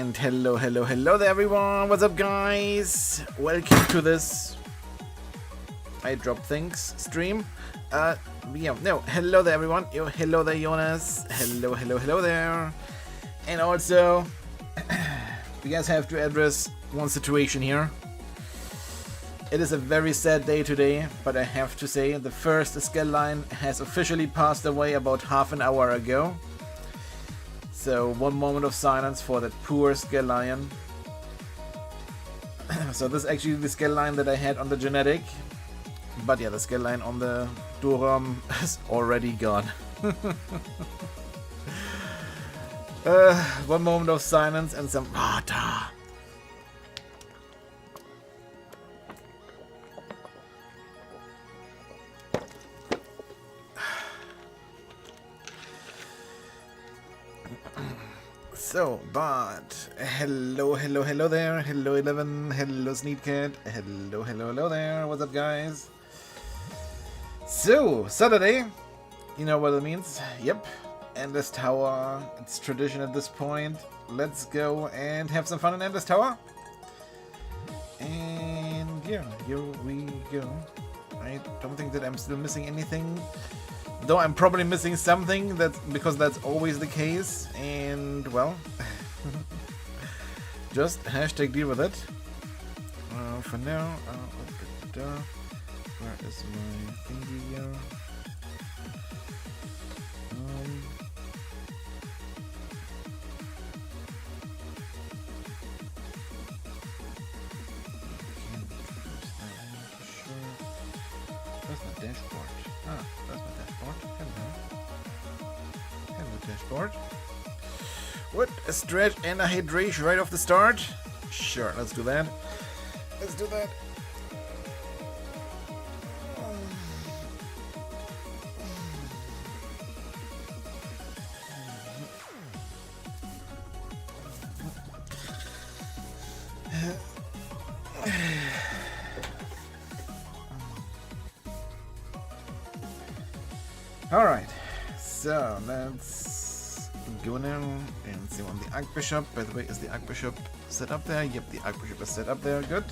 And hello there everyone, what's up guys? Welcome to this I drop things stream. Hello there everyone. Hello there Jonas. Hello there. And also, we guys have to address one situation here. It is a very sad day today, but I have to say the first scale line has officially passed away about half an hour ago. So one moment of silence for that poor scale lion. So this is actually the scale line that I had on the genetic. But yeah, the scale line on the Duram is already gone. One moment of silence and some water. So, but hello there, hello 11, hello Sneakcat, hello there, what's up guys? So, Saturday, you know what it means, yep, Endless Tower, it's tradition at this point, let's go and have some fun in Endless Tower. And yeah, here we go. I don't think that I'm still missing anything. Though I'm probably missing something, because that's always the case, and well, just hashtag deal with it. For now, where is my thingy here? Where's my dashboard? Ah, that's my dashboard. Hello dashboard. What? A stretch and a hydration right off the start? Sure, let's do that. Let's do that. Alright, so let's go now and see on the Archbishop. By the way, is the Archbishop set up there? Yep, the Archbishop is set up there, good.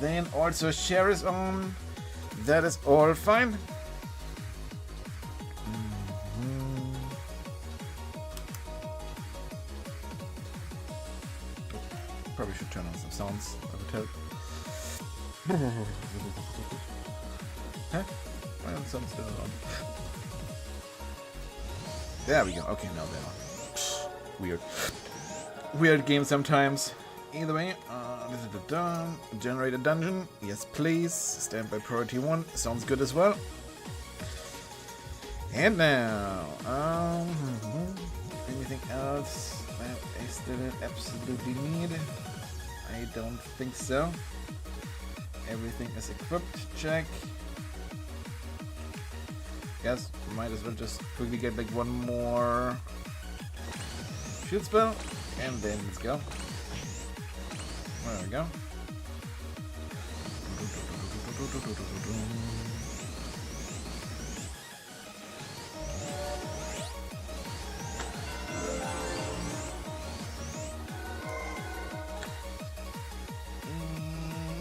Then also share is on. That is all fine. Probably should turn on some sounds, I would tell. Huh? Well, someone's still on. There we go. Okay, now they're on. Weird game sometimes. Either way, generate a dungeon. Yes, please. Standby priority 1. Sounds good as well. And now, anything else that I still absolutely need? I don't think so. Everything is equipped. Check. Yes, might as well just quickly get like one more shield spell, and then let's go. There we go.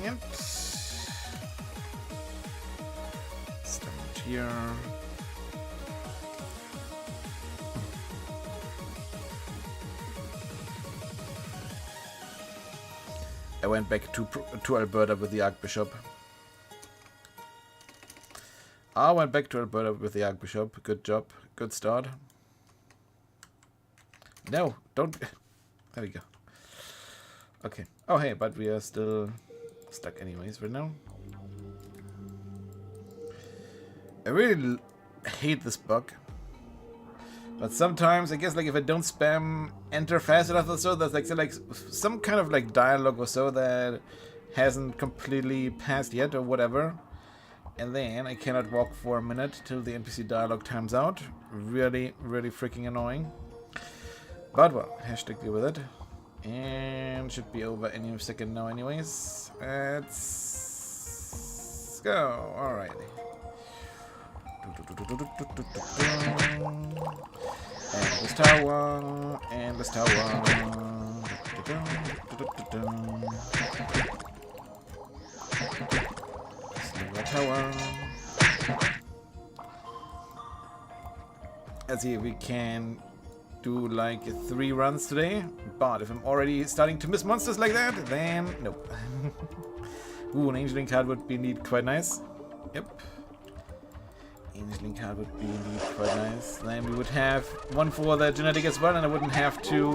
Yep. Start here. I went back to Alberta with the Archbishop. Good job. Good start. No, don't. There we go. Okay. Oh, hey, but we are still stuck anyways right now. I really hate this bug. But sometimes, I guess, like if I don't spam enter fast enough or so, there's like some kind of like dialogue or so that hasn't completely passed yet or whatever. And then I cannot walk for a minute till the NPC dialogue times out. Really, really freaking annoying. But well, hashtag deal with it. And should be over any second now anyways. Let's go. Alrighty. And this tower. And this tower. Silver tower. Let's see if we can do like 3 runs today. But if I'm already starting to miss monsters like that, then nope. Ooh, an Angeling card would be indeed quite nice. Yep. Angeling card would be indeed quite nice. Then we would have one for the genetic as well, and I wouldn't have to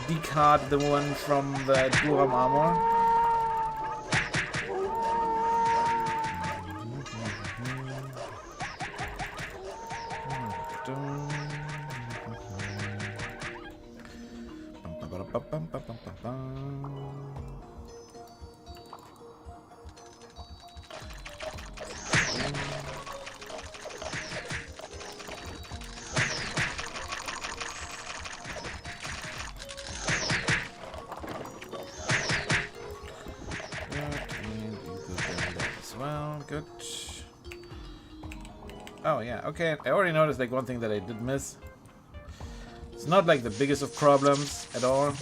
decard the one from the Duram armor. Good. Oh yeah, okay. I already noticed like one thing that I did miss. It's not like the biggest of problems at all.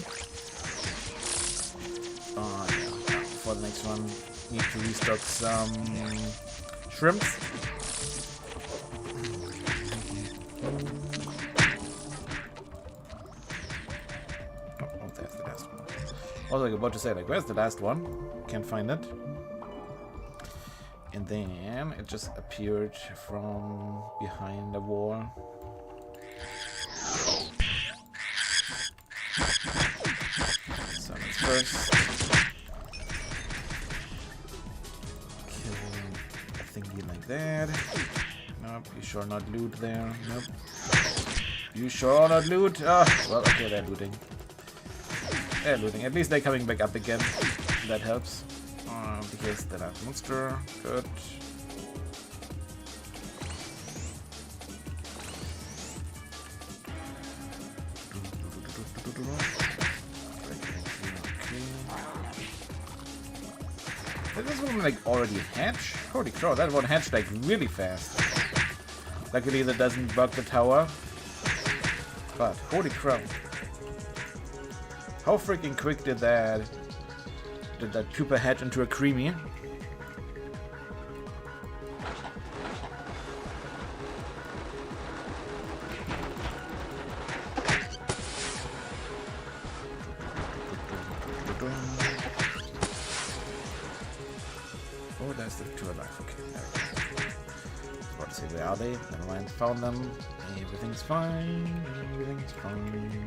Oh yeah. For the next one, need to restock some shrimps. Oh, that's the last one. I was like about to say, like, where's the last one? Can't find it. And then it just appeared from behind the wall. So let's first kill a thingy like that. Nope, you sure not loot there. Nope. You sure not loot? Oh, well, okay, they're looting. They're looting. At least they're coming back up again. That helps. Because the last monster. Good. Did this one like already hatch? Holy crow, that one hatched like really fast. Luckily that doesn't bug the tower. But holy crow. How freaking quick did that pupa hatch into a creamy? Oh, there's the 2 alive. Okay, there we go. I was about to say, where are they? Never mind, found them. Everything's fine. Everything's fine.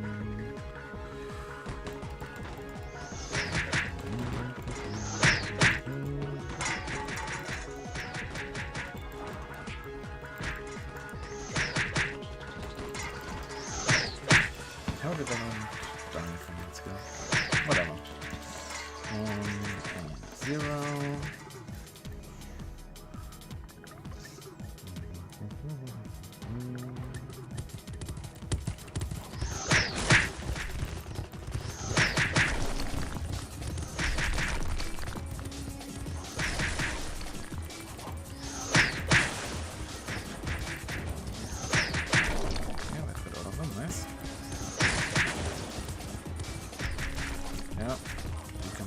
How did I not die from that skill? Whatever. And 0.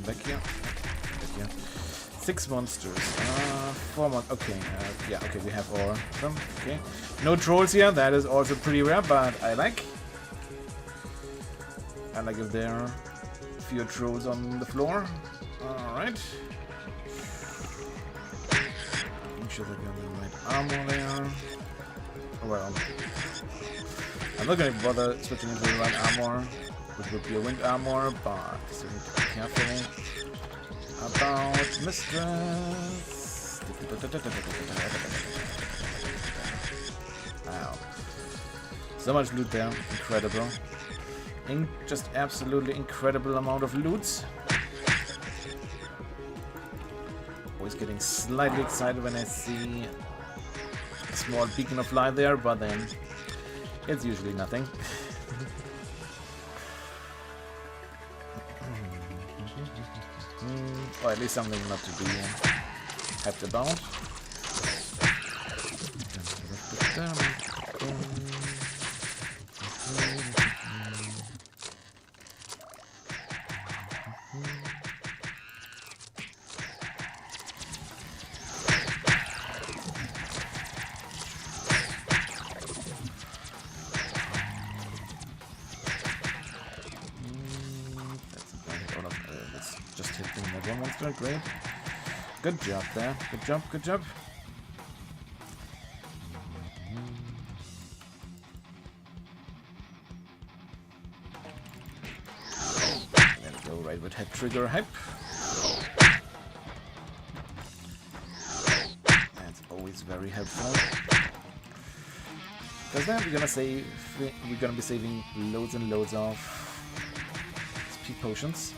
Back here. 6 monsters. 4 monsters. Okay. Yeah, okay, we have all of them. Okay. No trolls here. That is also pretty rare, but I like. I like if there are fewer trolls on the floor. Alright. Make sure that we have the right armor there. Well, I'm not going to bother switching into the right armor, which would be a wind armor, but still need to be careful about Mistress. Wow. So much loot there. Incredible. Just absolutely incredible amount of loot. Always getting slightly excited when I see a small beacon of light there, but then it's usually nothing. Or at least something not to be happy about. one monster. Great. Good job there. Good job. Good job. There we go. Right with head trigger hype. That's always very helpful. Because then we're gonna be saving loads and loads of SP potions.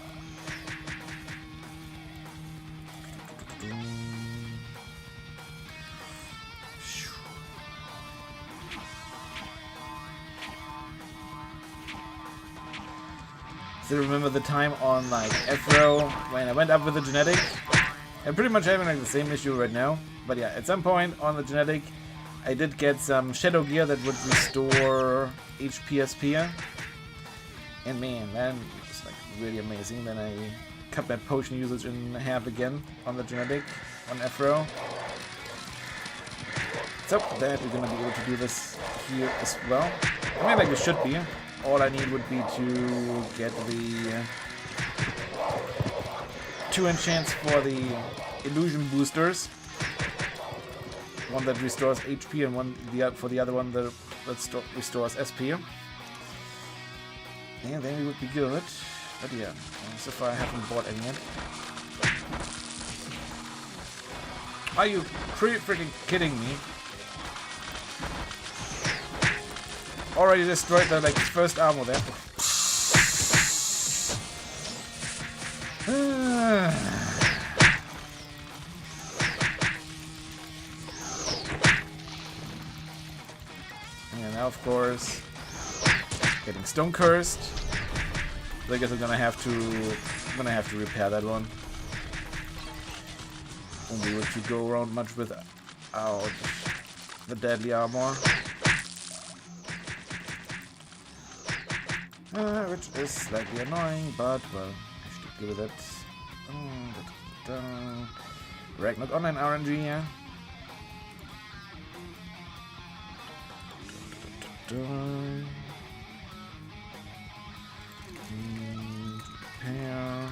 Still remember the time on like EFRO when I went up with the genetic. I'm pretty much having like the same issue right now. But yeah, at some point on the genetic, I did get some shadow gear that would restore HP SP. And man, that was like really amazing. Then I cut my potion usage in half again on the genetic on EFRO. So that we're gonna be able to do this here as well. I mean, like it should be. All I need would be to get the 2 enchants for the illusion boosters. One that restores HP and one for the other one that restores SP. And then we would be good. But yeah, so far I haven't bought any yet. Are you freaking kidding me? Already destroyed the like first armor there. And now, of course, getting stone cursed. So I guess I'm gonna have to repair that one. Won't be able to go around much without the deadly armor. Which is slightly annoying, but well, I should deal with it. Ragnarok Online RNG, yeah. Repair.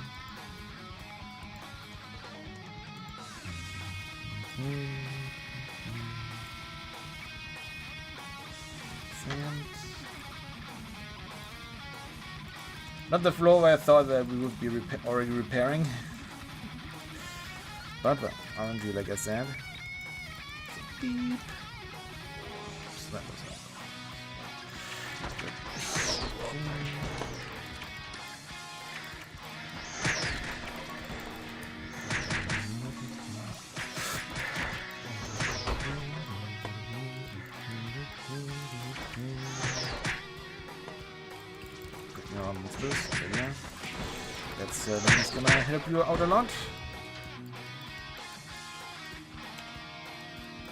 Not the floor where I thought that we would be already repairing. But well, RNG like I said. Beep. So that was all. That's gonna help you out a lot.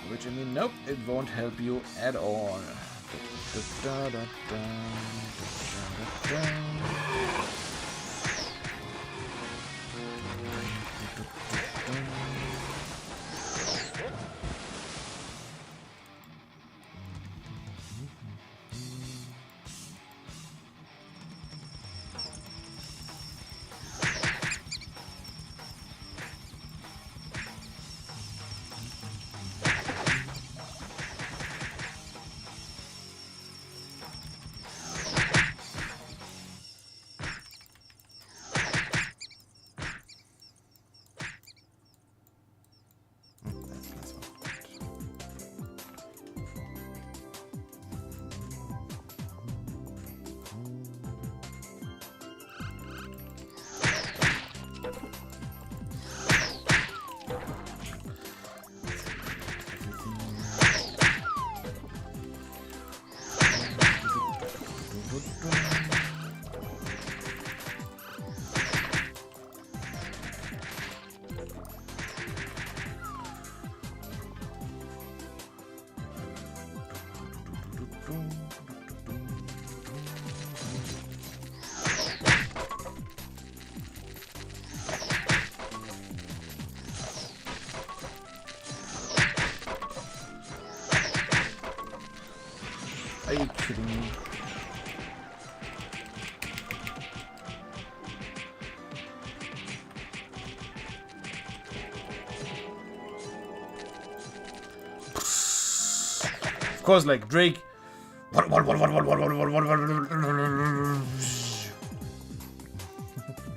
Which I mean, nope, it won't help you at all. Are you kidding me? course, like Drake.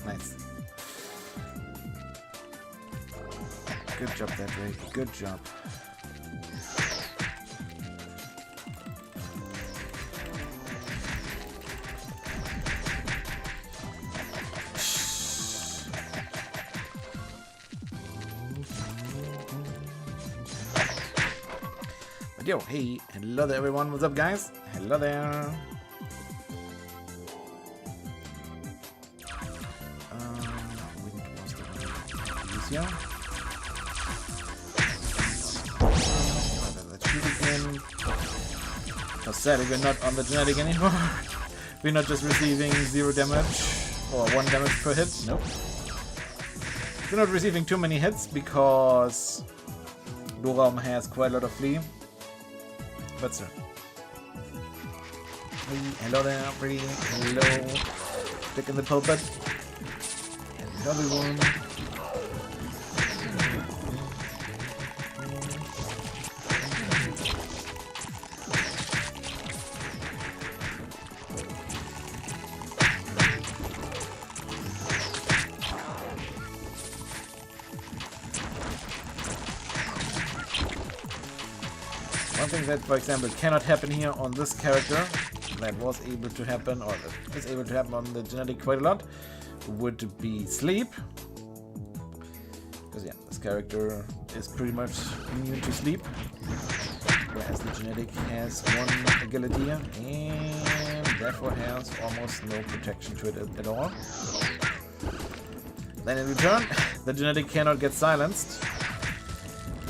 Nice. Good job there, Drake. Good job. Yo, hey, hello there everyone, what's up guys? Hello there. Easier. Let's shoot again. So sadly we're not on the genetic anymore. We're not just receiving 0 damage or 1 damage per hit, nope. We're not receiving too many hits because euRO has quite a lot of flee. But sir. Hey, hello there, pretty. Hello. Stick in the pulpit. Hello everyone. One thing that, for example, cannot happen here on this character, that was able to happen, or that is able to happen on the genetic quite a lot, would be sleep. Because yeah, this character is pretty much immune to sleep, whereas the genetic has 1 agility and therefore has almost no protection to it at all. Then in return, the genetic cannot get silenced.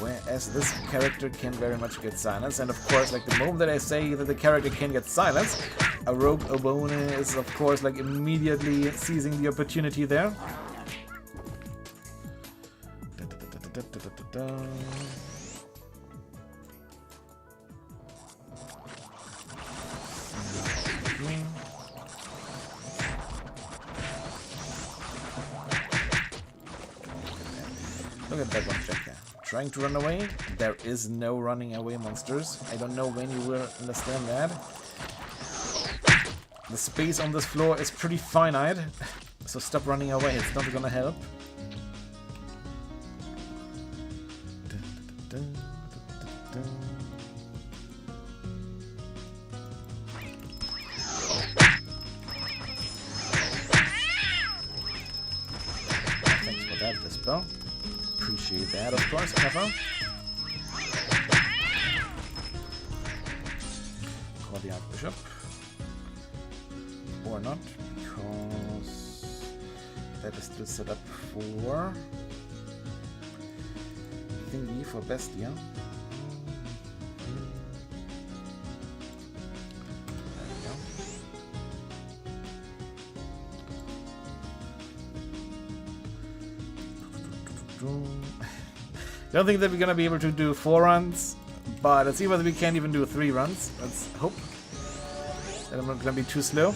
Whereas this character can very much get silenced, and of course, like the moment that I say that the character can get silenced, a rogue opponent is of course like immediately seizing the opportunity there. Look at that one check there. Trying to run away. There is no running away, monsters. I don't know when you will understand that. The space on this floor is pretty finite, so stop running away. It's not gonna help. Thanks for that, Dispel. Appreciate that, of course, Pepper. Call the Archbishop. Or not, because that is still set up for thingy for Bestia. Don't think that we're gonna be able to do 4 runs, but let's see whether we can even do 3 runs. Let's hope that I'm not gonna be too slow.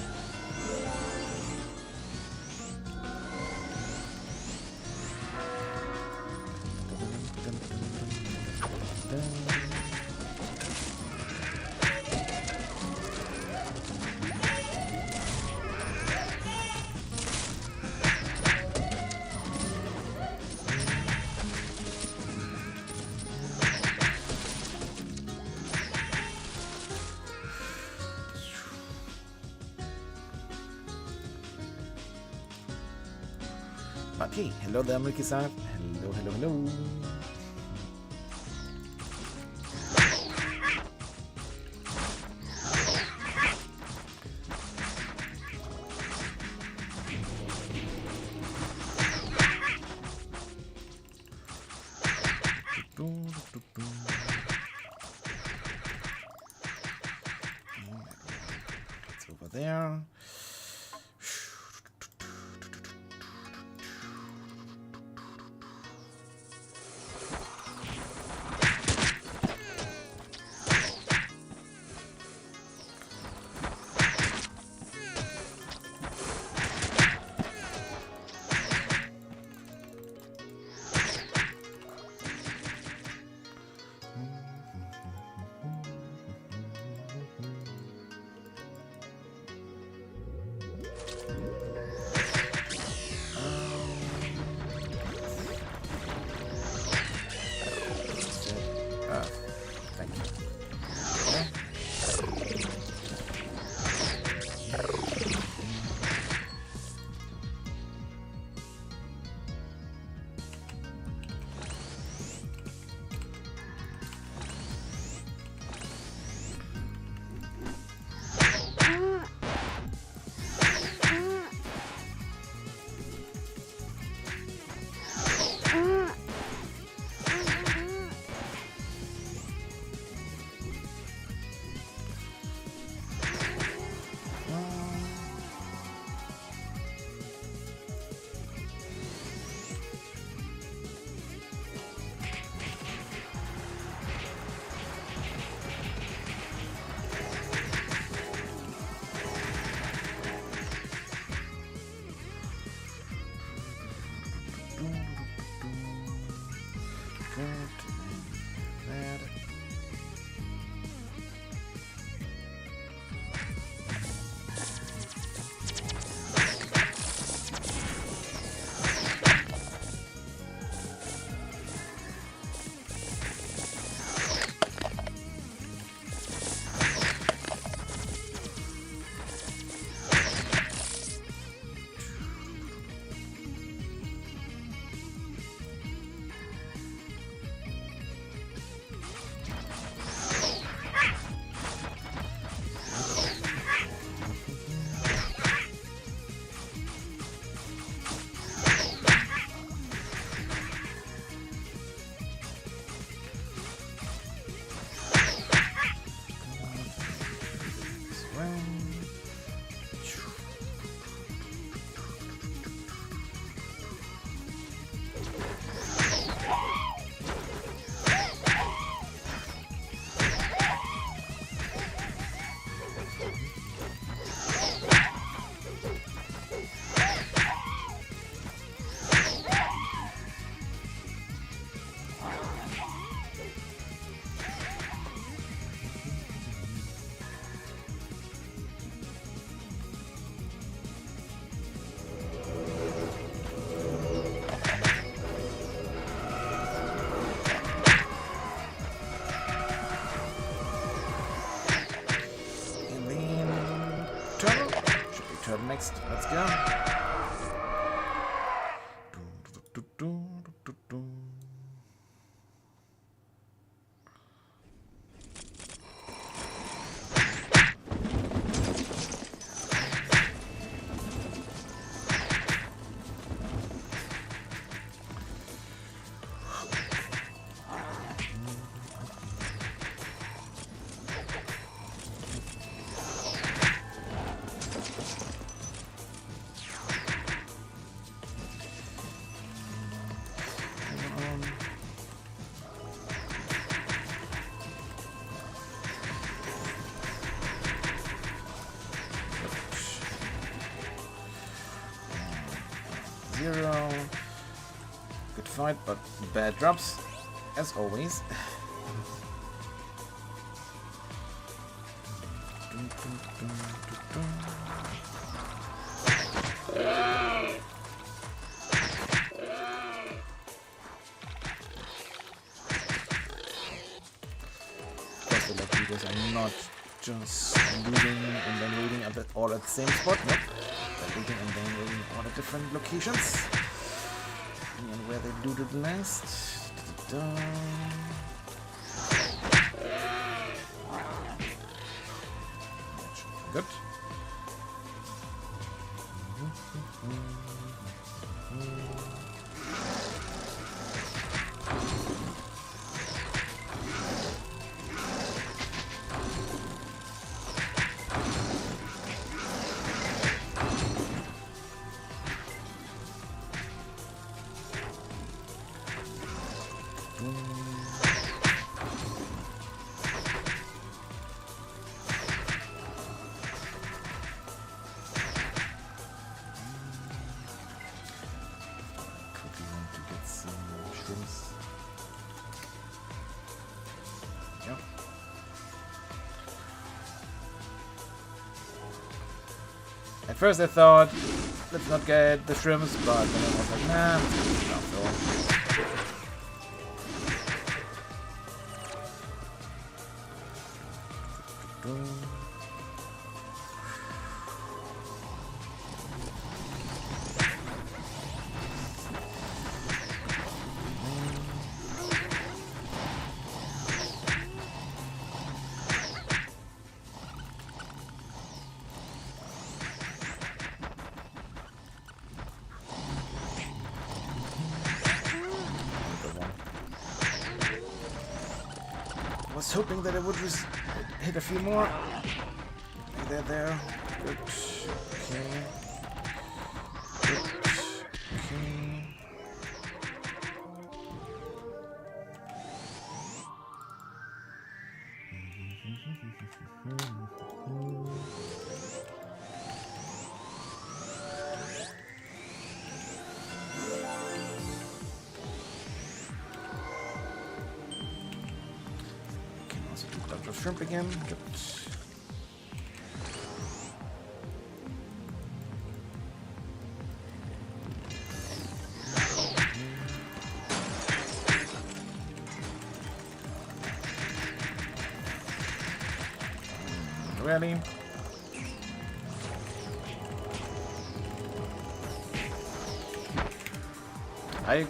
Okay, hello there, Milky-san. Hello, hello, hello. It's over there. Thank you. Next, let's go. Zero. Good fight, but bad drops, as always. Just like videos are not just looting and then looting at all at the same spot. Nope. They're looting and then looting all at different locations. And where they do the last. Good. Yep. At first I thought, let's not get the shrimps, but then I was like, nah, I was hoping that it would hit a few more. There. Good. Okay. Good. Okay. Can also do Dr. Shrimp again. Good. Ready? I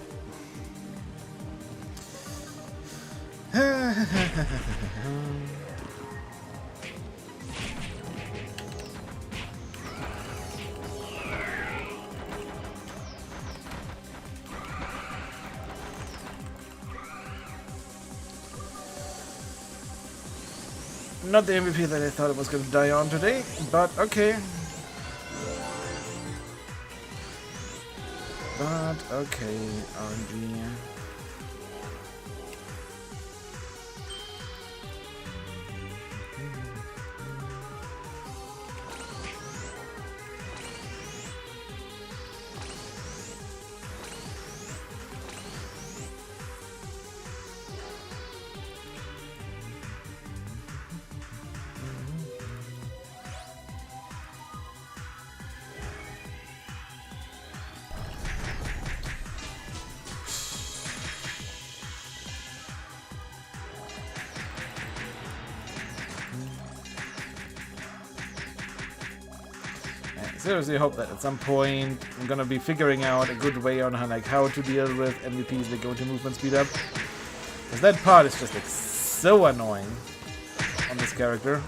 not the MVP that I thought it was going to die on today, but okay. RNG. Seriously hope that at some point I'm gonna be figuring out a good way on how to deal with MVPs that go to movement speed up. Because that part is just like so annoying on this character.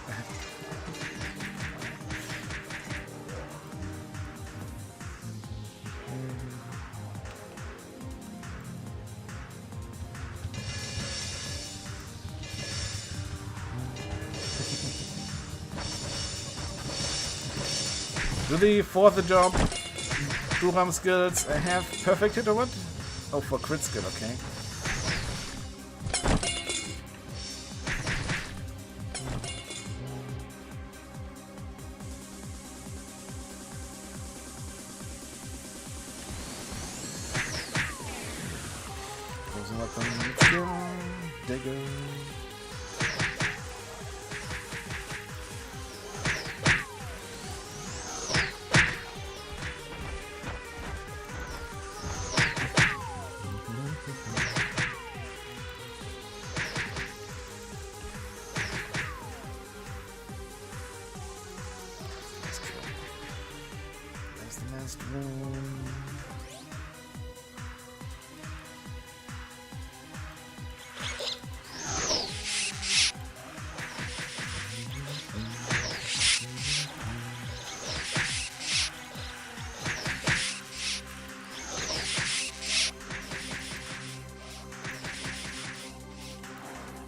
Do the fourth job, Duram skills have perfect hit or what? Oh, for crit skill, okay. Closing up on the skill, digger.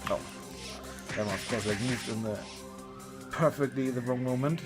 Oh, that one of course like moved in the perfectly the wrong moment.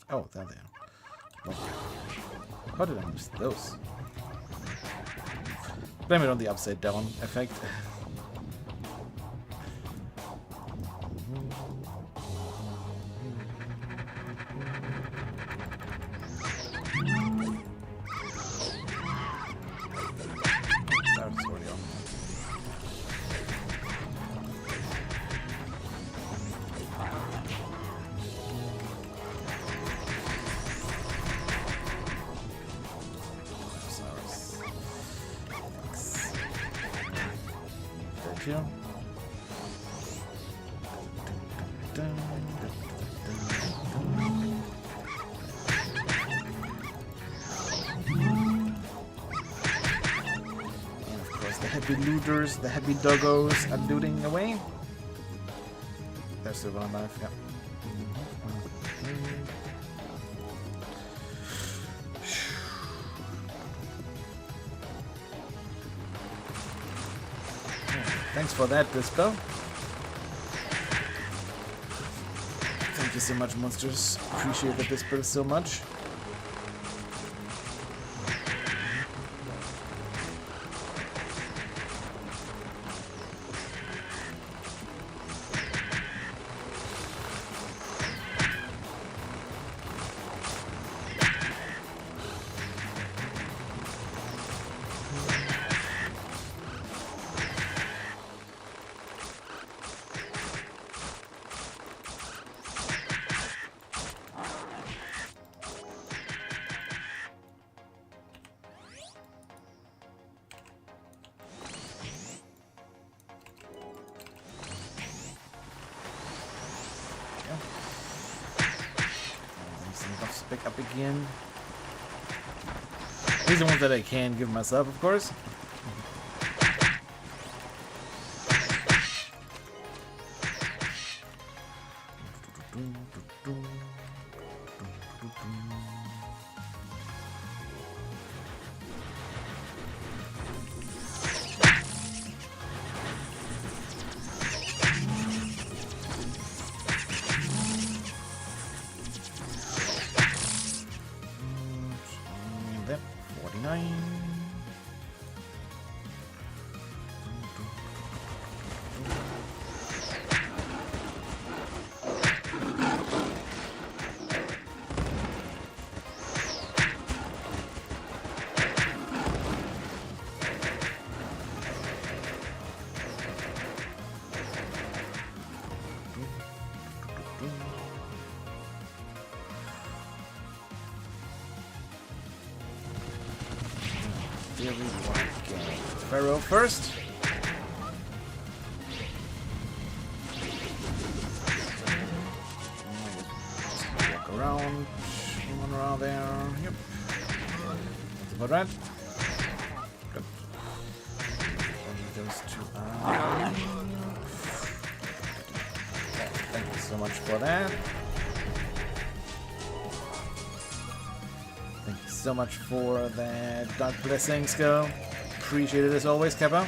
Oh, there they are. How did I miss those? Blame it on the upside down effect. too. And of course the happy looters, the happy doggos are looting away. They're still one alive, yeah. Thanks for that, Dispel. Thank you so much, monsters. Appreciate the Dispel so much. Back up again. These are ones that I can give myself, of course. Pharaoh first. Walk around. One around there. Yep. That's about right. Good. Only those two are. Thank you so much for that. Thank you so much for that Dark Blessing skill. Appreciate it as always, Kappa.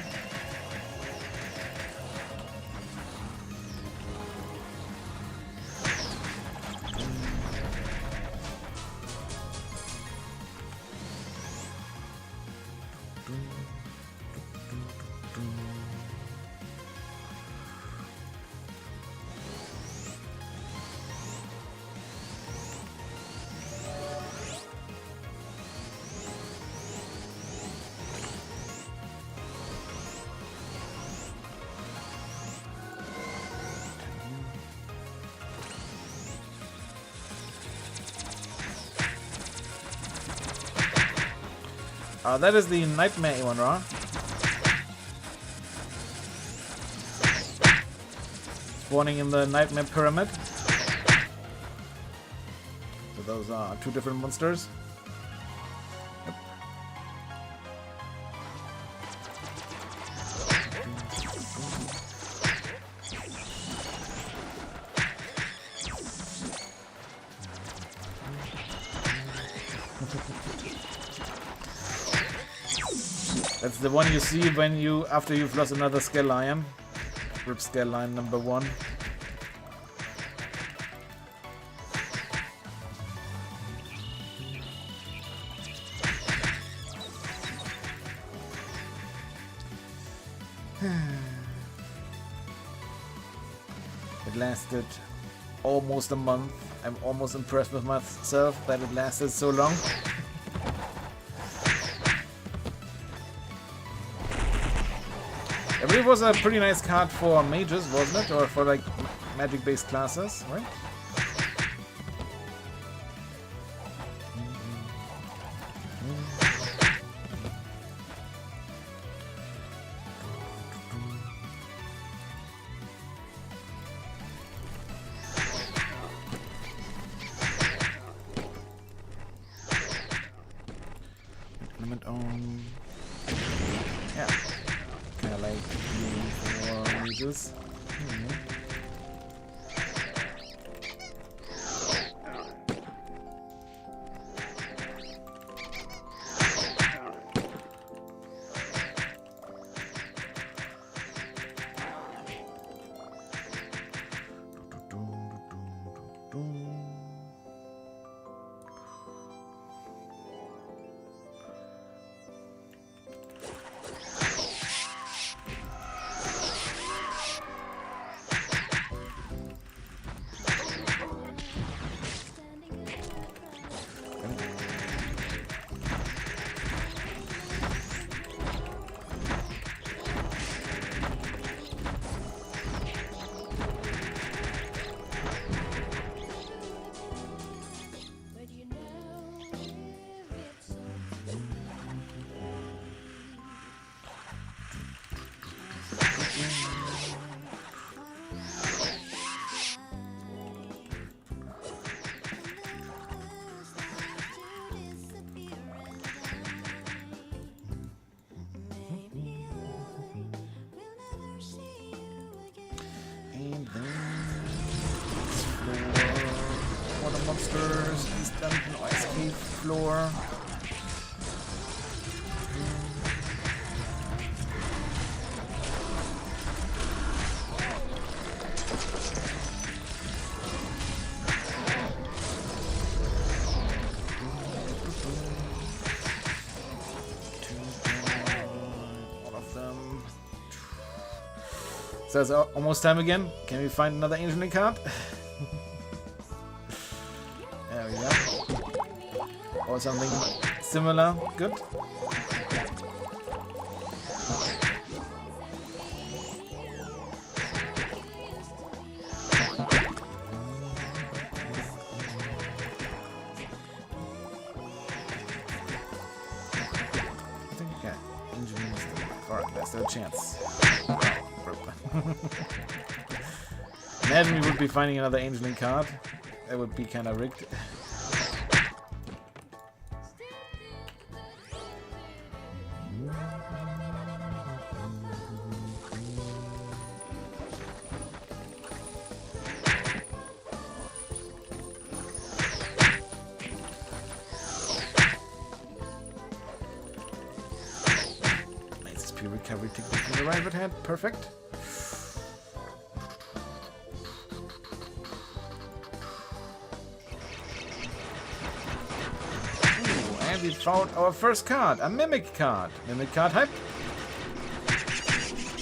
That is the Nightmare one, right? Spawning in the Nightmare Pyramid. So those are two different monsters. Yep. That's the one you see when you, after you've lost another Scale Lion. Rip Scale Lion number 1. It lasted almost a month. I'm almost impressed with myself that it lasted so long. I believe it was a pretty nice card for mages, wasn't it? Or for like magic-based classes, right? Jesus. And then floor, water monsters, East Dungeon, Ice Cave floor. So it's almost time again. Can we find another Ancient card? There we go. Or something similar. Good. I think we got Ancient. Alright, there's no chance. Imagine we would be finding another Ancient card. That would be kind of rigged. Nice SP recovery technique from the right head. Perfect. We found our first card, a Mimic card. Mimic card hype.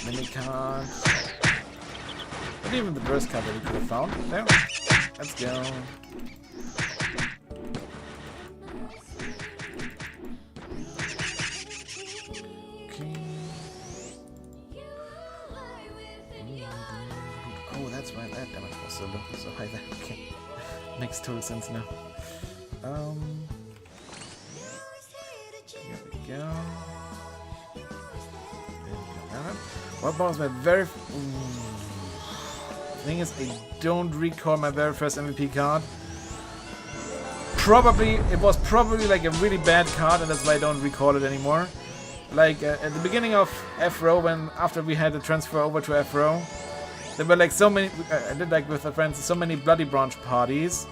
Mimic card. Not even the first card that we could have found. There. Let's go. Okay. Oh, that's why that damage was so low, so high there. Okay. Makes total sense now. Here we go. What was my very... thing is, I don't recall my very first MVP card. It was probably like a really bad card, and that's why I don't recall it anymore. Like at the beginning of FRO, after we had the transfer over to FRO, there were like so many. I did like with the friends so many Bloody Branch parties,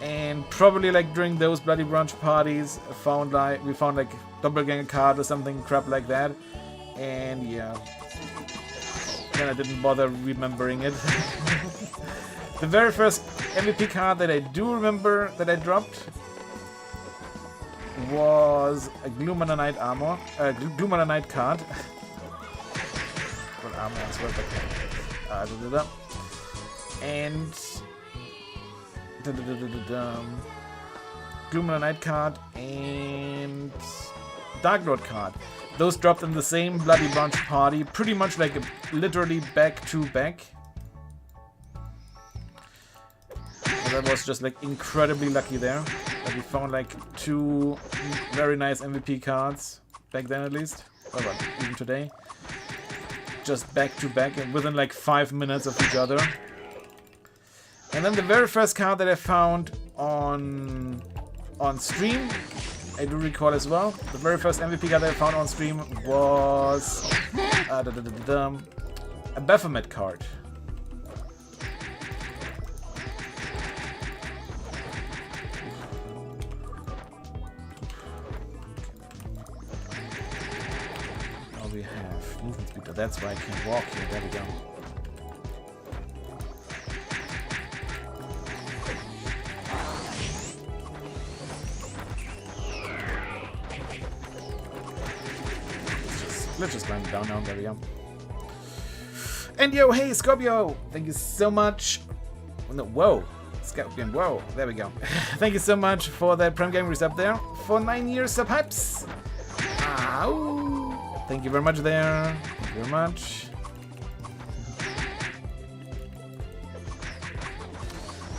and probably like during those Bloody Branch parties, we found like Doppelganger card or something crap like that, and yeah. Then I didn't bother remembering it. The very first MVP card that I do remember that I dropped was a Gloomana Knight Gloomana Knight card. Well, armor as well, but and Gloomana Knight card and Dark Lord card. Those dropped in the same Bloody Branch party, pretty much like literally back to back. So that was just like incredibly lucky there. That we found like two very nice MVP cards, back then at least. Or well, even today. Just back to back and within like 5 minutes of each other. And then the very first card that I found on stream, I do recall as well. The very first MVP card that I found on stream was A Baphomet card. Now we have movement speed. That's why I can walk here. There we go. Let's just climb down now. There we go. And yo, hey, Scorpio! Thank you so much. No, whoa. Scorpion, whoa. There we go. Thank you so much for that Prime Gamer resub there. For 9 years, perhaps. Ow. Thank you very much there. Thank you very much.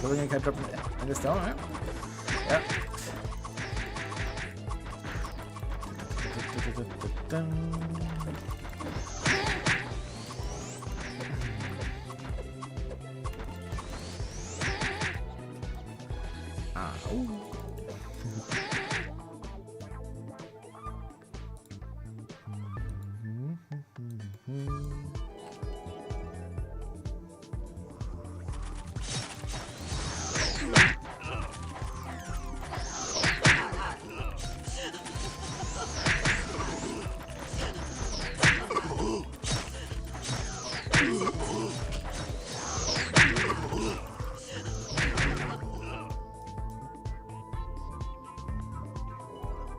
So we're gonna keep dropping in this down, right? Yep.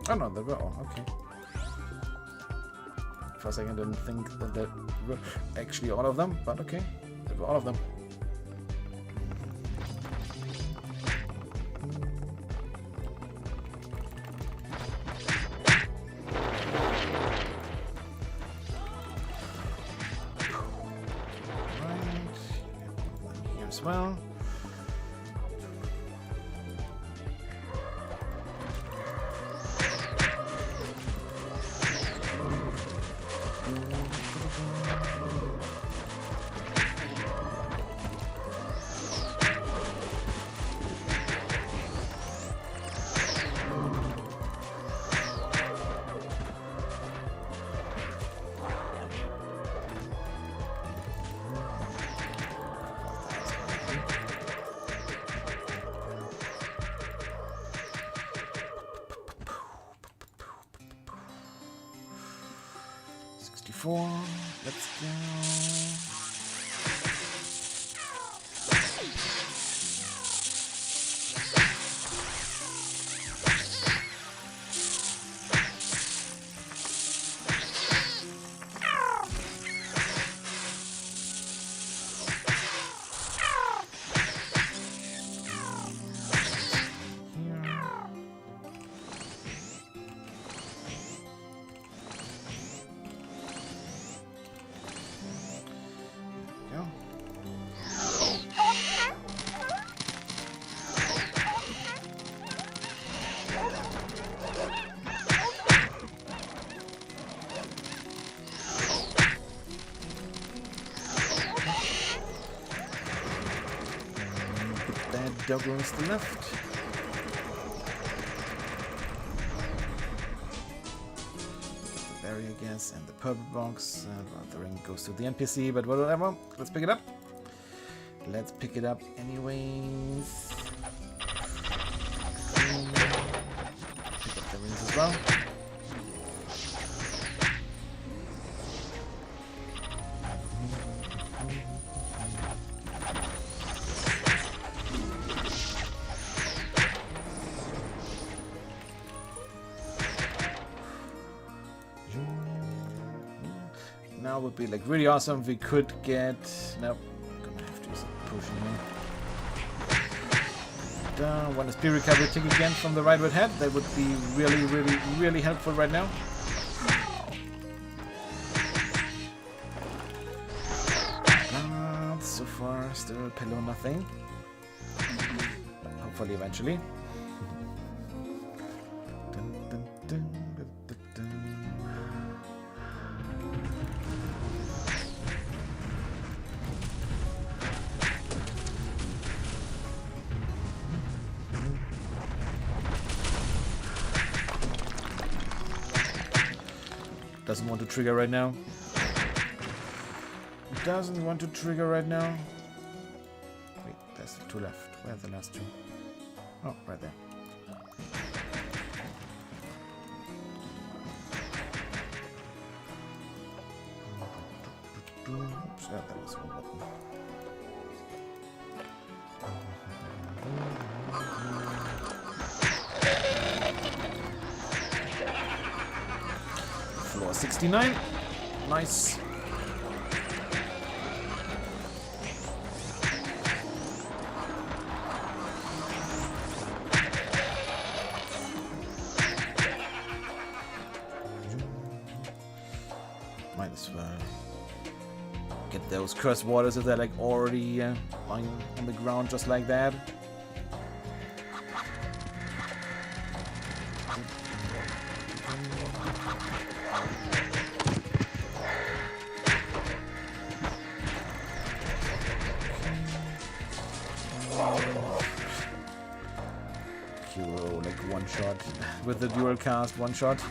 Oh no, they were all okay. For a second, I didn't think that they were actually all of them, but okay, they were all of them. Right, here as well. Let's go. Doggo is the left. The berry, I guess, and the purple box. The ring goes to the NPC, but whatever. Let's pick it up. Let's pick it up anyways. Pick up the rings as well. Now would be like really awesome if we could get. Nope, I'm gonna have to use a potion here. When the speed recovery tick again from the right red head, that would be really helpful right now. So far, still pillow nothing. Hopefully, eventually. Doesn't want to trigger right now. doesn't want to trigger right now. Wait, there's 2 left. Where's the last 2? Oh, right there. Oops, yeah, that was one button. Floor 69. Nice. Might as well get those cursed waters if they're like already lying on the ground just like that. euRO, like one shot with the dual cast, one shot.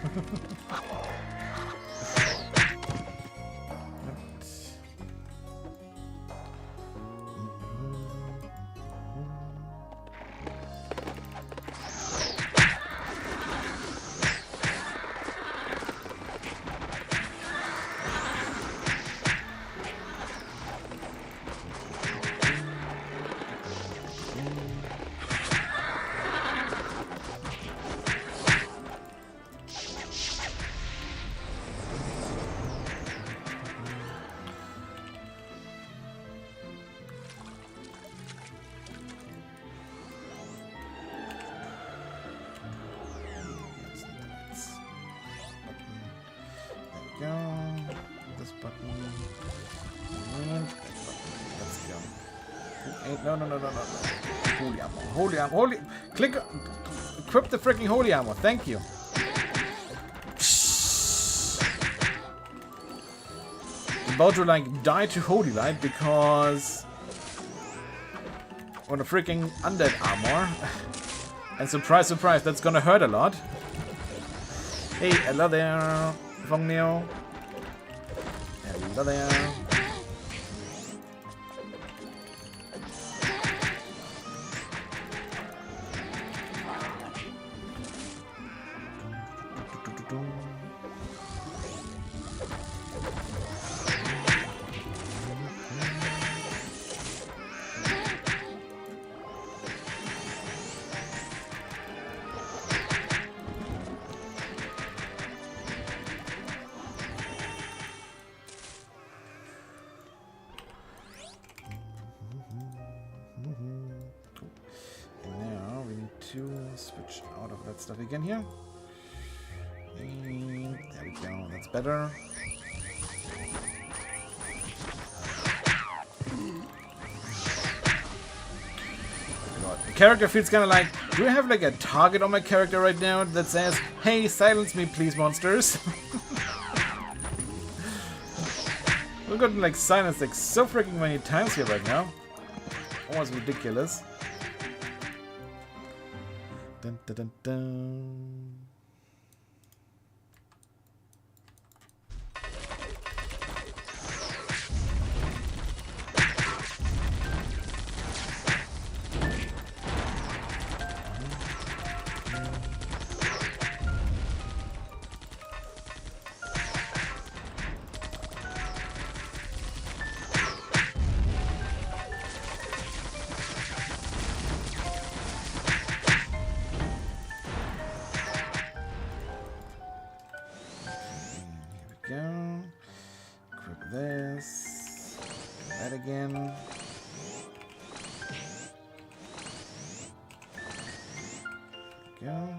Go. This button. And let's go. No. Holy armor. Holy armor. Holy. Click. Equip the freaking holy armor. Thank you. I'm about to like die to holy light because on a freaking undead armor. And surprise, surprise, that's gonna hurt a lot. Hey, hello there. Neo. Hello there. To switch out of that stuff again here. And there we go, that's better. The character feels kind of like, do I have like a target on my character right now that says, hey, silence me please, monsters? We've gotten like silenced like so freaking many times here right now. Almost ridiculous. Dun, dun, dun, dun. Go. Equip this. That again. Go.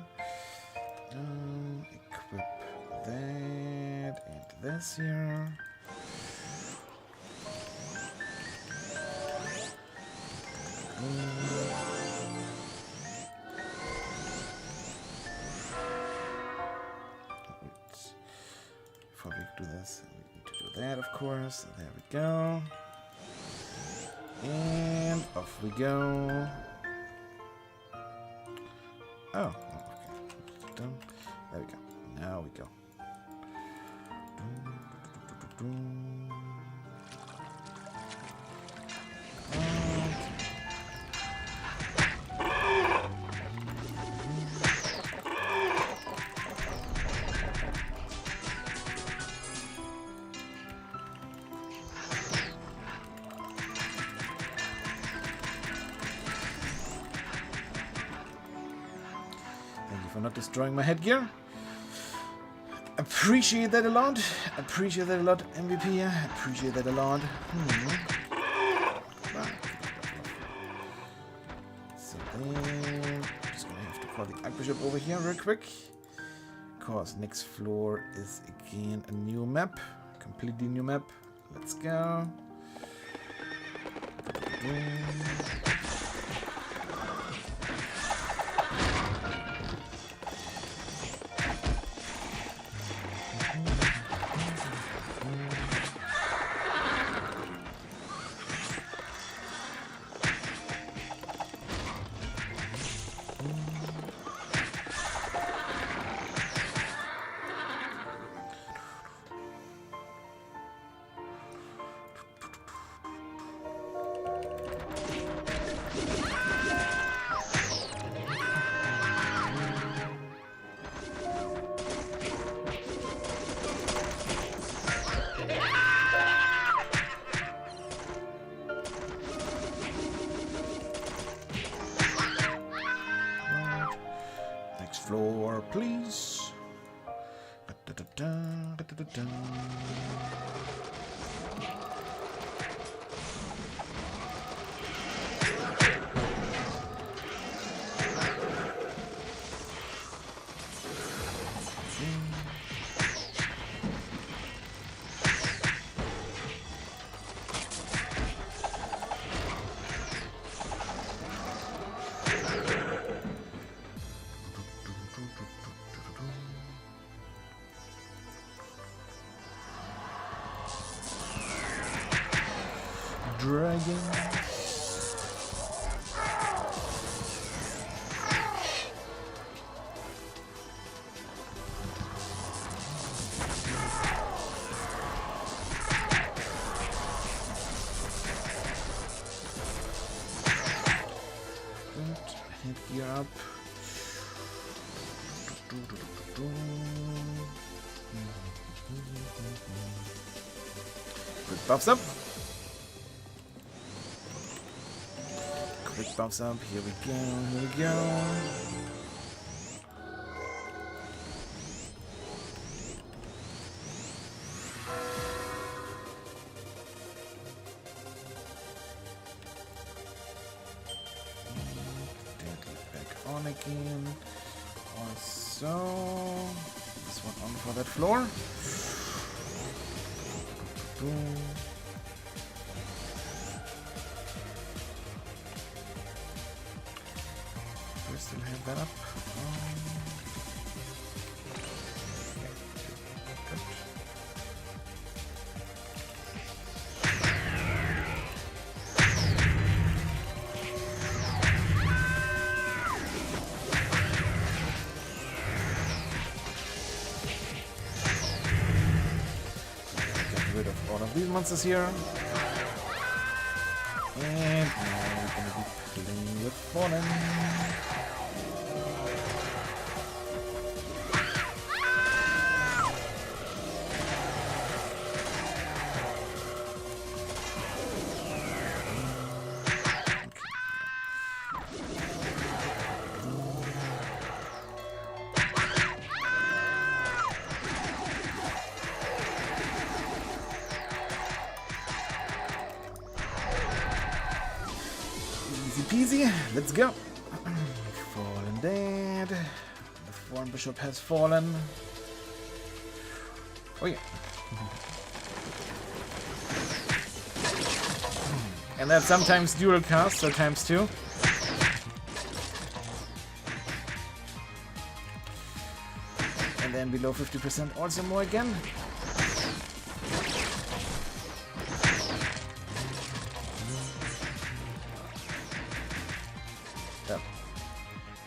Equip that and this here. Before we do this, we need to do that, of course. There we go. And off we go. Oh, okay. Done. There we go. Now we go. for not destroying my headgear. Appreciate that a lot. Appreciate that a lot, MVP. Appreciate that a lot. So then, just gonna have to call the Archbishop over here real quick. Because next floor is again a new map. Completely new map. Let's go. Floor, please. Dragon. Headgear up. Quick buffs up. Quick buffs up. Here we go. Here we go. On again. Also, this one on for that floor. We still have that up. Rid of all of these monsters here. And now we're gonna be playing with Fallen. Easy peasy, let's go. Fallen dead. The Foreign Bishop has fallen. Oh yeah. And that's sometimes dual cast, so times 2. And then below 50% also more again.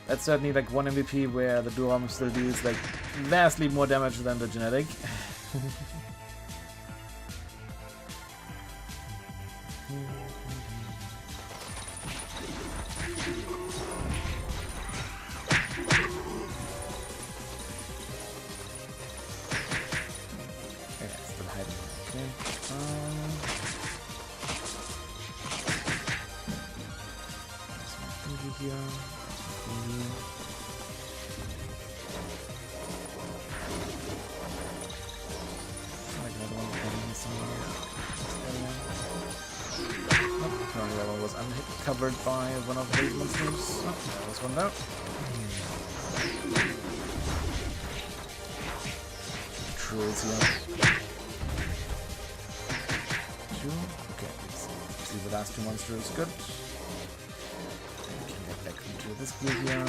That's certainly like one MVP where the dual still deals like vastly more damage than the genetic. Okay, still hiding. Okay. There's my thingy here. no, the other one was uncovered by one of these monsters. Oh, there was one there. Trolls here. Two. Okay, let's see the last two monsters. Good. We can get back into this blue here.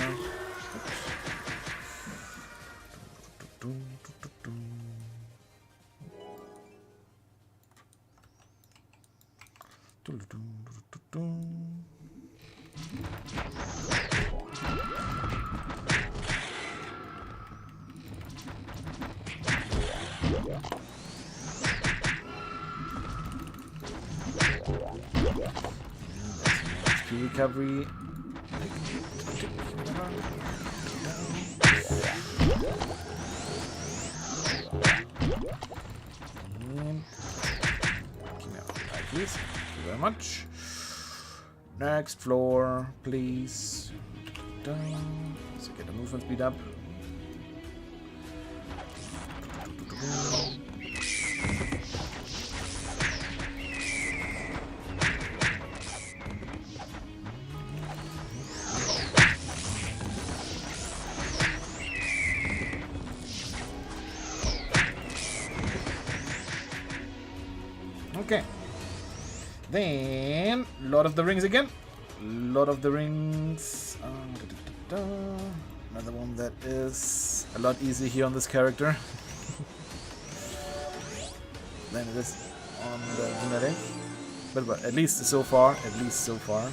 XP recovery. Please. Thank you very much. Next floor, please. So get the movement speed up. Okay. Then, Lord of the Rings again. Lord of the Rings. Another one that is a lot easier here on this character than it is on the genetic. But at least so far. At least so far.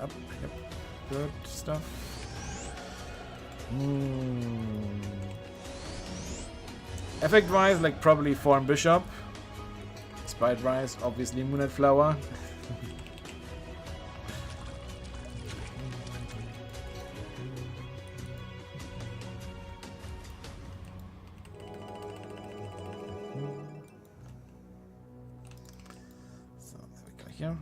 Up. Yep. Good stuff. Effect wise, like probably Form Bishop. Sprite wise, obviously Moonlight Flower. So there we go here.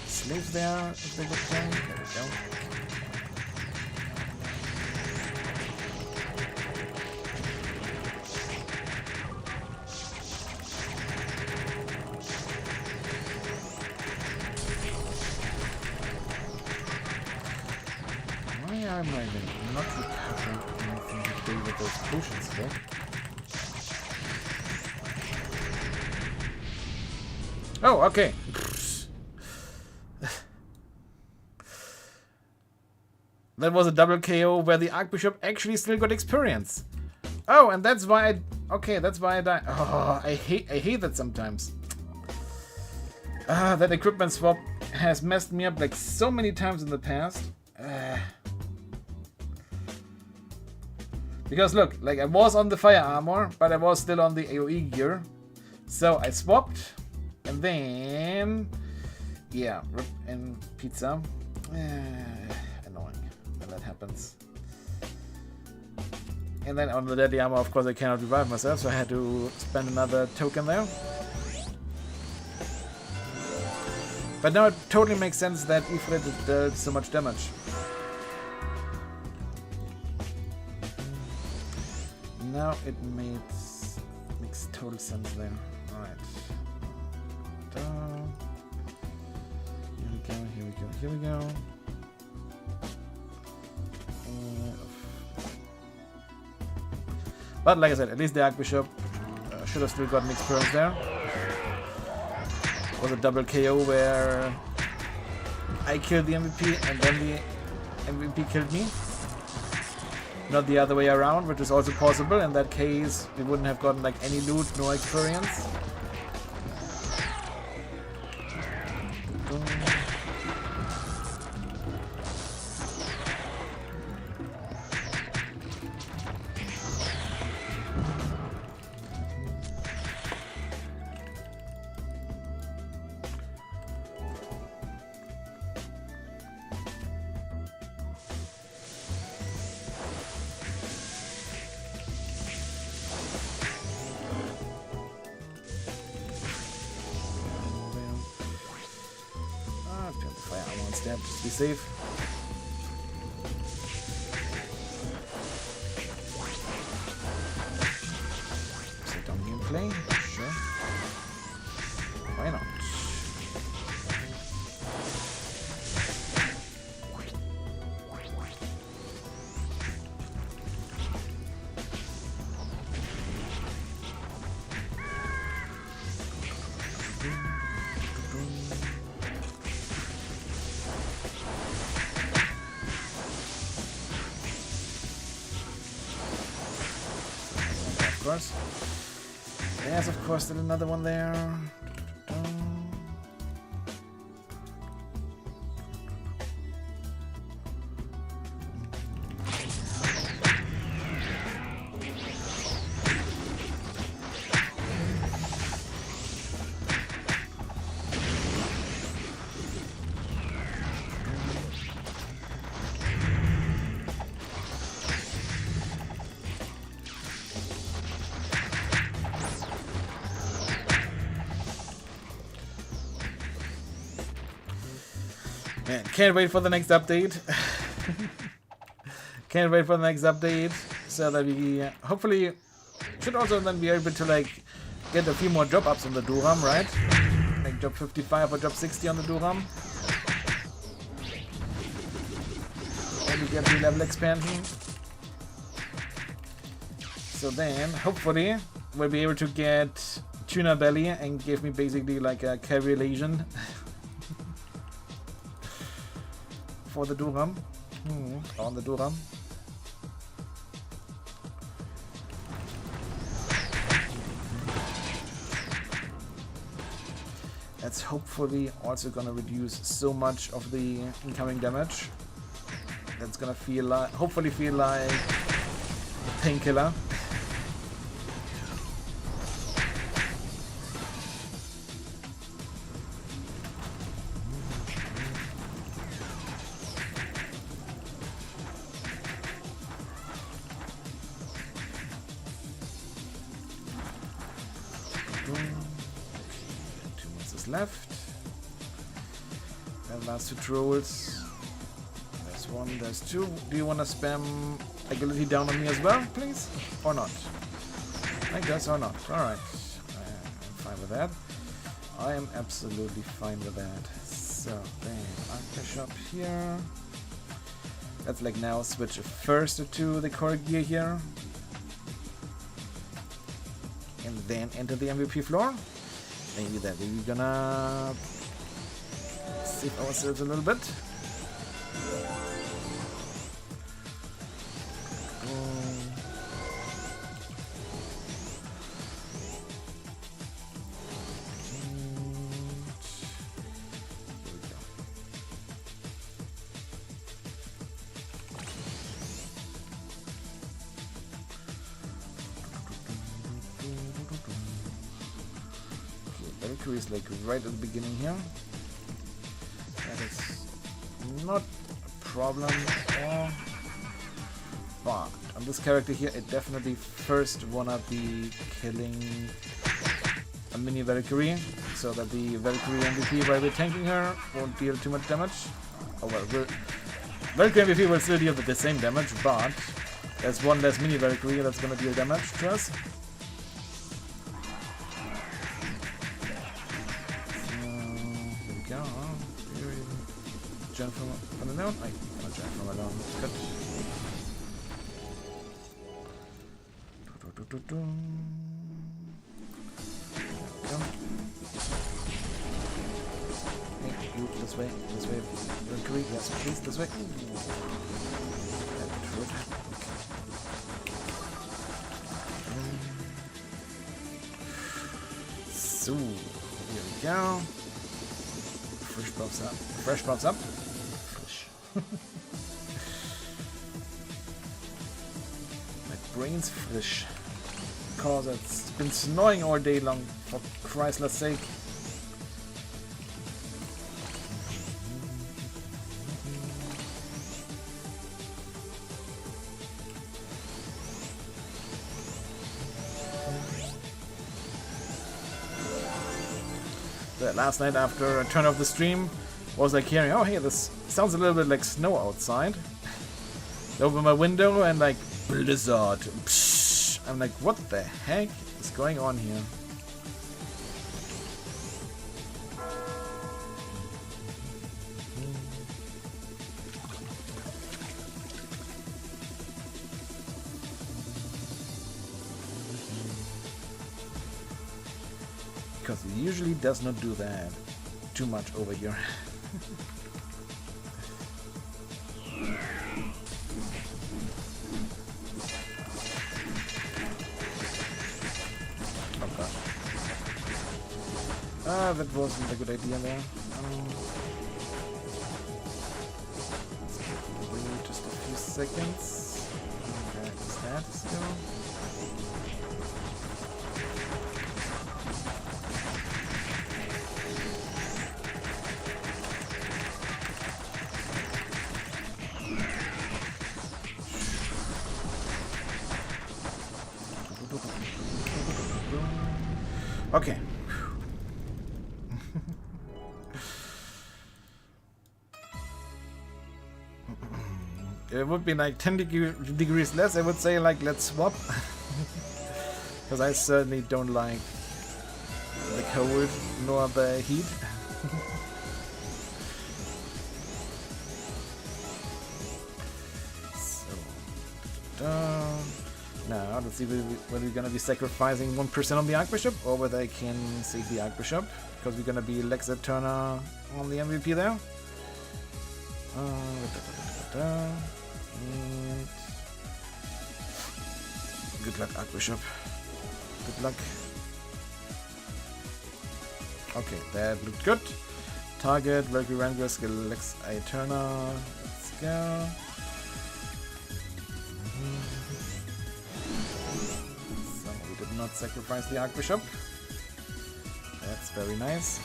Slaves there if they get down. There we go. Why am I not recovering anything today with those potions there? Oh, okay. That was a double KO where the Archbishop actually still got experience. Oh, and that's why I... Okay, that's why I died. Oh, I hate that sometimes. That equipment swap has messed me up like so many times in the past. Because look, like I was on the fire armor, but I was still on the AOE gear. So I swapped, and then... Yeah, rip and pizza. Annoying when that happens. And then on the deadly armor, of course, I cannot revive myself, so I had to spend another token there. But now it totally makes sense that Ifrit dealt so much damage. Now it makes total sense there. Alright. Here we go, here we go. But like I said, at least the Archbishop should have still gotten experience there. It was a double KO where I killed the MVP and then the MVP killed me. Not the other way around, which is also possible. In that case, we wouldn't have gotten like any loot, no experience. Just be safe. course. There's, of course, still another one there. Man, can't wait for the next update. Can't wait for the next update, so that we hopefully should also then be able to like get a few more drop ups on the Duram, right? Like drop 55 or drop 60 on the Duram. And we get the level expansion. So then, hopefully, we'll be able to get Tuna Belly and give me basically like a carry Lesion. For the Duram. On the Duram. That's hopefully also gonna reduce so much of the incoming damage. That's gonna feel like, hopefully feel like a painkiller. Left. And last two trolls. There's one, there's two. Do you want to spam agility down on me as well, please? Or not? I guess or not. Alright. I'm fine with that. I am absolutely fine with that. So, then Archer here. Let's like now switch first to the core gear here. And then enter the MVP floor. Maybe that we're gonna save ourselves a little bit. Valkyrie is like right at the beginning here. That is not a problem at all. But on this character here, I definitely first wanna be killing a mini Valkyrie, so that the Valkyrie MVP, while we're tanking her, won't deal too much damage. Oh well, Valkyrie MVP will still deal the same damage, but there's one less mini Valkyrie that's gonna deal damage to us. Jump from alone? I cannot jump from alone. Good. Hey, you, this way, Valkyrie, yes, please, this way. So, here we go. Fresh buffs up. Fresh buffs up. My brain's frish. Because it's been snowing all day long, for Christ's sake. Last night after I turned off the stream, was like hearing, oh hey, this sounds a little bit like snow outside. I open my window and like, blizzard. Psh. I'm like, what the heck is going on here? Because it usually does not do that too much over here. that wasn't a good idea there. Wait just a few seconds. Where is that still? Okay. It would be like 10 degrees less. I would say like let's swap. Because I certainly don't like the cold nor the heat. So, now let's see whether we're gonna be sacrificing 1% on the Archbishop or whether I can save the Archbishop because we're gonna be Lex Turner on the MVP there. And good luck, Archbishop. Good luck. Okay, that looked good. Target, Valkyrie Ranger, skill Lex Turner. Let's go. So we did not sacrifice the Archbishop. That's very nice.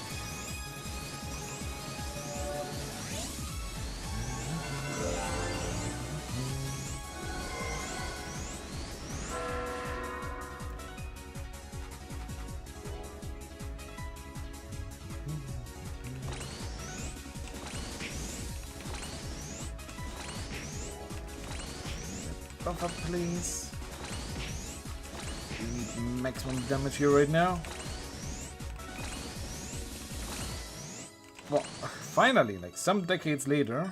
Buff up, please. We need maximum damage here right now. Well, finally, like some decades later.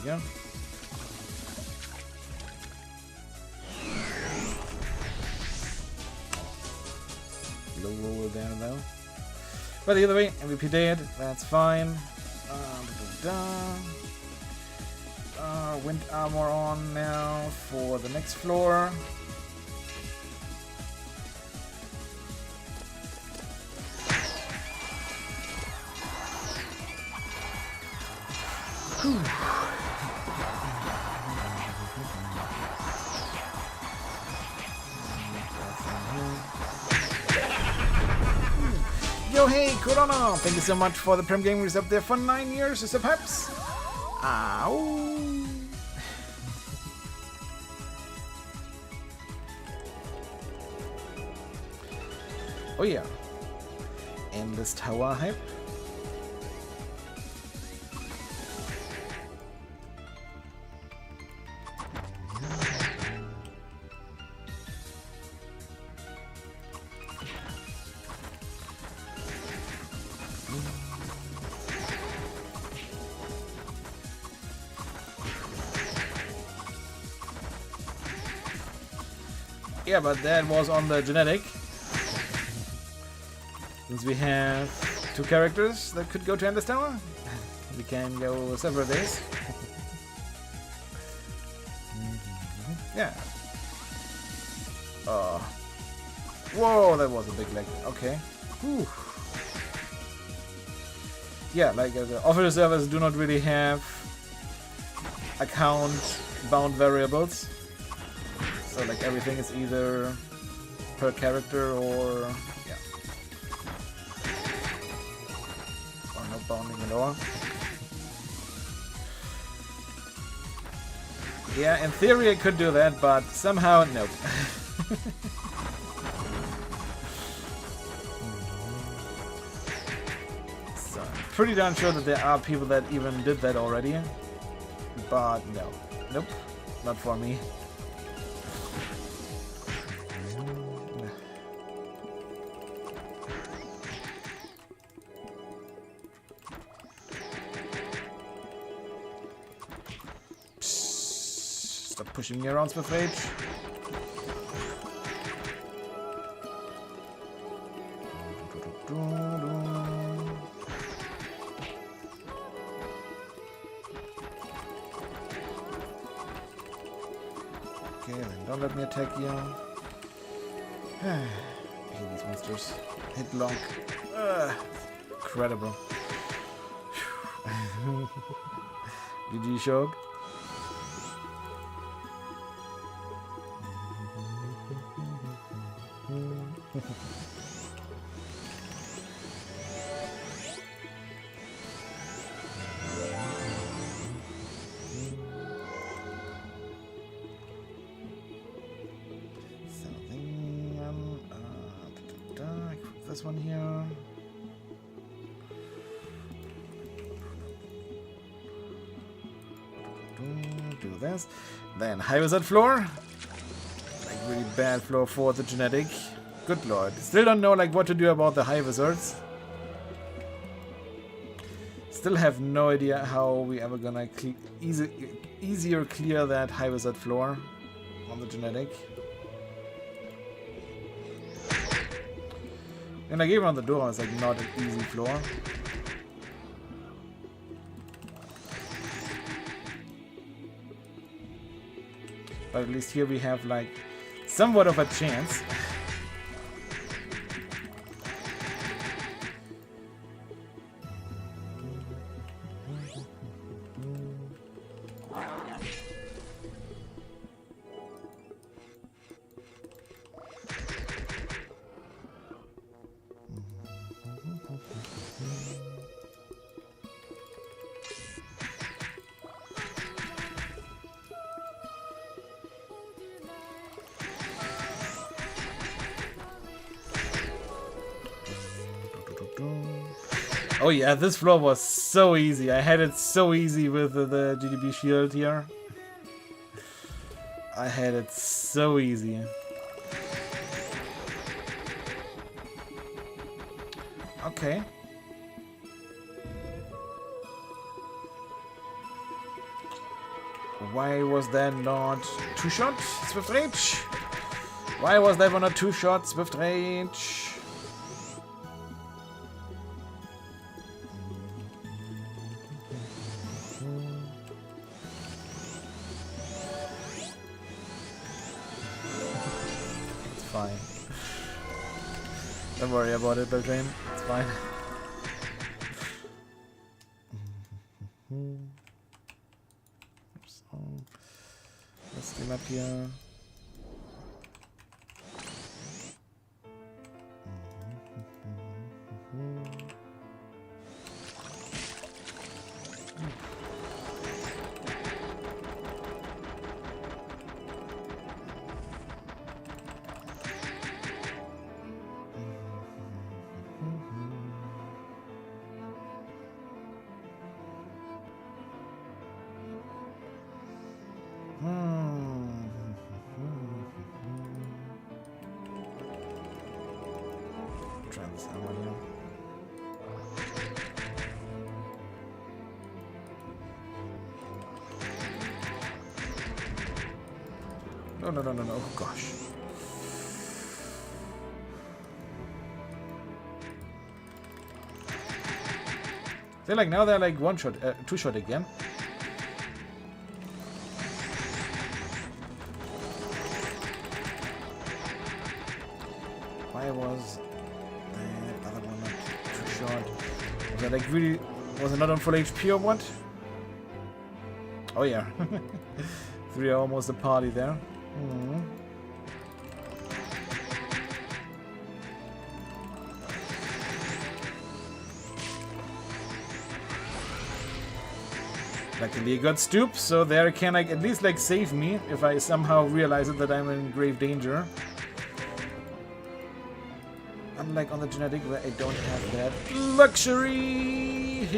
Yeah. Low roll there though. But either way, MVP dead, that's fine. Wind armor on now for the next floor. Whew. Yo, hey, Corona! Thank you so much for the Prem Gamers up there for 9 years, Mr. Peps. Ow! Oh yeah. Endless tower hype. Yeah, but that was on the genetic. Since we have 2 characters that could go to Endless Tower, we can go several days. Yeah. Whoa, that was a big leg. Okay. Whew. Yeah, like the official servers do not really have account-bound variables. So like everything is either per character or yeah. Or no bounding at all. Yeah, in theory I could do that, but somehow nope. So I'm pretty darn sure that there are people that even did that already. But no. Nope. Not for me. Stop pushing me around with rage. Okay, then don't let me attack you. I hate these monsters. Hit lock. Incredible. GG Shog. This one here. Do this. Then high wizard floor. Like really bad floor for the genetic. Good lord. Still don't know like what to do about the high wizards. Still have no idea how we ever gonna easier clear that high wizard floor on the genetic. And like even on the door, it's like not an easy floor. But at least here we have like somewhat of a chance. Oh yeah, this floor was so easy. I had it so easy with the GDB shield here. I had it so easy. Okay. Why was that not 2-shot Swift Rage? Why was that one not 2-shot Swift Rage? Fine. Don't worry about it, Belgrade. It's fine. So, let's get up here. Try this out here. No. Oh gosh. They're like now they're like 1-shot, 2-shot again. Why was the other one not 2-shot? Was that like really? Was it not on full HP or what? Oh yeah. 3 are almost a party there. Luckily I got stoop, so there can like at least like save me if I somehow realize it that I'm in grave danger. Unlike on the genetic where I don't have that luxury.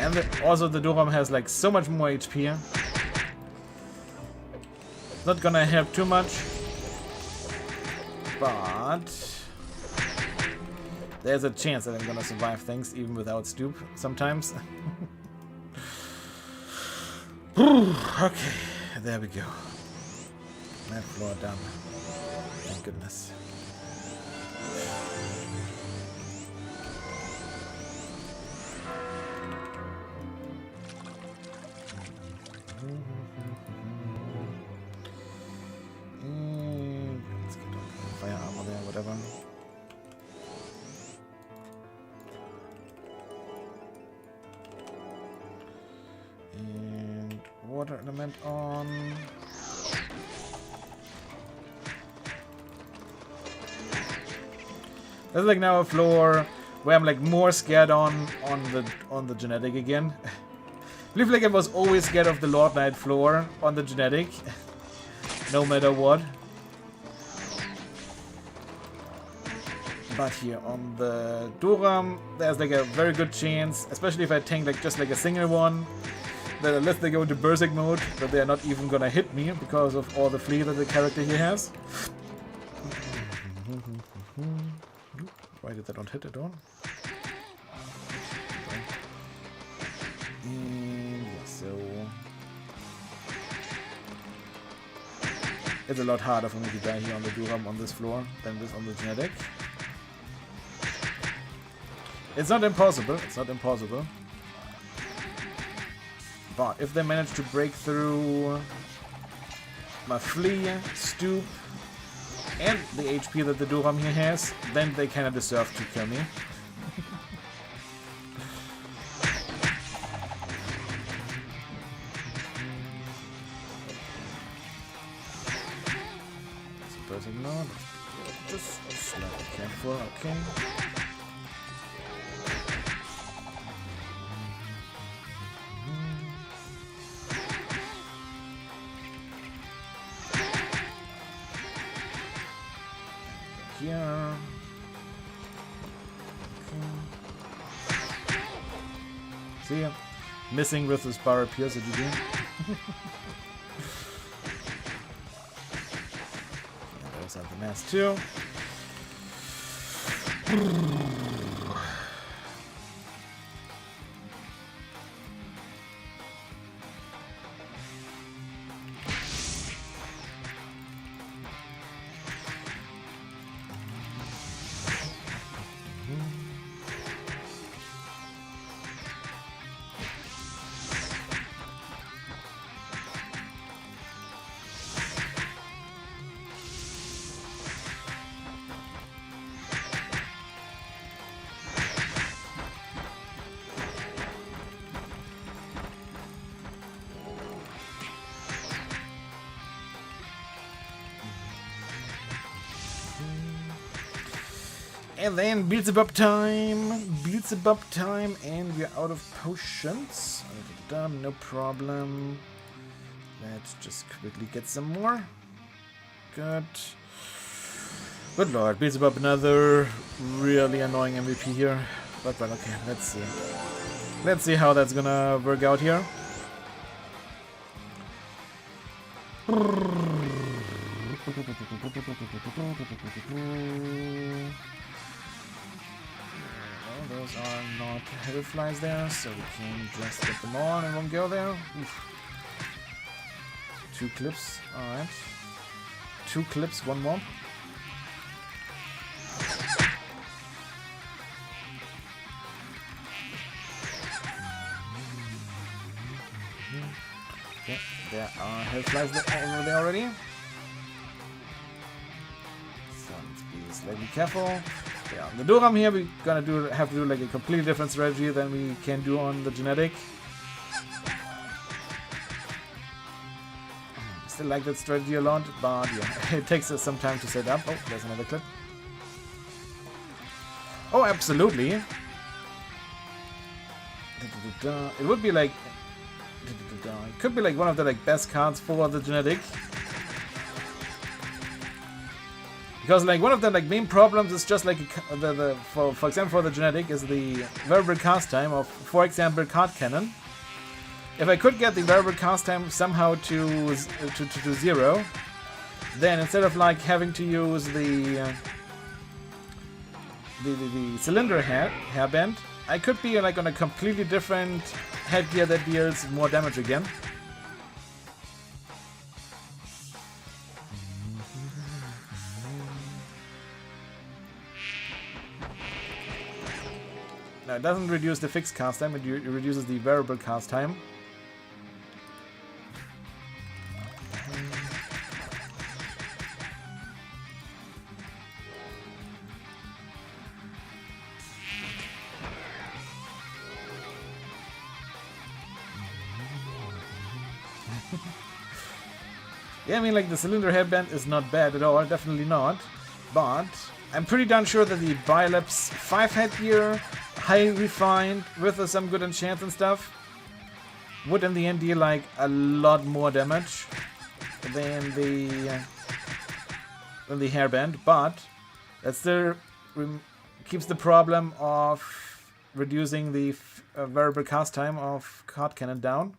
And also the Doram has like so much more HP. Not gonna help too much. But There's a chance that I'm gonna survive things even without stoop sometimes. Okay, there we go. That floor done. Thank goodness. Let's get fire armor there, whatever. And water element on. There's like now a floor where I'm like more scared on the genetic again. I believe like I was always scared of the Lord Knight floor on the genetic, no matter what. But here on the Durham, there's like a very good chance, especially if I tank like just like a single one, that unless they go into Berserk mode, that they are not even gonna hit me because of all the fleet that the character here has. Why did that not hit at all? And yeah, so it's a lot harder for me to die here on the Durham on this floor than this on the genetic. It's not impossible, it's not impossible. But if they manage to break through my flea, stoop, and the HP that the Durham here has, then they kinda deserve to kill me. Supposing not. Just slightly careful, okay. Here. Okay. See ya. Missing with the Spire Pierce at the game. There's the mass too. And then Beelzebub time, and we're out of potions. No problem. Let's just quickly get some more. Good. Good lord, Beelzebub, another really annoying MVP here. But well, okay, let's see. Let's see how that's gonna work out here. Those are not heavy flies there, so we can just get them on and won't go there. Oof. 2 clips, alright. 2 clips, 1 more. Okay, there are heavy flies over there already. So let's be slightly careful. Yeah, on the Durham here we're gonna have to do like a completely different strategy than we can do on the genetic. Still like that strategy a lot, but yeah, it takes us some time to set up. Oh, there's another clip. Oh, absolutely. It would be like it could be like one of the like best cards for the genetic. Because like one of the like main problems is just like for example for the genetic is the variable cast time of, for example, card cannon. If I could get the variable cast time somehow to 0, then instead of like having to use the the cylinder hairband, I could be like on a completely different headgear that deals more damage again. No, it doesn't reduce the fixed cast time, it reduces the variable cast time. Yeah, I mean, like, the cylinder headband is not bad at all, definitely not. But I'm pretty darn sure that the Biolabs 5 headgear, high refined, with some good enchants and stuff, would in the end deal, like, a lot more damage than the hairband. But that still keeps the problem of reducing the variable cast time of card cannon down.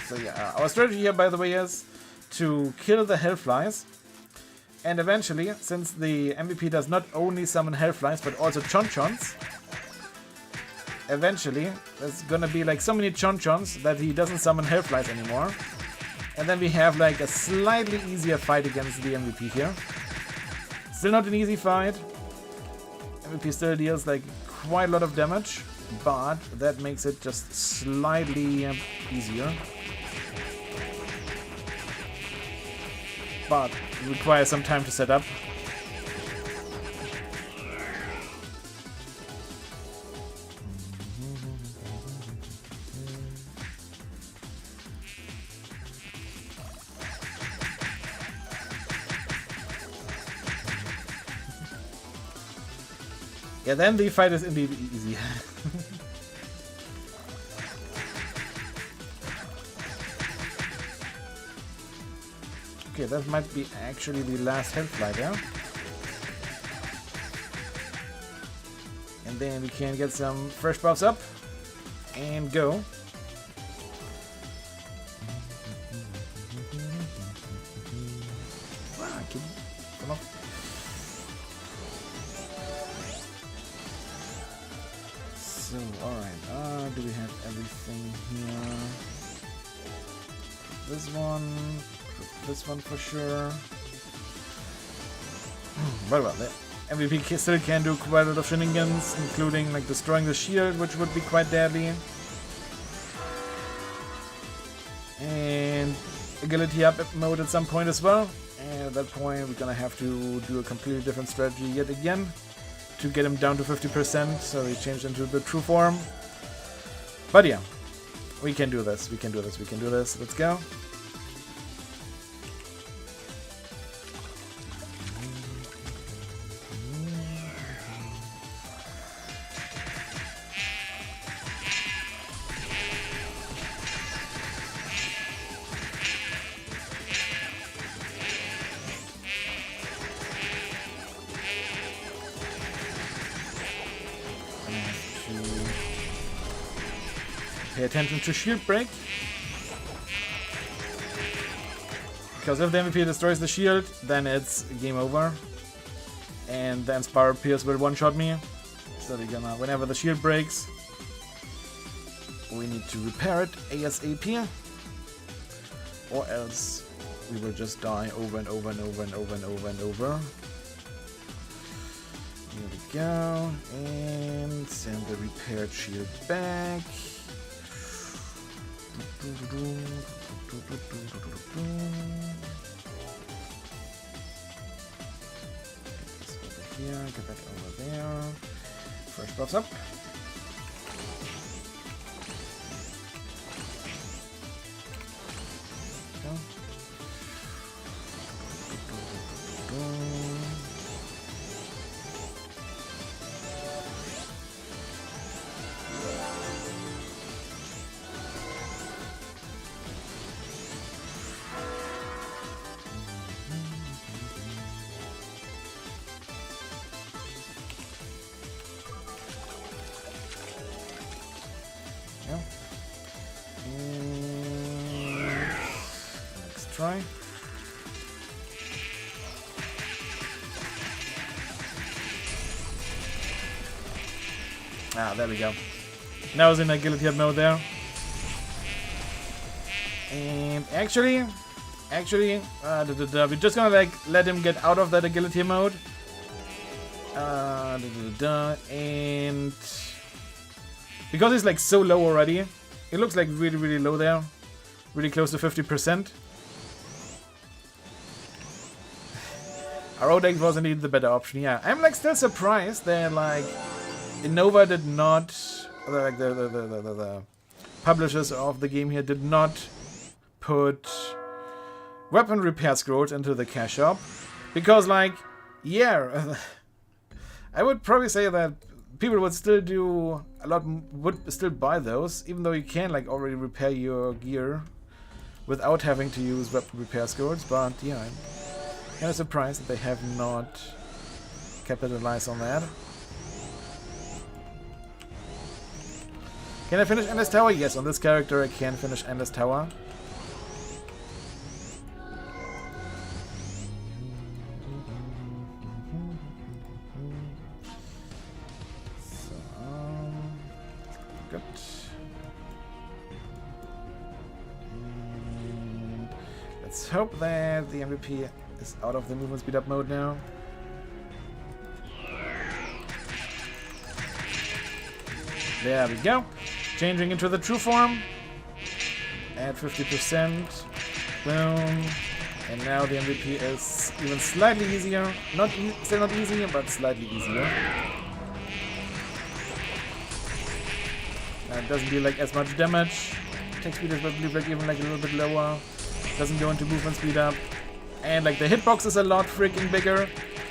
So yeah, our strategy here, by the way, is to kill the Hellflies. And eventually, since the MVP does not only summon Hellflies, but also Chonchons, eventually, there's gonna be like so many Chonchons that he doesn't summon Hellflies anymore. And then we have like a slightly easier fight against the MVP here. Still not an easy fight. MVP still deals like quite a lot of damage, but that makes it just slightly easier. But it requires some time to set up. Yeah, then the fight is indeed easy. Okay, that might be actually the last Hellfly there. And then we can get some fresh buffs up and go. Come on. So, alright, do we have everything here? This one for sure. But well, the MVP still can do quite a lot of shenanigans, including like destroying the shield, which would be quite deadly. And agility up mode at some point as well. And at that point, we're gonna have to do a completely different strategy yet again to get him down to 50%, so he changed into the true form. But yeah, we can do this, we can do this, we can do this. Let's go. Pay attention to shield break. Because if the MVP destroys the shield, then it's game over. And then Spiral Pierce will one-shot me. So we're gonna, whenever the shield breaks, we need to repair it ASAP. Or else we will just die over and over and over and over and over and over. Here we go. And send the repaired shield back. Get this over here, get that over there. Fresh buffs up. Go. Next try. Ah, there we go. Now he's in agility mode there. And actually, we're just gonna like let him get out of that agility mode. And because he's like so low already, it looks like really, really low there. Really close to 50%. Our deck was indeed the better option, yeah. I'm like still surprised that like Innova did not, like the publishers of the game here did not put weapon repair scrolls into the cash shop. Because like, yeah, I would probably say that people would still do a lot, would still buy those, even though you can like already repair your gear without having to use weapon repair scrolls. But yeah, I'm kind of surprised that they have not capitalized on that. Can I finish Endless Tower? Yes, on this character I can finish Endless Tower. Good. And let's hope that the MVP is out of the movement speed up mode now. There we go. Changing into the true form. At 50%. Boom. And now the MVP is even slightly easier. Still not easy, but slightly easier. It doesn't do like as much damage. Attack speed is probably like even like a little bit lower. Doesn't go into movement speed up. And like the hitbox is a lot freaking bigger.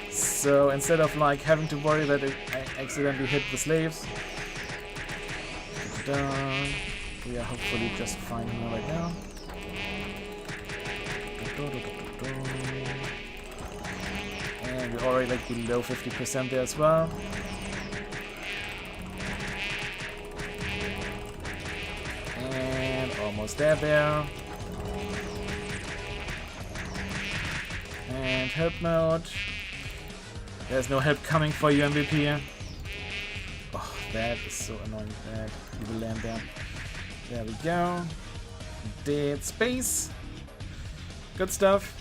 So instead of like having to worry that I accidentally hit the slaves, we are hopefully just fine here right now. And we're already like below 50% there as well. And almost there. And help mode. There's no help coming for you, MVP. Oh, that is so annoying. That you will land there. There we go. Dead space. Good stuff.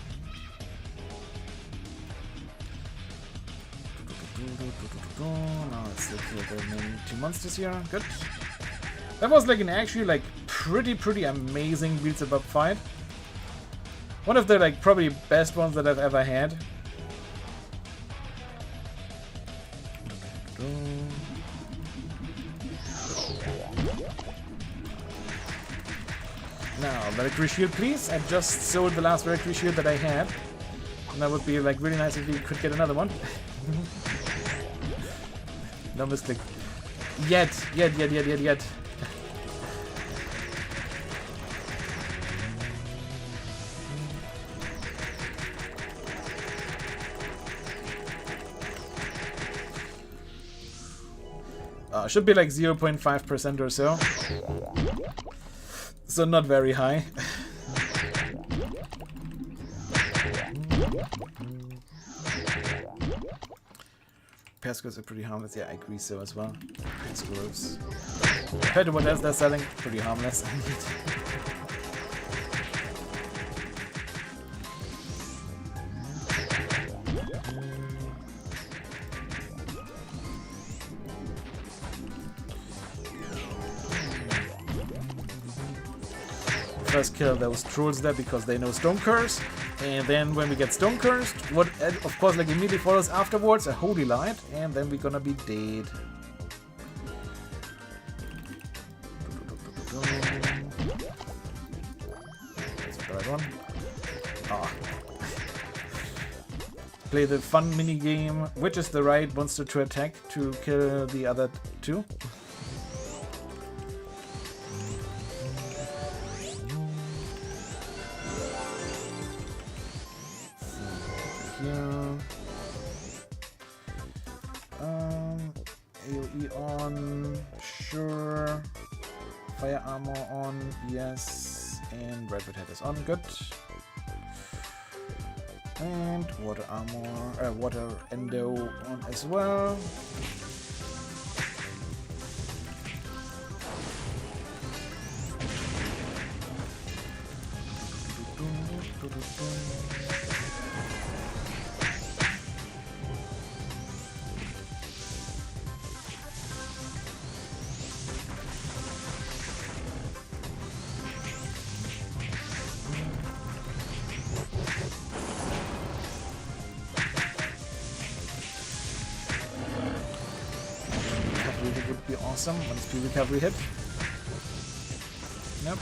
Now let's look at the main two monsters here. Good. That was like an actually like pretty amazing Beats Above fight. One of the like probably best ones that I've ever had. Now, Valkyrie Shield, please. I just sold the last Valkyrie Shield that I had. And that would be like really nice if we could get another one. No misclick. Yet. Should be like 0.5% or so. So not very high. Pescos are pretty harmless. Yeah, I agree so as well. Pescos, compared to what else they're selling, pretty harmless. First kill those trolls there because they know Stone Curse, and then when we get Stone Cursed, what of course like immediately follows afterwards, a Holy Light, and then we're gonna be dead. That's the right one. Ah. Play the fun mini game. Which is the right monster to attack to kill the other two? AOE on, sure. Fire armor on, yes. And red head is on, good. And water armor, water endo on as well. Recovery would be awesome. One speed recovery hit. Nope.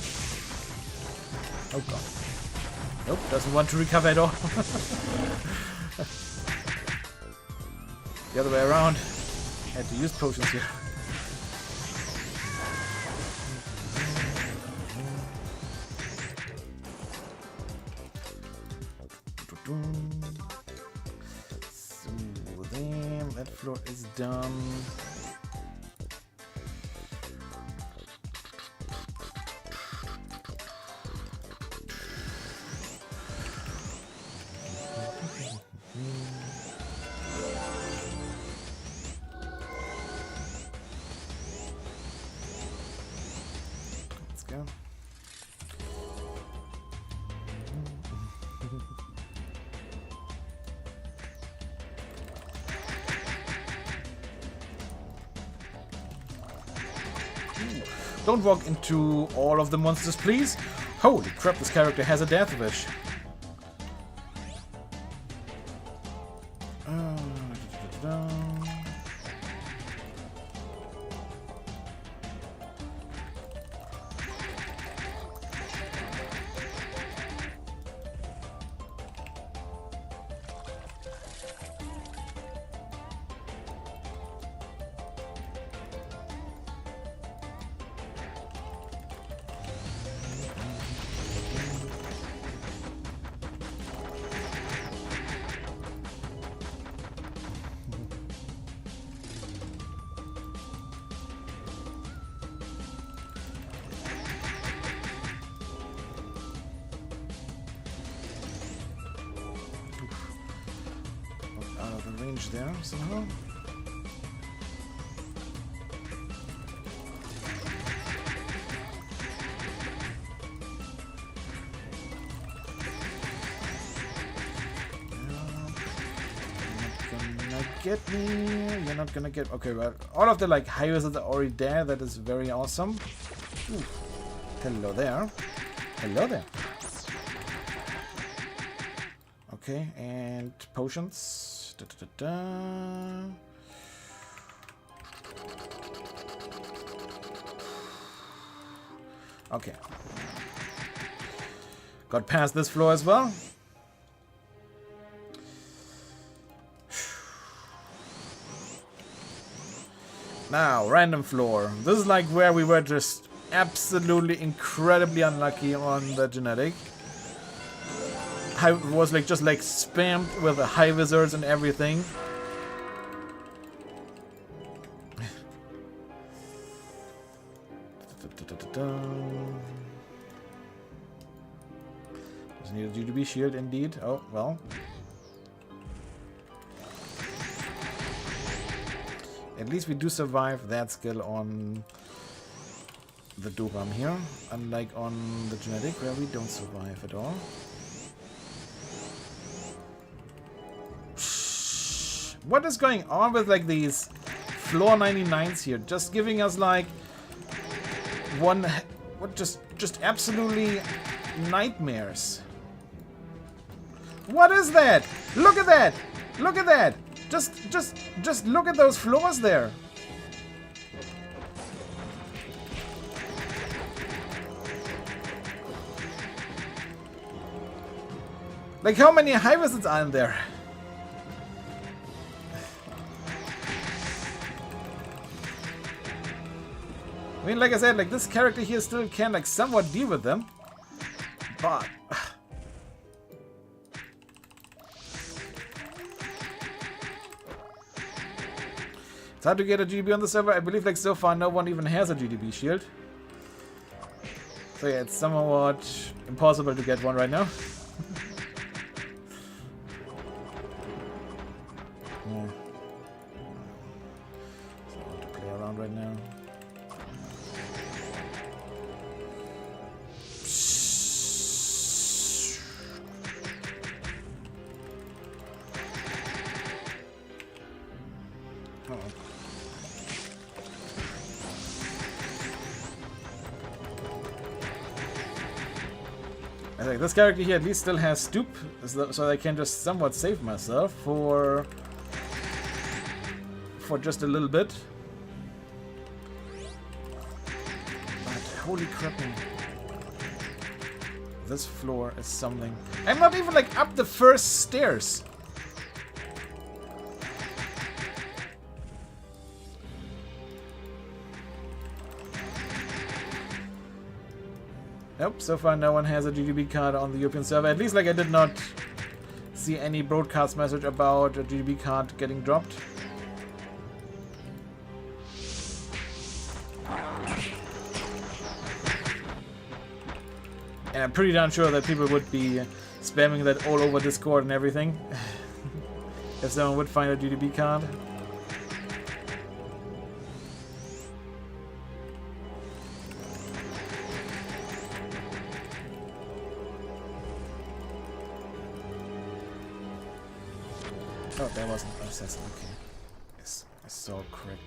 Oh god. Nope, doesn't want to recover at all. The other way around. Had to use potions here. So then that floor is done. Let's go. Don't walk into all of the monsters, please. Holy crap, this character has a death wish. Out of the range there somehow. Get me. You're not gonna get. Okay, well, all of the like high wizards are already there. That is very awesome. Ooh. Hello there. Hello there. Okay, and potions. Da, da, da, da. Okay. Got past this floor as well. Now, random floor. This is like where we were just absolutely incredibly unlucky on the genetic. I was like just like spammed with the high wizards and everything. Just need a GDB shield indeed. Oh, well. At least we do survive that skill on the Dobam here, unlike on the genetic where we don't survive at all. What is going on with like these floor 99s here? Just giving us like one, what just absolutely nightmares. What is that? Look at that! Look at that! Just look at those floors there. Like how many high wizards are in there? I mean, like I said, like this character here still can like somewhat deal with them, but it's hard to get a GDB on the server. I believe like so far no one even has a GDB shield. So yeah, it's somewhat impossible to get one right now. Yeah. So I want to play around right now. I think this character here at least still has stoop, so I can just somewhat save myself for just a little bit. But holy crap, this floor is something. I'm not even like up the first stairs. Nope, so far no one has a GDB card on the European server. At least like I did not see any broadcast message about a GDB card getting dropped. And I'm pretty darn sure that people would be spamming that all over Discord and everything. If someone would find a GDB card. Oh, that wasn't assassin. Okay. Yes, I saw correct.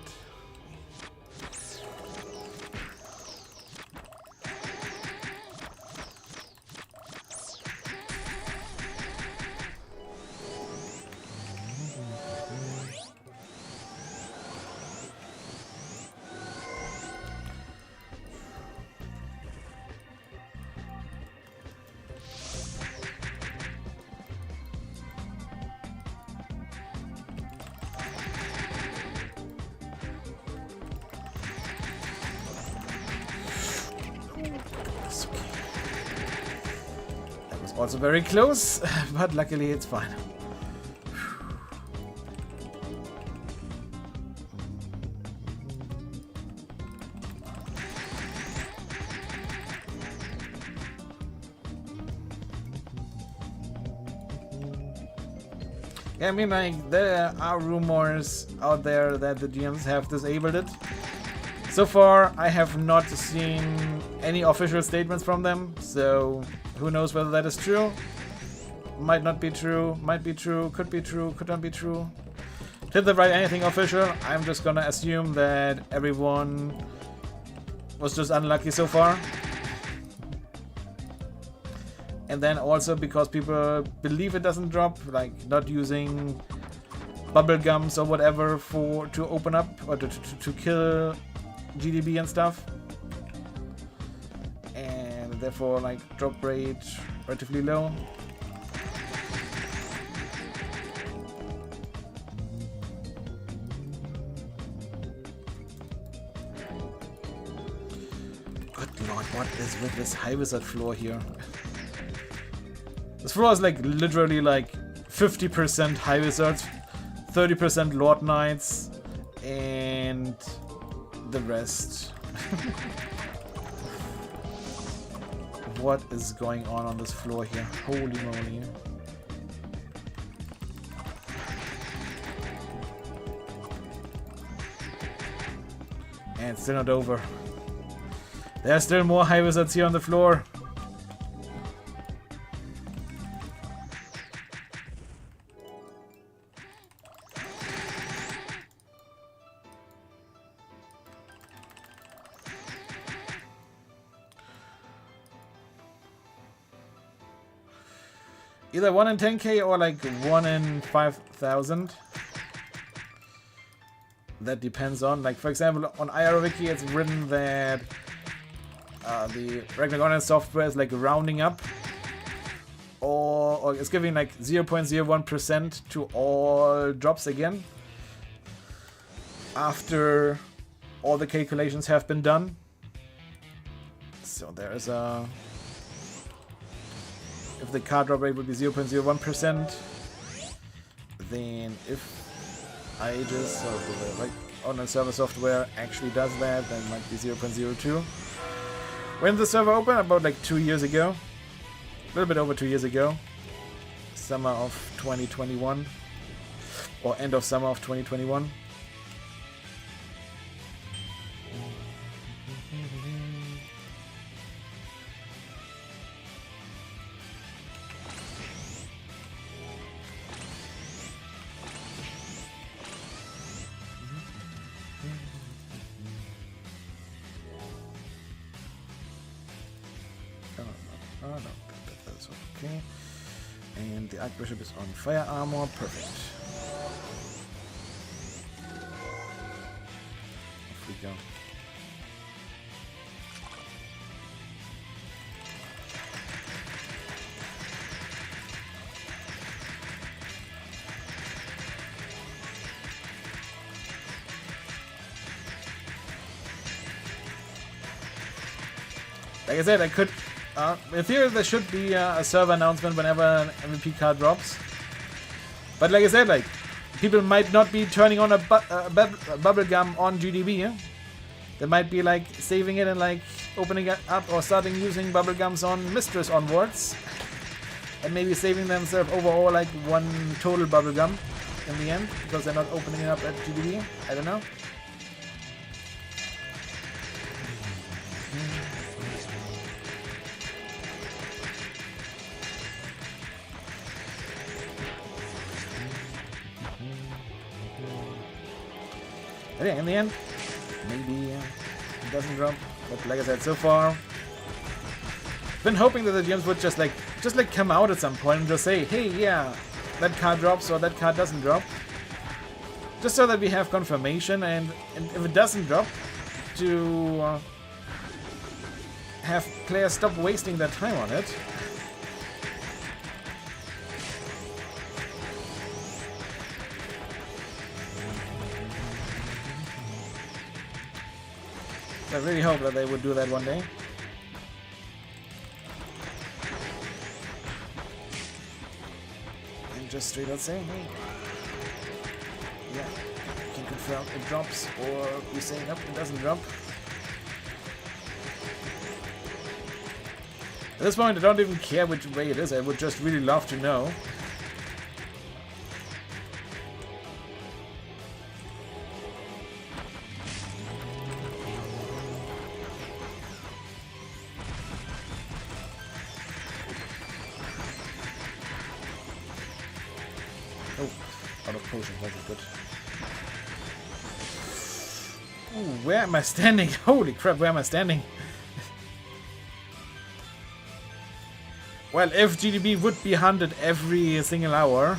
Also very close, but luckily it's fine. Yeah, I mean, like, there are rumors out there that the GMs have disabled it. So far, I have not seen any official statements from them, so who knows whether that is true? Might not be true, might be true, could not be true. Did they write anything official? I'm just gonna assume that everyone was just unlucky so far. And then also because people believe it doesn't drop, like not using bubble gums or whatever to open up or to kill GDB and stuff. And therefore like drop rate relatively low. Good lord, what is with this high wizard floor here? This floor is like literally like 50% high wizards, 30% lord knights, and the rest. What is going on this floor here? Holy moly. And it's still not over. There are still more high wizards here on the floor. Either 1 in 10k or like 1 in 5,000. That depends on, like, for example, on IRO Wiki it's written that the Ragnarok software is like rounding up, or it's giving like 0.01% to all drops again after all the calculations have been done. So there is a. If the card drop rate would be 0.01%, then if Aegis or the like online server software actually does that, then it might be 0.02. When the server opened, about like 2 years ago, a little bit over 2 years ago, summer of 2021, or end of summer of 2021. So, okay. And the Archbishop is on fire armor. Perfect. Off we go. Like I said, I could... in theory, there should be a server announcement whenever an MVP card drops. But like I said, like, people might not be turning on a bubblegum on GDB. Yeah? They might be like saving it and like opening it up or starting using bubblegums on Mistress onwards. And maybe saving themselves overall like one total bubblegum in the end. Because they're not opening it up at GDB. I don't know. But yeah, in the end, maybe it doesn't drop. But like I said, so far, been hoping that the GMs would just come out at some point and just say, hey, yeah, that card drops or that card doesn't drop. Just so that we have confirmation, and if it doesn't drop, to have players stop wasting their time on it. I really hope that they would do that one day. And just straight out say, hey, yeah, you can confirm it drops, or we say, nope, it doesn't drop. At this point, I don't even care which way it is. I would just really love to know. Out of potions, that is good. Ooh, where am I standing? Holy crap, where am I standing? Well, if GDB would be hunted every single hour...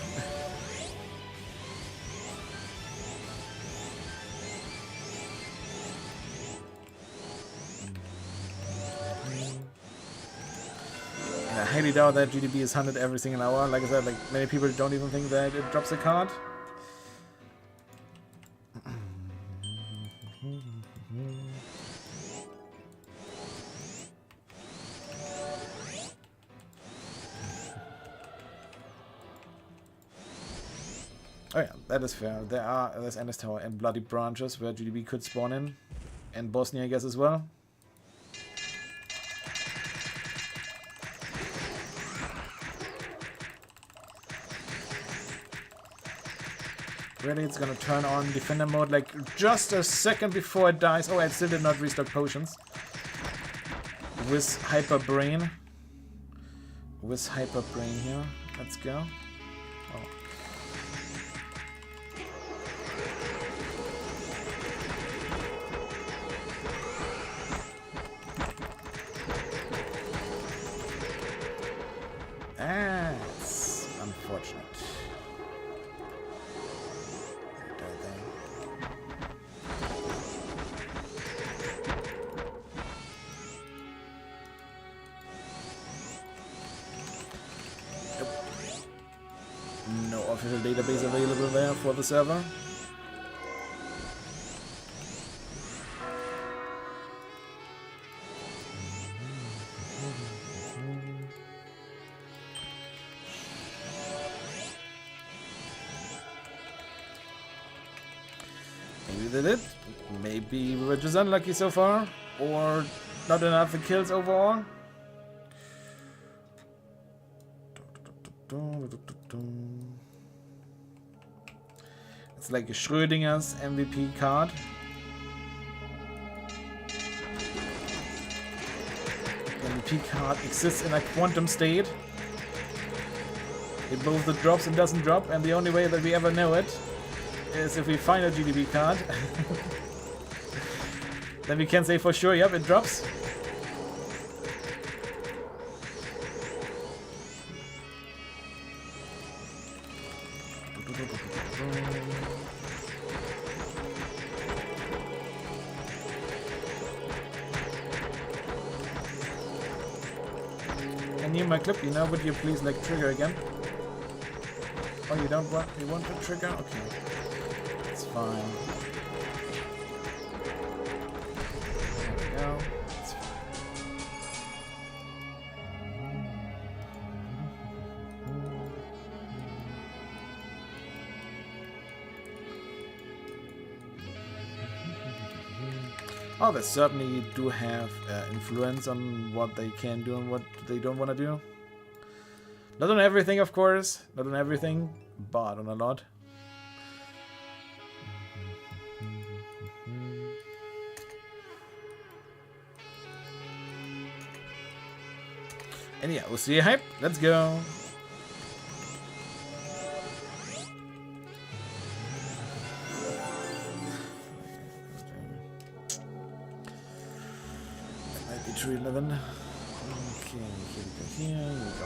I highly doubt that GDB is hunted every single hour. Like I said, like many people don't even think that it drops a card. Oh yeah, that is fair. There's Endless Tower and Bloody Branches where GDB could spawn in. And Bosnia, I guess, as well. Really, it's gonna turn on defender mode like just a second before it dies. Oh, I still did not restock potions. With Hyper Brain. With Hyper Brain here. Let's go. Oh. That's unfortunate. No official database available there for the server. Maybe they did. Maybe we were just unlucky so far, or not enough kills overall. It's like a Schrödinger's MVP card. MVP card exists in a quantum state. It both drops and doesn't drop, and the only way that we ever know it is if we find a GDB card. Then we can say for sure, yep, it drops. And you, my clip, you know, would you please like trigger again? Oh, you don't want, you want to trigger? Okay. It's fine. There we go. It's fine. Oh, they certainly do have influence on what they can do and what they don't want to do. Not on everything, of course. Not on everything, but on a lot. And yeah, we'll see you hype. Let's go. Might be 311. Okay, here we go here, here we go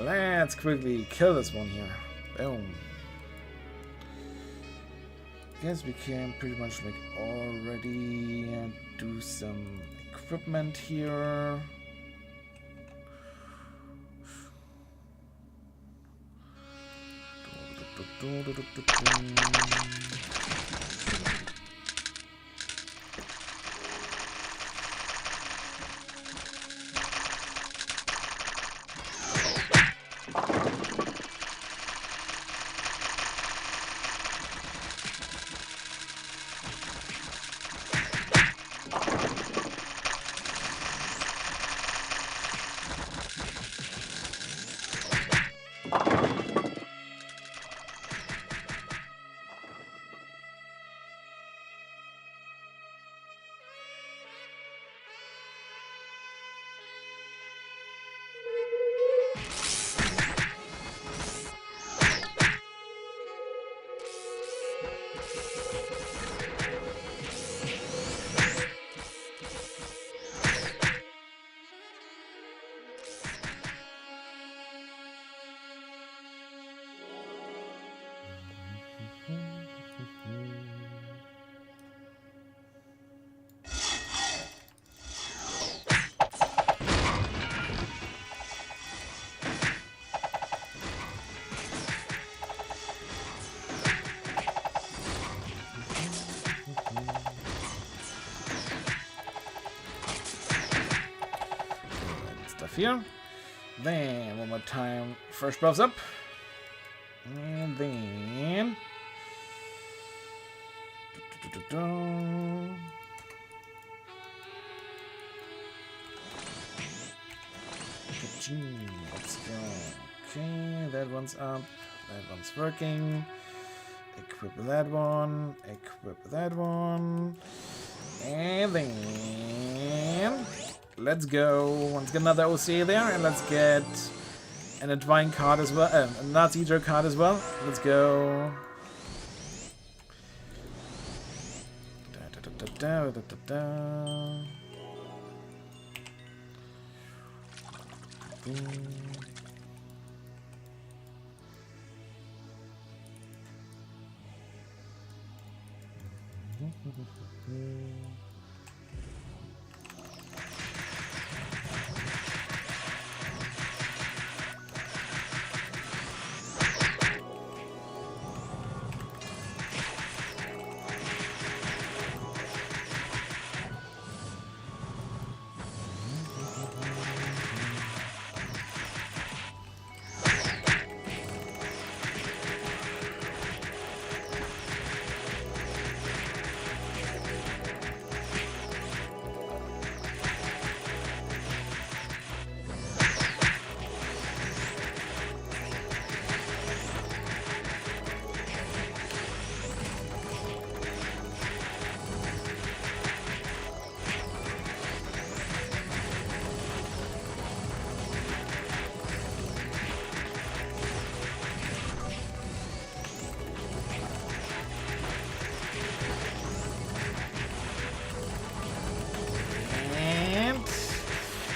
there. Let's quickly kill this one here. Boom. Guess we can pretty much like already do some equipment here. Here. Then one more time. First buffs up. And then let's go. Okay, that one's up. That one's working. Equip that one. Equip that one. And then let's go. Let's get another OC there, and let's get an Advine card as well, a Nazi Hydra card as well. Let's go. Da, da, da, da, da.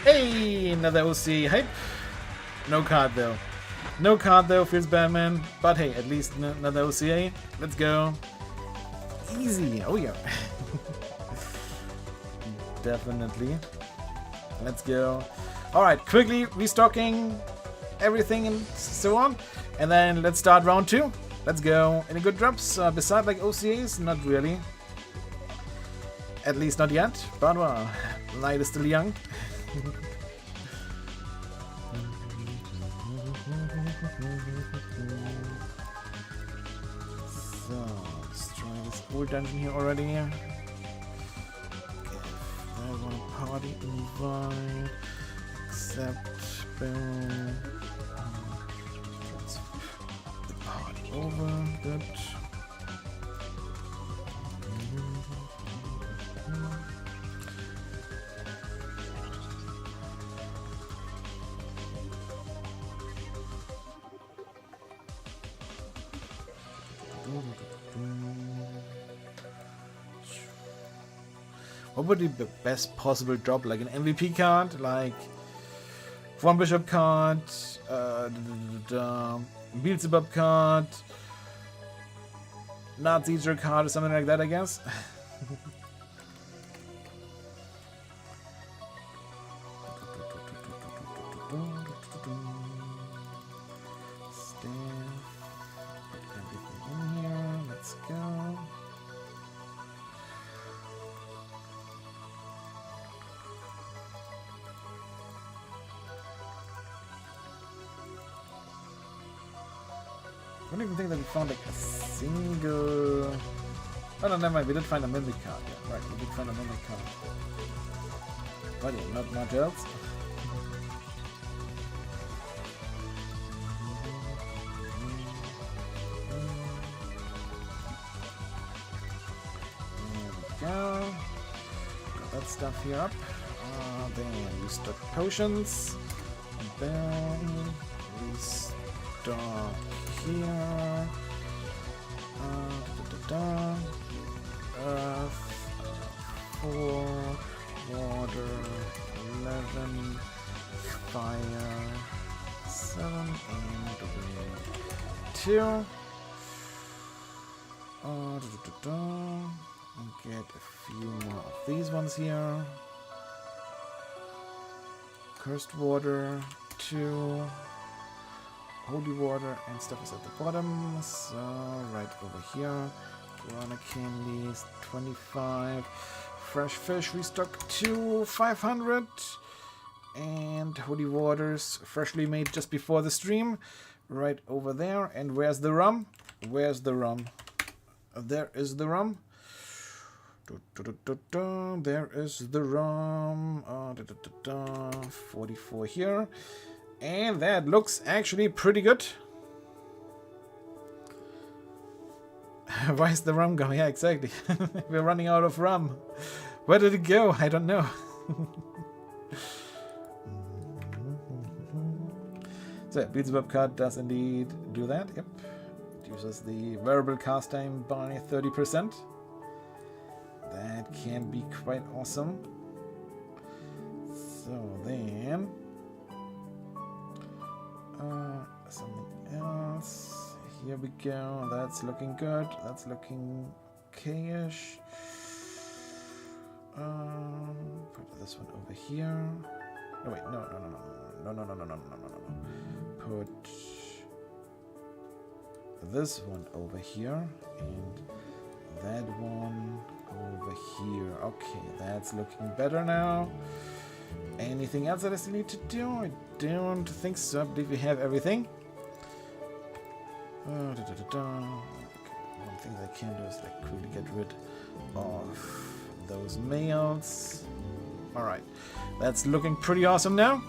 Hey, another OC hype. No card though. No card though, feels bad, man. But hey, at least another OCA. Let's go. Easy. Oh yeah. Definitely. Let's go. Alright, quickly restocking everything and so on. And then let's start round 2. Let's go. Any good drops? Besides like OCAs? Not really. At least not yet. But well, light is still young. So, let's try this old dungeon here already. If I want a party invite, accept, boom. Let's the party over, good. What would be the best possible drop? Like an MVP card, like one bishop card, Beelzebub card, Nazi card, or something like that, I guess. I don't even think that we found like a single... Oh no, never mind, we did find a mimic card. Yeah, right, we did find a mimic card. But yeah, not much else. There we go. Got that stuff here up. Then we stock potions. And then we stock here. Earth, 4, water, 11, fire, 7, and wind, 2. And get a few more of these ones here. Cursed water, 2. Holy water and stuff is at the bottom, so right over here. Guarana candies, 25. Fresh fish, restock 2, 500. And holy waters, freshly made just before the stream, right over there. And where's the rum? Where's the rum? There is the rum. There is the rum. 44 here. And that looks actually pretty good. Why is the rum going? Yeah, exactly. We're running out of rum. Where did it go? I don't know. So, Beelzebub card does indeed do that. Yep. It uses the variable cast time by 30%. That can be quite awesome. So then... something else. Here we go. That's looking good. That's looking okay-ish. Put this one over here. Oh wait, no. Put this one over here and that one over here. Okay, that's looking better now. Anything else that I still need to do? I don't think so. I believe we have everything. One thing that I can do is like quickly get rid of those mails. Alright, that's looking pretty awesome now.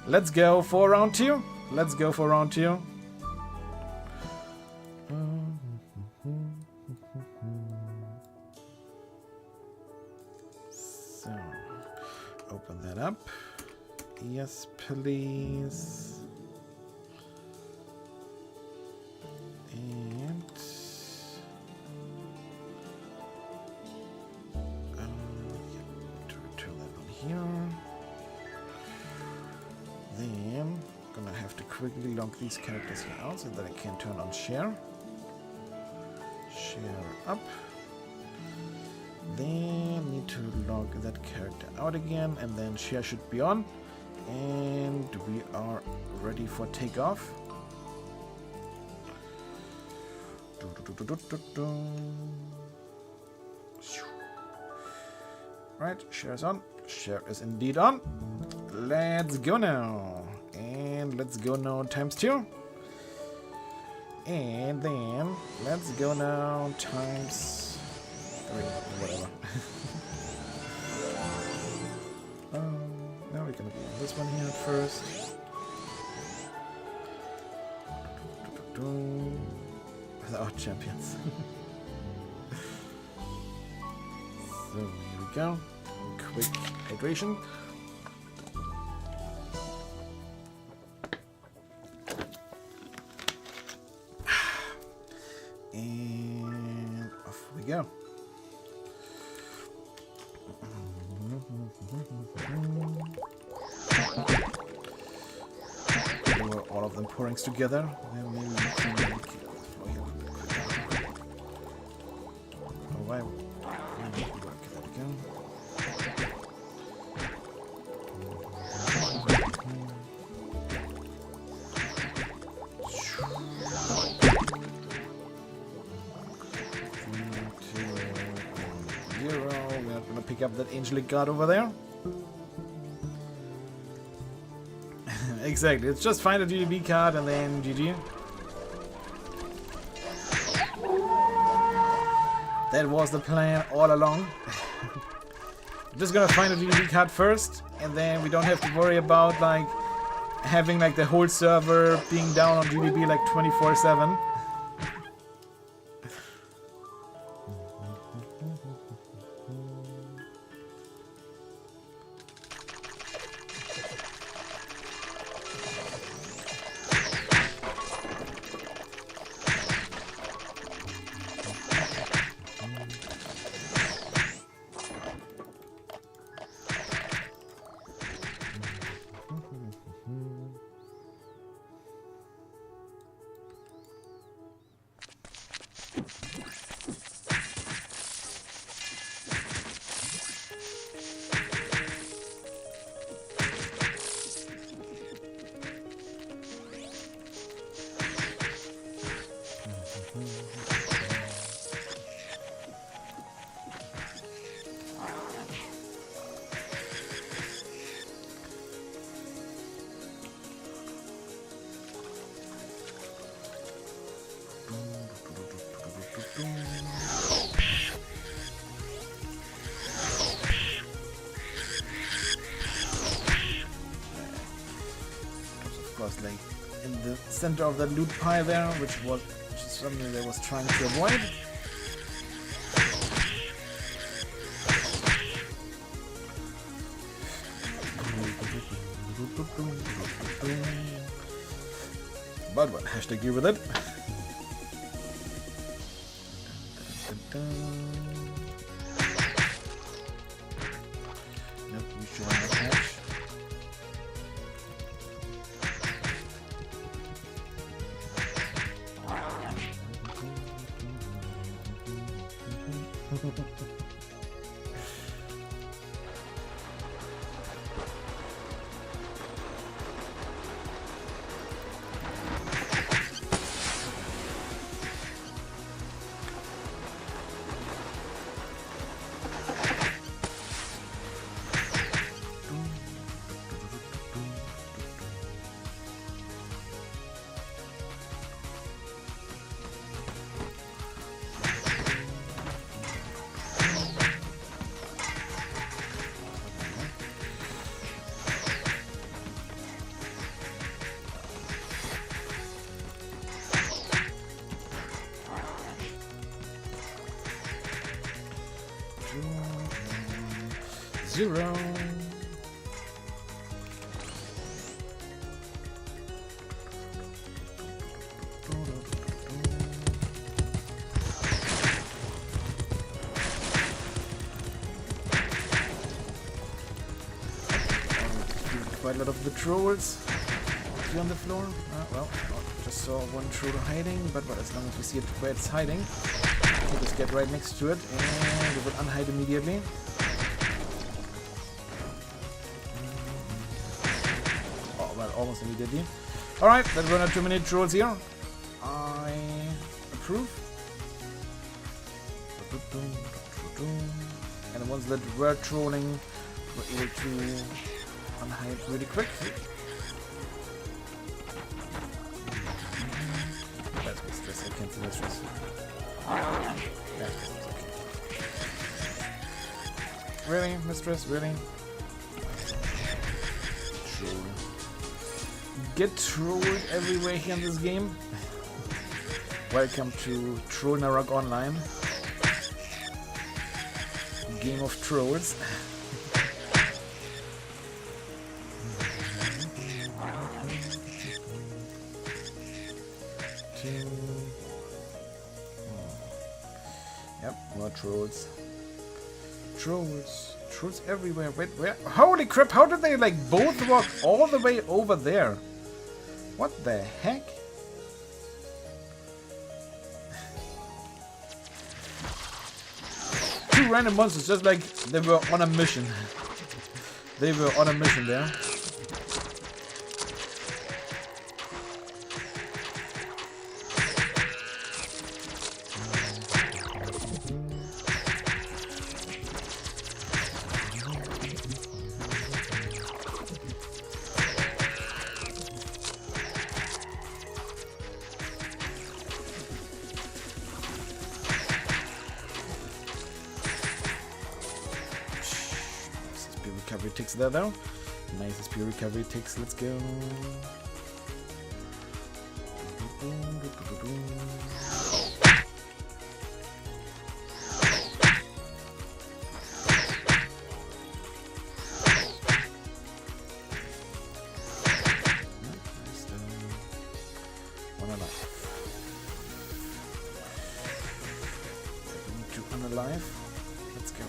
Let's go for round 2. Let's go for round 2. So, open that up. Yes, please. And to return that one here. Then gonna have have to quickly log these characters here out so that I can turn on share. Share up. Then need to log that character out again, and then share should be on. And we are ready for takeoff. Right, share is on. Share is indeed on. Let's go now. And let's go now ×2. And then let's go now ×3. Whatever. Now we're gonna be on this one here first. With our champions. So here we go. Quick hydration. And off we go. All of them pouring together. Then maybe we can make it. Oh, why? We're gonna pick up that angelic guard over there. Exactly, it's just find a GDB card and then GG. That was the plan all along. Just gonna find a GDB card first, and then we don't have to worry about like having like the whole server being down on GDB like 24/7. Like in the center of the loot pile there, which is something that I was trying to avoid. But what? Hashtag deal with it. Nope, you should have hatch. Zero. Quite a lot of the trolls. here on the floor? Well, I just saw one troll hiding, but well, as long as we see it where it's hiding, we'll just get right next to it and it will unhide immediately. Oh, well, almost immediately. Alright, there were not too many trolls here. I approve. And the ones that were trolling were able to unhide really quick. That's mistress, I can't see mistress. That's okay. Really, mistress, really? Troll. Get trolled everywhere here in this game. Welcome to Troll Narok Online. Game of Trolls. Yep, more trolls. Trolls everywhere. Wait, where? Holy crap, how did they like both walk all the way over there? What the heck? Two random monsters, just like they were on a mission. They were on a mission there. Recovery ticks there though. Nice spear recovery ticks, let's go. One alive. Two unalive. Let's go.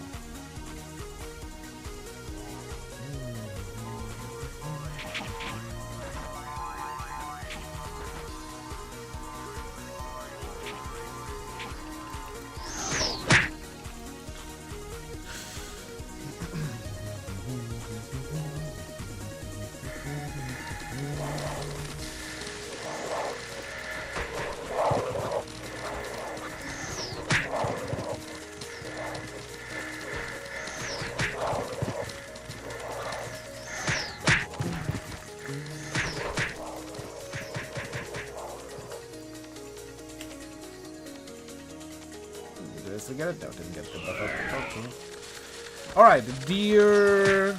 Did I get it? No, didn't get the buffer. Okay. Alright, dear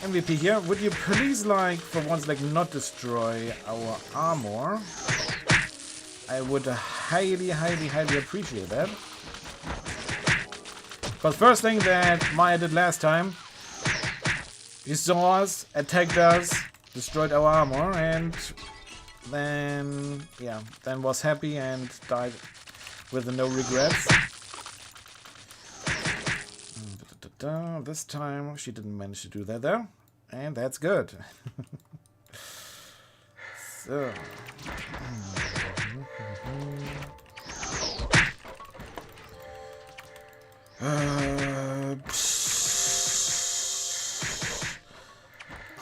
MVP here, would you please for once not destroy our armor? I would highly appreciate that. Because first thing that Maya did last time, he saw us, attacked us, destroyed our armor, and then, yeah, then was happy and died with no regrets. This time she didn't manage to do that though, and that's good. So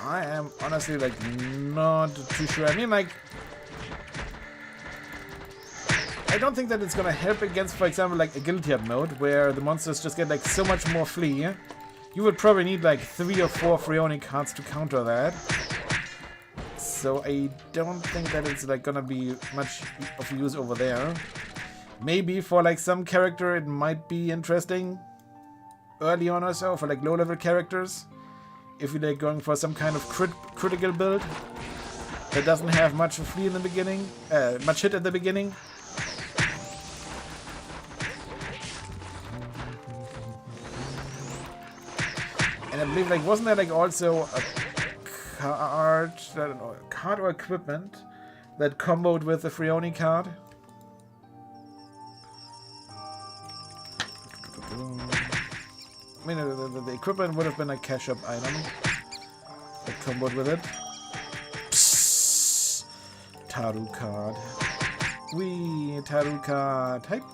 I am honestly not too sure. I mean, I don't think that it's gonna help against, for example, a Guilty Up mode, where the monsters just get so much more flee. You would probably need 3 or 4 Freoni cards to counter that. So I don't think that it's gonna be much of use over there. Maybe for some character it might be interesting early on or so, for low level characters. If you're going for some kind of critical build that doesn't have much flee in the beginning, much hit at the beginning. And I believe, wasn't there also a card, I don't know, a card or equipment that comboed with the Freoni card? I mean, the equipment would have been a cash-up item that comboed with it. tarot card. Wee, tarot card type.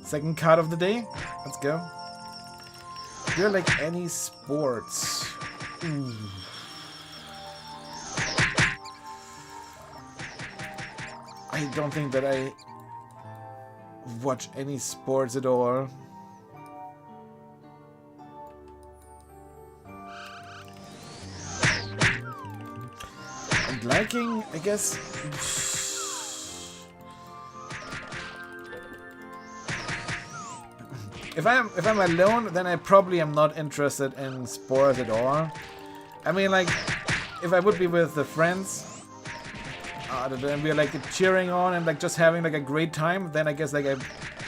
Second card of the day. Let's go. Do you like any sports? Ooh. I don't think that I watch any sports at all. And liking, I guess. If I'm alone, then I probably am not interested in sports at all. I mean, like, if I would be with the friends, then we're like cheering on and like just having like a great time, then I guess like I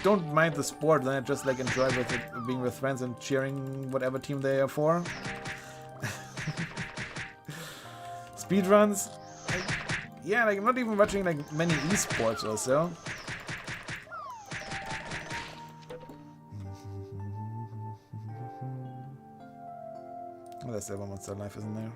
don't mind the sport, then I just like enjoy with it, being with friends and cheering whatever team they are for. Speedruns, yeah, like I'm not even watching like many esports or so. Oh, there's Ever Monster Life, isn't there?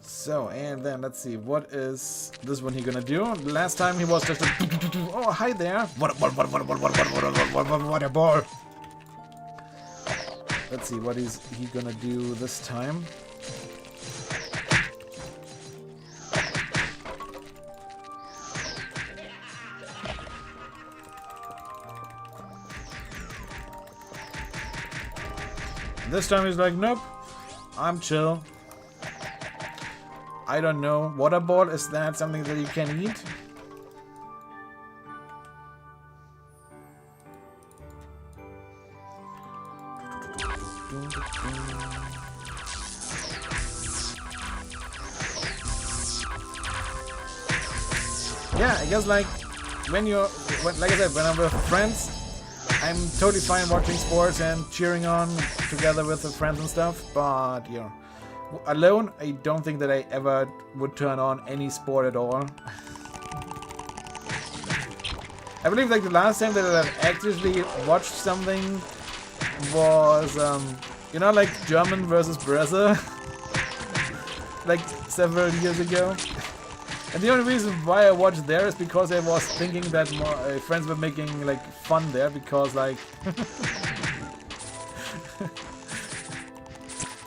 So, and then let's see, what is this one he gonna do? Last time he was just a oh, hi there. What a ball. Let's see, what is he gonna do this time? This time he's like, nope, I'm chill. I don't know. Water ball, is that something that you can eat? Yeah, I guess like like I said, when I'm with friends, I'm totally fine watching sports and cheering on together with the friends and stuff, but you know, alone, I don't think that I ever would turn on any sport at all. I believe like the last time that I've actually watched something was, you know, like German versus Brazil, like several years ago. And the only reason why I watched there is because I was thinking that my friends were making like fun there, because like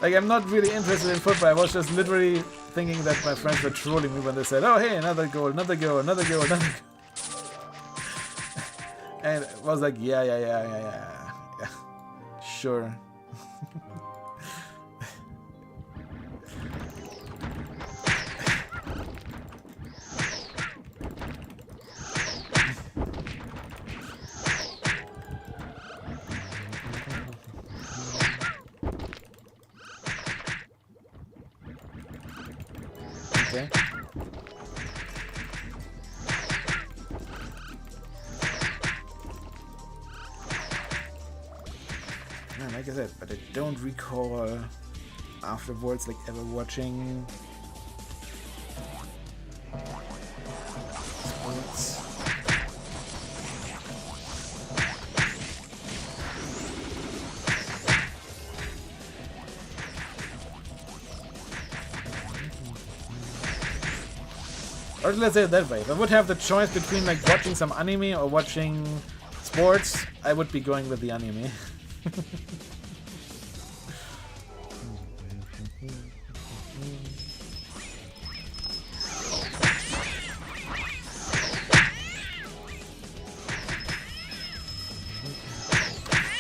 like I'm not really interested in football. I was just literally thinking that my friends were trolling me when they said, "Oh hey, another goal, another goal, another goal, another goal." And it was like, yeah, sure. Okay. Yeah, like I said, but I don't recall afterwards like ever watching sports. Or let's say it that way. If I would have the choice between like watching some anime or watching sports, I would be going with the anime.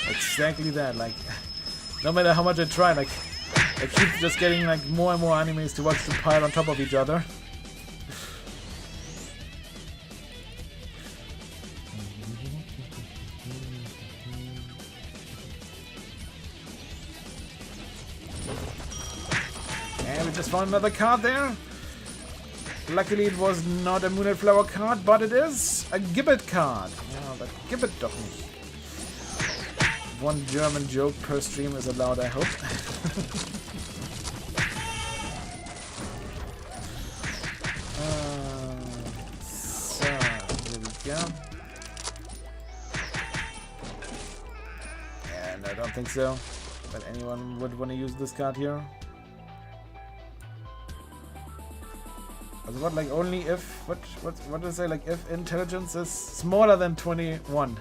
Exactly that, like no matter how much I try, like I keep just getting like more and more animes to watch to pile on top of each other. And we just found another card there. Luckily it was not a Moonlight Flower card, but it is a Gibbet card. Ja, das Gibbet doch nicht. One German joke per stream is allowed, I hope. So, here we go. think so. That anyone would want to use this card here. What, like only if what does it say? Like if intelligence is smaller than 21.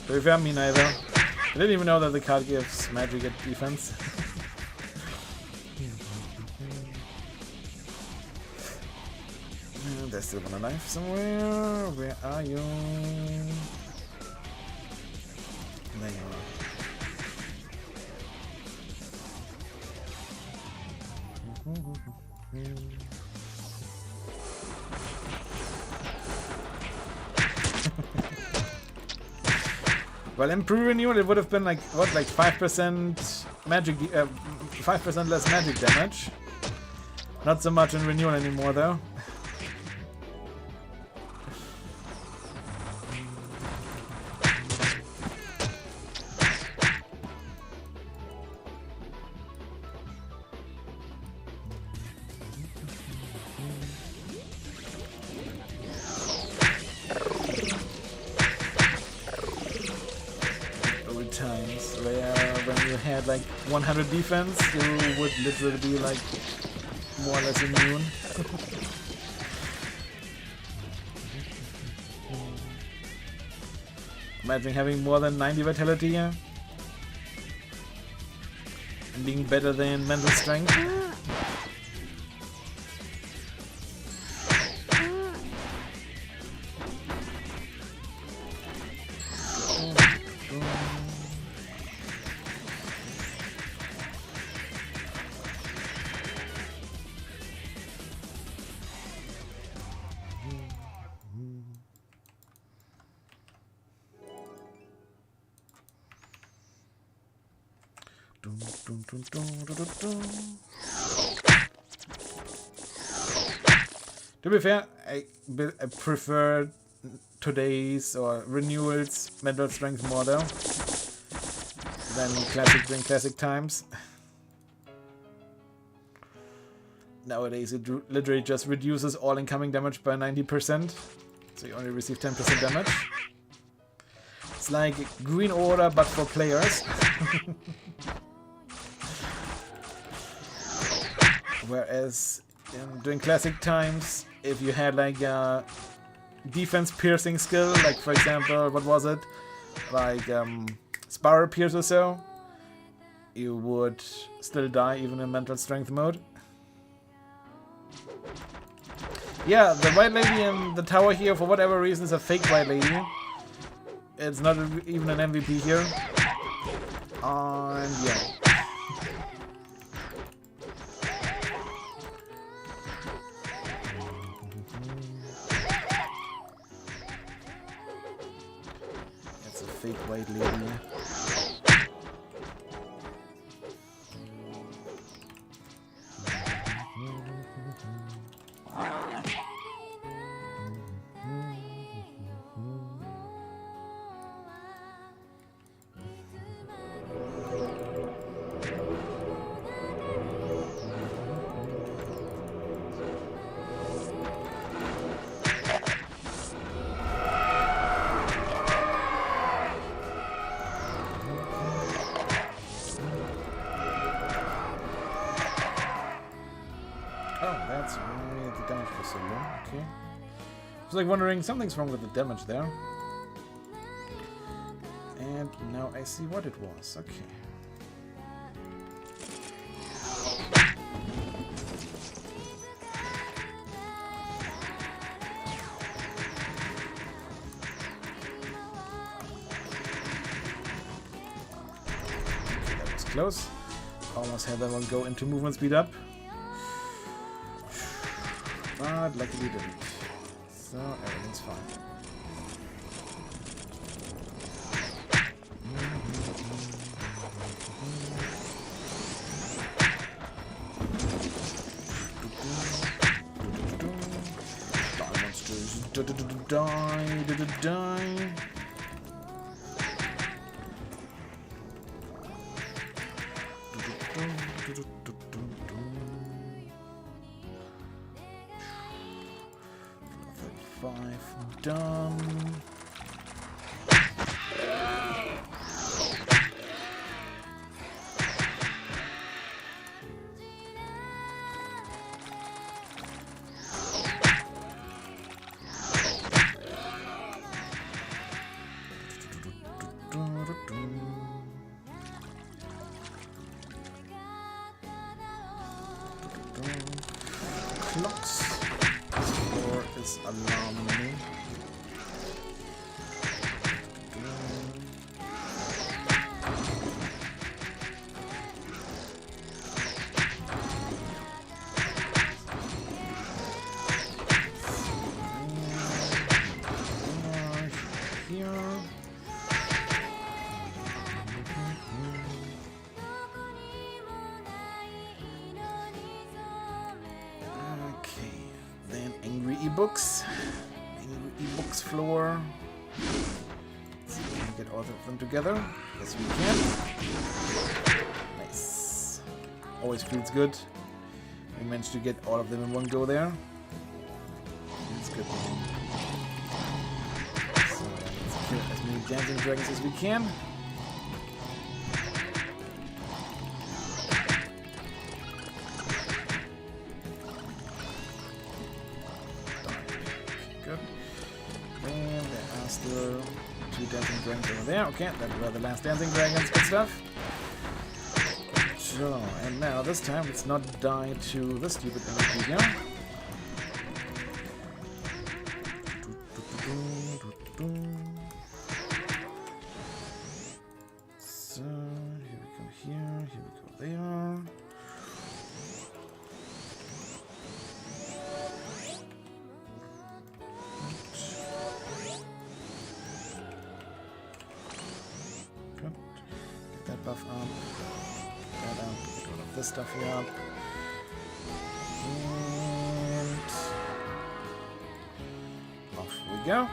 To be fair, me neither. I didn't even know that the card gives magic at defense. There's still one alive somewhere. Where are you? There you are. Well, in pre-renewal it would have been like, what, like 5% magic, 5% less magic damage. Not so much in renewal anymore though. Times where when you had like 100 defense, you would literally be like more or less immune. Imagine having more than 90 vitality here and being better than mental strength. To be fair, I prefer today's or renewals mental strength more though than classic times. Nowadays it literally just reduces all incoming damage by 90%, so you only receive 10% damage. It's like Green Order but for players. Whereas during classic times, if you had like a defense piercing skill, like for example, what was it? Like Spiral Pierce or so, you would still die even in mental strength mode. Yeah, the white lady in the tower here, for whatever reason, is a fake white lady. It's not even an MVP here. And yeah. It's a fake white lady. That's why the damage was so low. Okay. I was like wondering, something's wrong with the damage there. And now I see what it was. Okay. That was close. Almost had that one go into movement speed up. But luckily didn't. So everything's fine. Die monsters. Die. Five done. Clocks. This floor is alarming me. Books. E-books floor. Let's see if we can get all of them together. Yes, we can. Nice. Always feels good. We managed to get all of them in one go there. That's good. So let's kill as many dancing dragons as we can. Two dancing dragons over there. Okay, that were the last dancing dragons. Good stuff. So, and now this time let's not die to the stupid energy here. So, here we go here, here we go there. Buff up, that up, get all of this stuff here up, and off we go.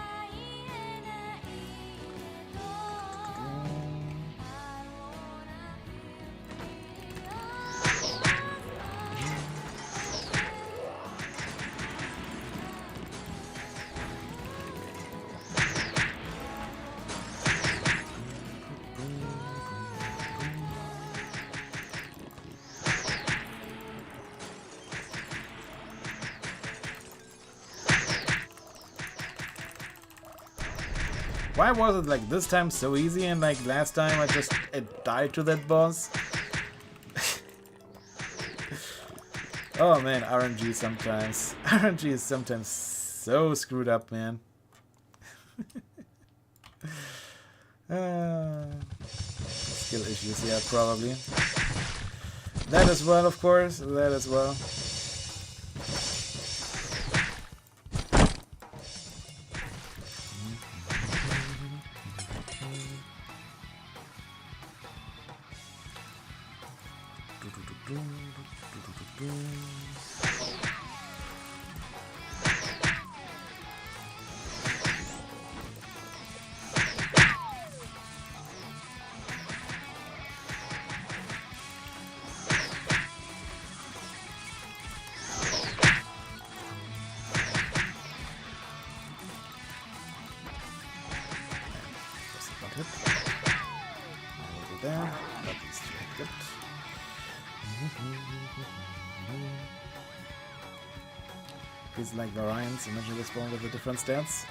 Why was it like this time so easy and like last time I died to that boss? Oh man, RNG sometimes. RNG is sometimes so screwed up, man. Skill issues, yeah, probably. That as well, of course. That as well. There, that is good. Feels like variants, imagine this one with the different stats.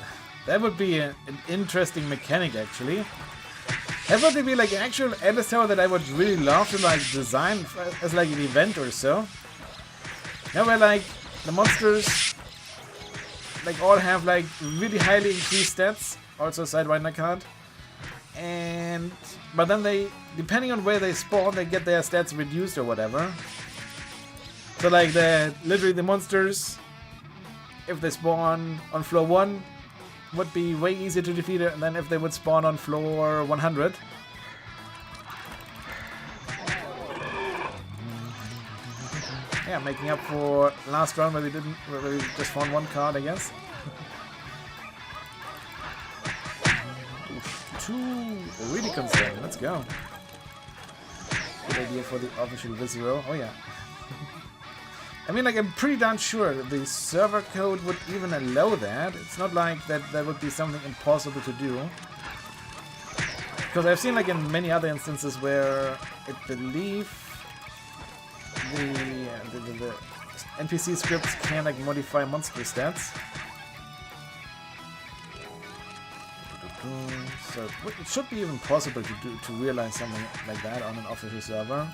That would be an interesting mechanic, actually. That would be like an actual Atlas Tower that I would really love to like design as like an event or so. Yeah, where like the monsters like all have like really highly increased stats, also sidewinder in the card. But then they, depending on where they spawn, they get their stats reduced or whatever. So like literally the monsters, if they spawn on floor 1, would be way easier to defeat it than if they would spawn on floor 100. Yeah, making up for last round where we just found one card, I guess. Two really concerned. Let's go. Good idea for the official Viscero. Oh yeah. I mean, like, I'm pretty darn sure the server code would even allow that. It's not like that would be something impossible to do. Because I've seen, like, in many other instances where I believe the NPC scripts can, like, modify monster stats. So it should be even possible to realize something like that on an official server.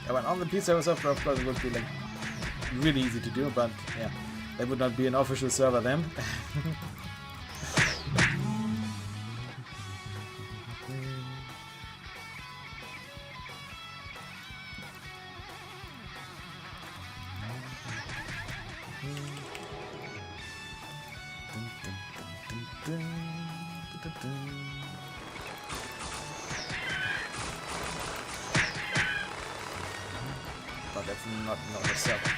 Yeah, well, on the PC server software, of course, it would be like really easy to do, but yeah, that would not be an official server then. But that's not a server.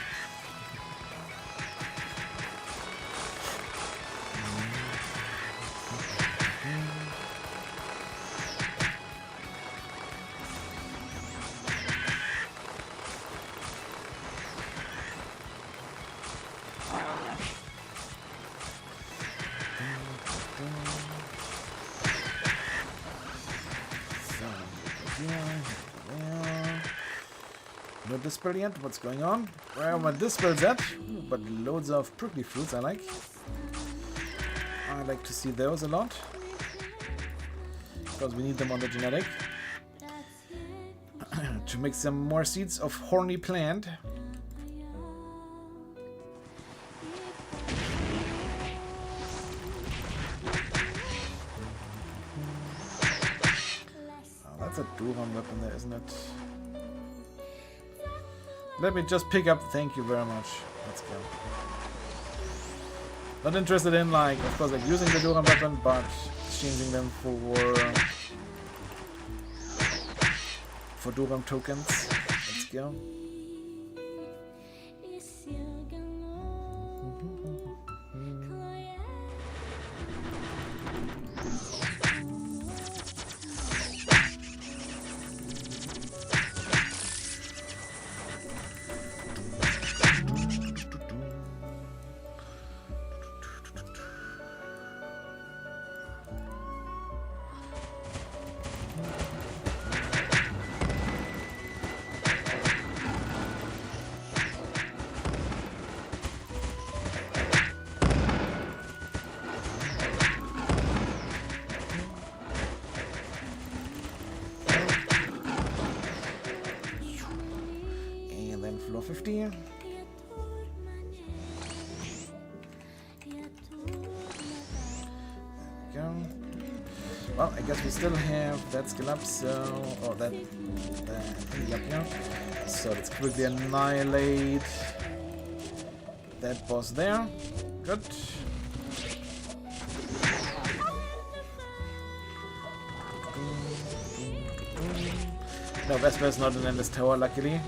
No dispel yet, what's going on? Where are my dispels at? Ooh, but loads of prickly fruits I like. I like to see those a lot. Because we need them on the genetic. To make some more seeds of horny plant. Oh, that's a Duran weapon there, isn't it? Let me just pick up. Thank you very much. Let's go. Not interested in, like, of course, like using the Duran weapon, but exchanging them for Duran tokens. Let's go. Floor 50. There we go. Well, I guess we still have that skill up, so... or that thing up here. So let's quickly annihilate that boss there. Good. No, Vesper is not an endless tower, luckily.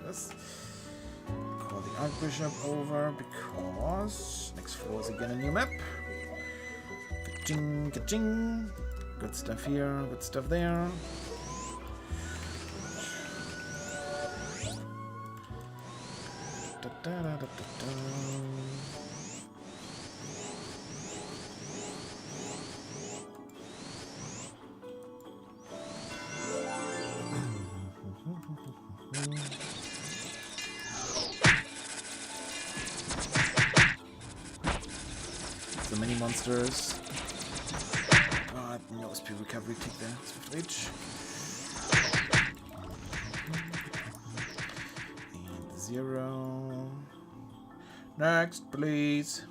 Let's call the Archbishop over because next floor is again a new map. Ka-ching, ka-ching. Good stuff here, good stuff there. many monsters. But no speed recovery tick there. It's 5 reach. And 0. Next, please.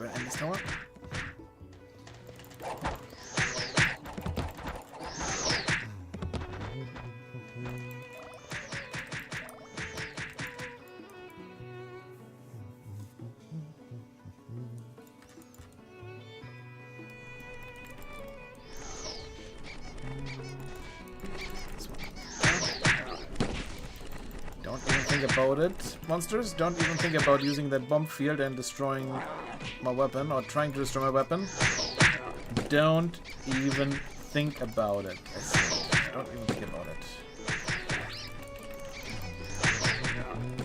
And this tower. Don't even think about it, monsters. Don't even think about using that bomb field and destroying my weapon, or trying to destroy my weapon. Don't even think about it. I said, don't even think about it. And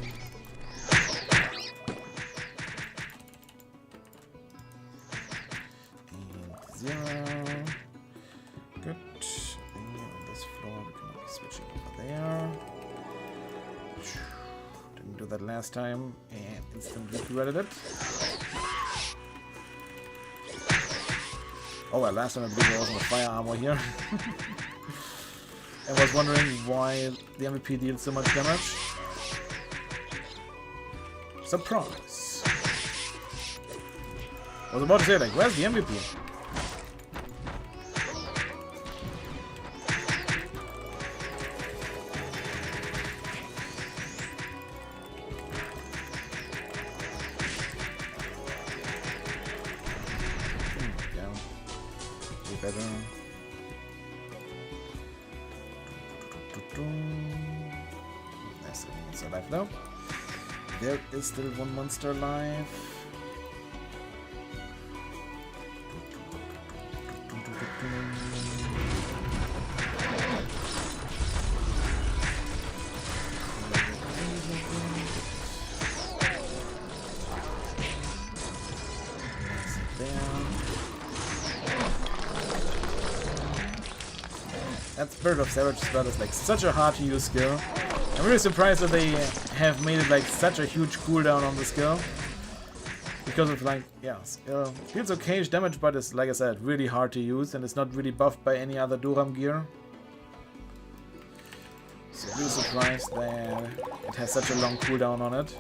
0. Good. And on this floor we can be switching over there. Didn't do that last time and instantly regretted it. Oh well, last time I believe I was in the fire armor here. I was wondering why the MVP deals so much damage. Surprise! I was about to say, like, where's the MVP? Better. There's a monster alive now. There is still one monster alive. That Spirit of Savage spell is like such a hard to use skill. I'm really surprised that they have made it like such a huge cooldown on the skill. Because of like, yeah, deals okay damage, but it's, like I said, really hard to use and it's not really buffed by any other Duram gear. So I'm really surprised that it has such a long cooldown on it.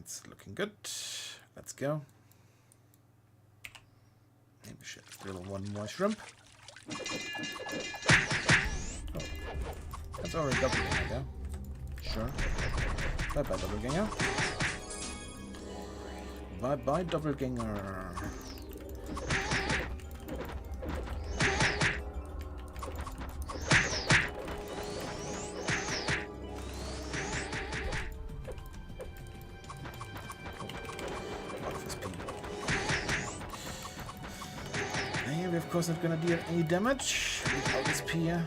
It's looking good. Let's go. Maybe we should drill one more shrimp. Oh, that's already doppelganger there. Sure. Bye bye doppelganger. Bye bye doppelganger. We're of course not gonna deal any damage without this spear.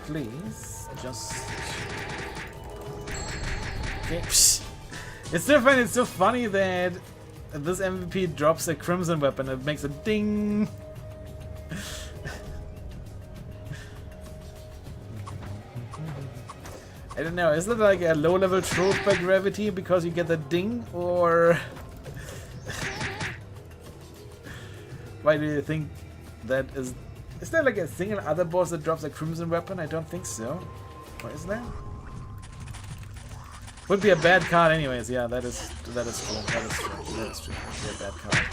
Please, just... Okay. It's different, it's so funny that this MVP drops a crimson weapon, it makes a ding! I don't know, is it like a low level trope by gravity because you get the ding, or... Why do you think that is... Is there like a single other boss that drops a crimson weapon? I don't think so. Or is there? Would be a bad card anyways. Yeah, that is true. That is true. That is true. Would be a bad card.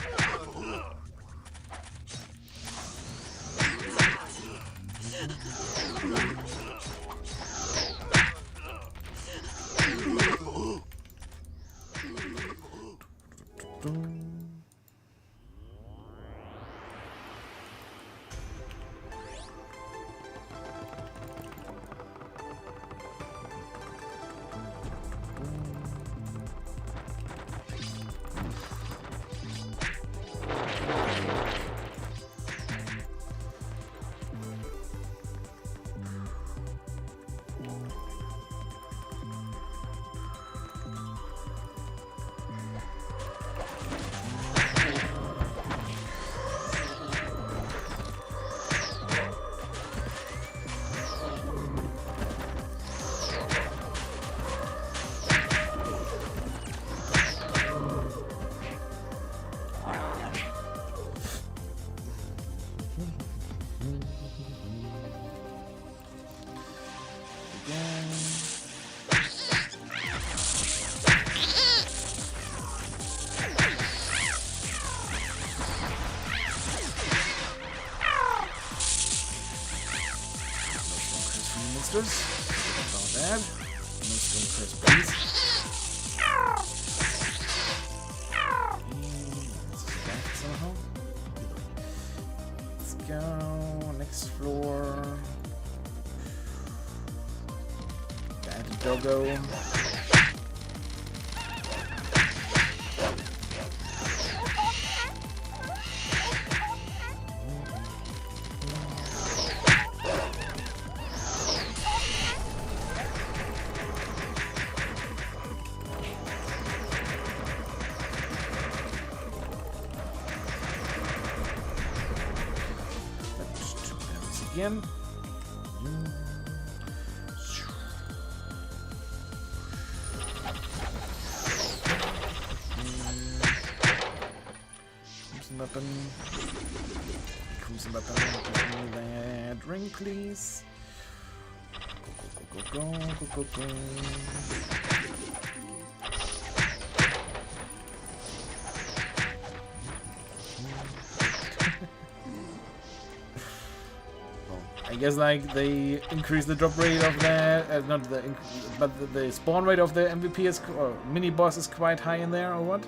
About that. No stone crest, please. Somehow. Let's go. Next floor. Bad doggo. Again. Crimson weapon. Crimson weapon. Give me that ring, please. Go, go, go, go, go, go, go. I guess like they increase the drop rate of that, not the, but the spawn rate of the MVP is, or mini boss is quite high in there, or what?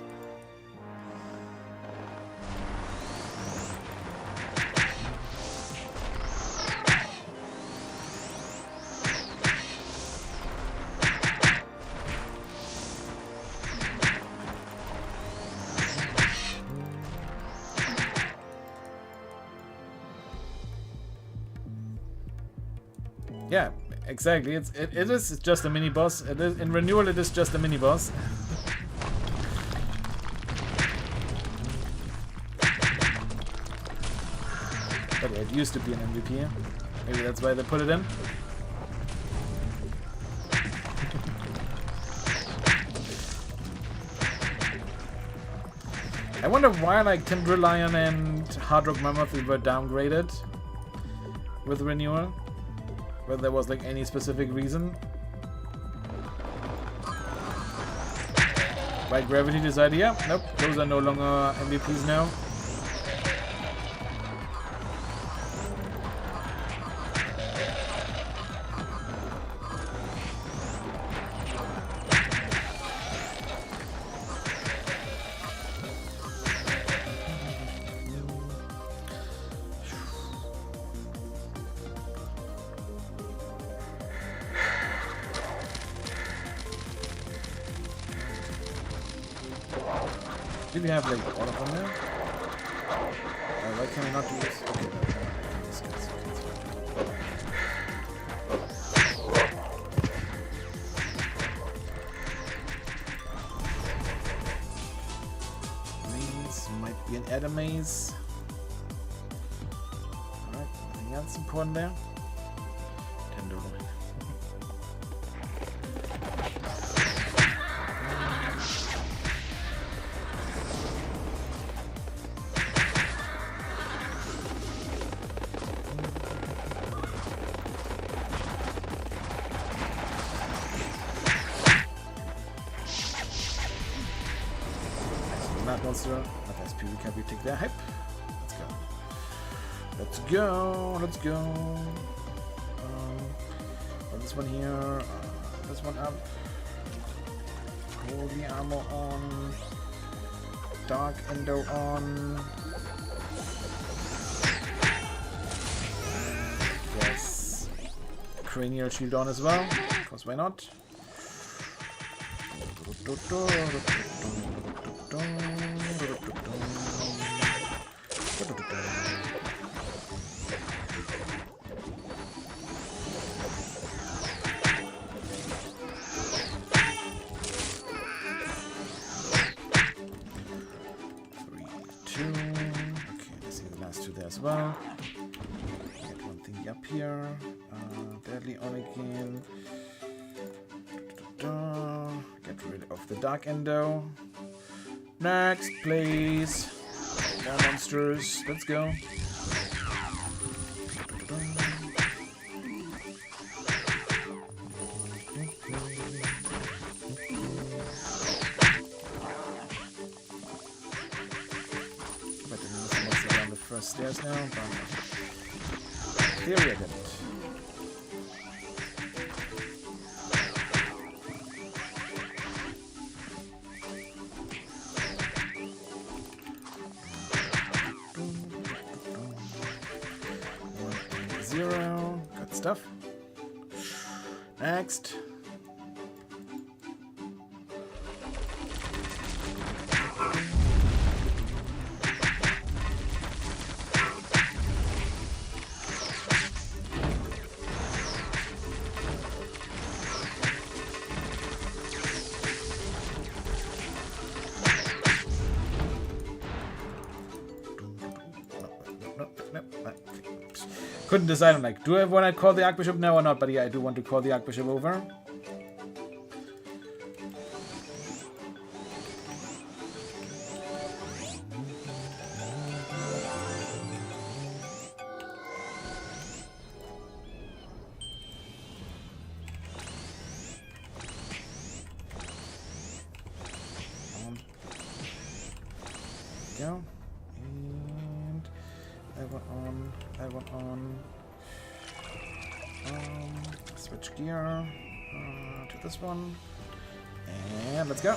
Yeah, exactly. It is just a mini boss. It is in Renewal. It is just a mini boss. But yeah, it used to be an MVP. Maybe that's why they put it in. I wonder why like Timber Lion and Hard Rock Mammoth were downgraded with Renewal. Whether there was like any specific reason. Why Gravity decided, yeah, nope, those are no longer MVPs now. Did we have like all of them there? Why can we not do this? Okay, maze might be an Adder maze. Alright, anything else important there? Tendo. Monster. Not SP, we can retake their hype. Let's go. Let's go. This one here. This one up. Hold the ammo on. Dark Endo on. Yes. Cranial shield on as well. Because why not? As well. Get one thing up here. Deadly on again. Get rid of the Dark Endo. Next, please. More monsters. Let's go. Stairs now, but here we get it. Zero, good stuff. Next. Couldn't decide on like, do I want to call the Archbishop now or not? But yeah, I do want to call the Archbishop over. Go. And I want on. Switch gear to this one. And let's go.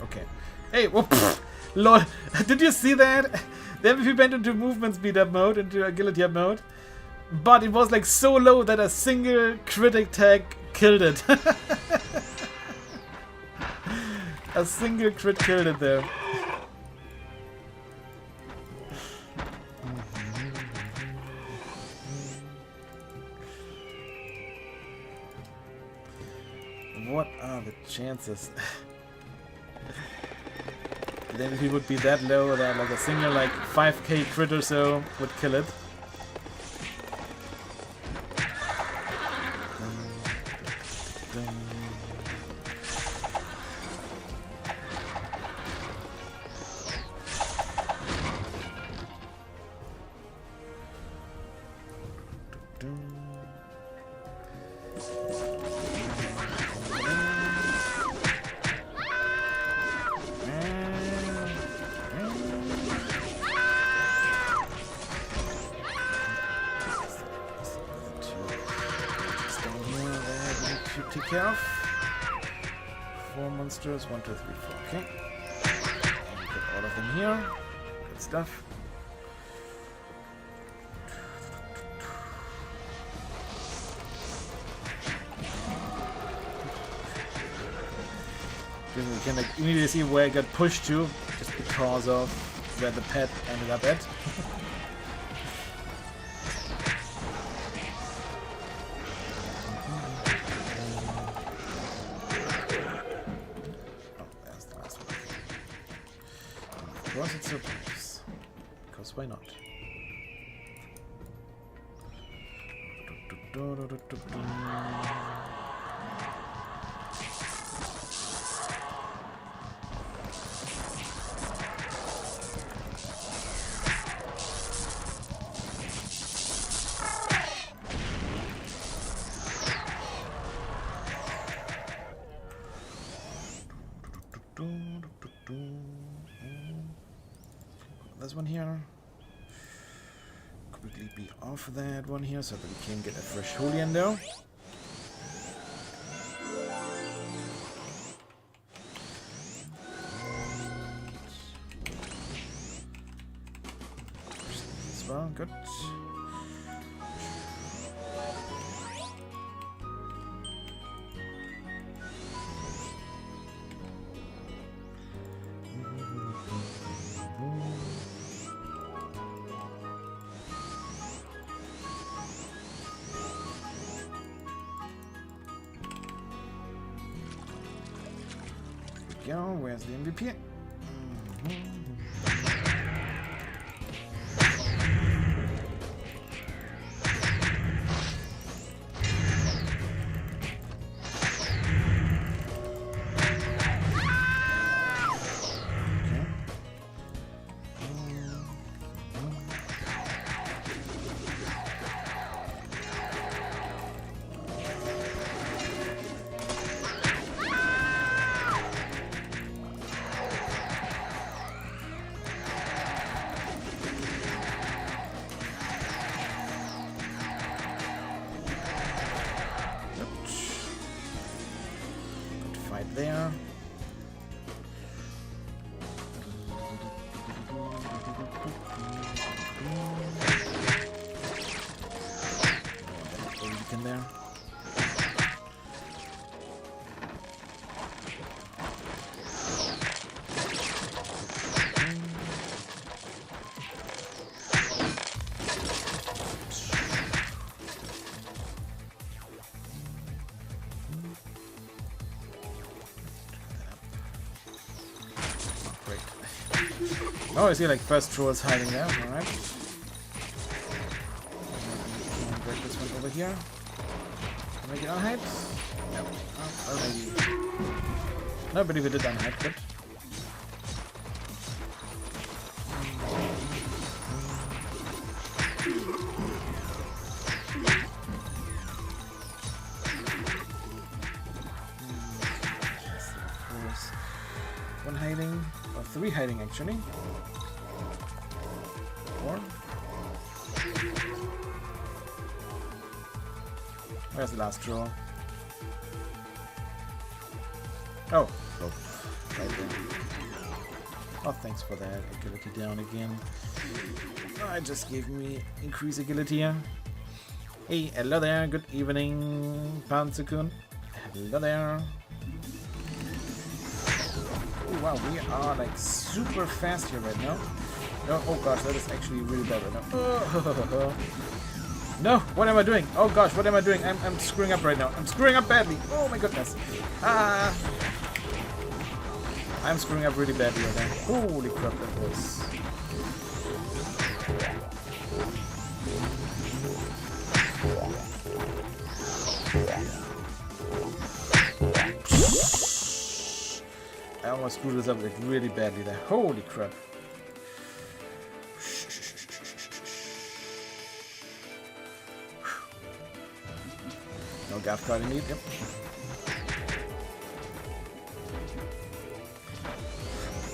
Okay. Hey, whoop, lol. Did you see that? The MVP went into movement speed up mode, into agility up mode. but it was like so low that a single critic tag killed it. A single crit killed it there. What are the chances? Then if he would be that low that like a single like 5k crit or so would kill it. Take care of 4 monsters, 1, 2, 3, 4. Okay, get all of them here. Good stuff. We can like immediately see where I got pushed to, just because of where the pet ended up at. Of course it's surprise. Because why not? This one here. Quickly be off that one here so that we can get a fresh Julian though. As well, good. Go, where's the MVP? There. In there. Oh, I see like first trolls hiding there, alright. Break this one over here. Can I get unhide? Yep. Oh, already. No, but if we did unhide, good. One hiding, or 3 hiding actually. 4. Where's the last draw? Oh, right there. Oh, thanks for that. Agility down again. Oh, it just gave me increased agility here. Hey, hello there. Good evening, Panzerkun. Hello there. Oh, wow, we are like super fast here right now. No, oh gosh, that is actually really bad right now. Oh, no, what am I doing? Oh gosh, what am I doing? I'm screwing up right now. I'm screwing up badly. Oh my goodness. I'm screwing up really badly right now. Holy crap, that was... I almost screwed this up like really badly there. Holy crap. No gaff card indeed, yep.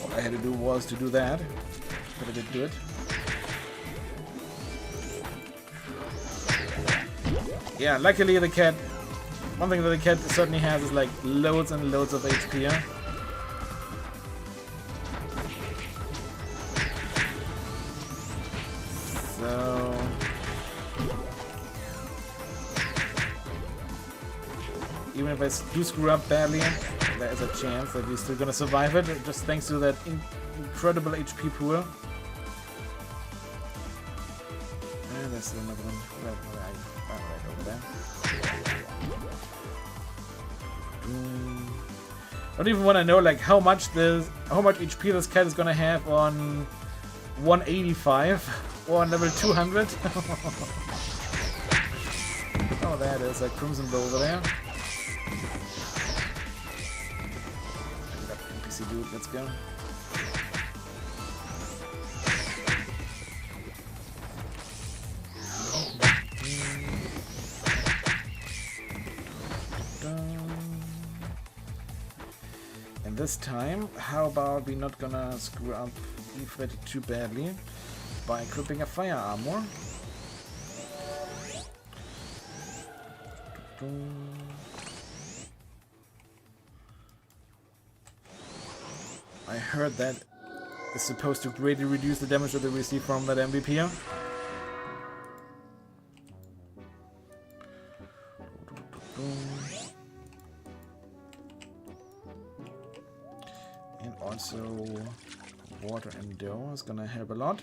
All I had to do was to do that, but I didn't do it. Yeah, luckily the cat, one thing that the cat certainly has is like loads and loads of HP, yeah? So... even if I do screw up badly, there is a chance that we're still gonna survive it, just thanks to that incredible HP pool. And there's still another one right over there. I don't even want to know like how much HP this cat is gonna have on 185 or on level 200. Oh, there it is, a Crimson Bow over there. Dude, let's go. And this time, how about we not gonna screw up E30 too badly by equipping a fire armor? I heard that is supposed to greatly reduce the damage that they receive from that MVP. And also water and dough is gonna help a lot.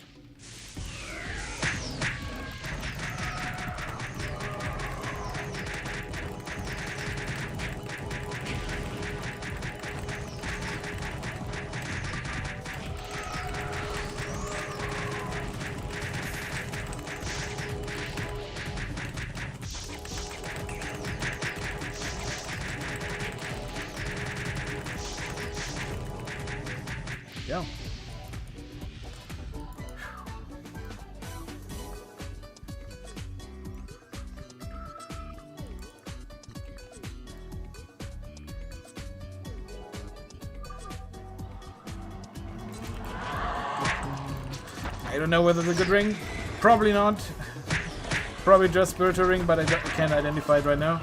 Go. I don't know whether it's a good ring. Probably not. Probably just spiritual ring, but I can't identify it right now.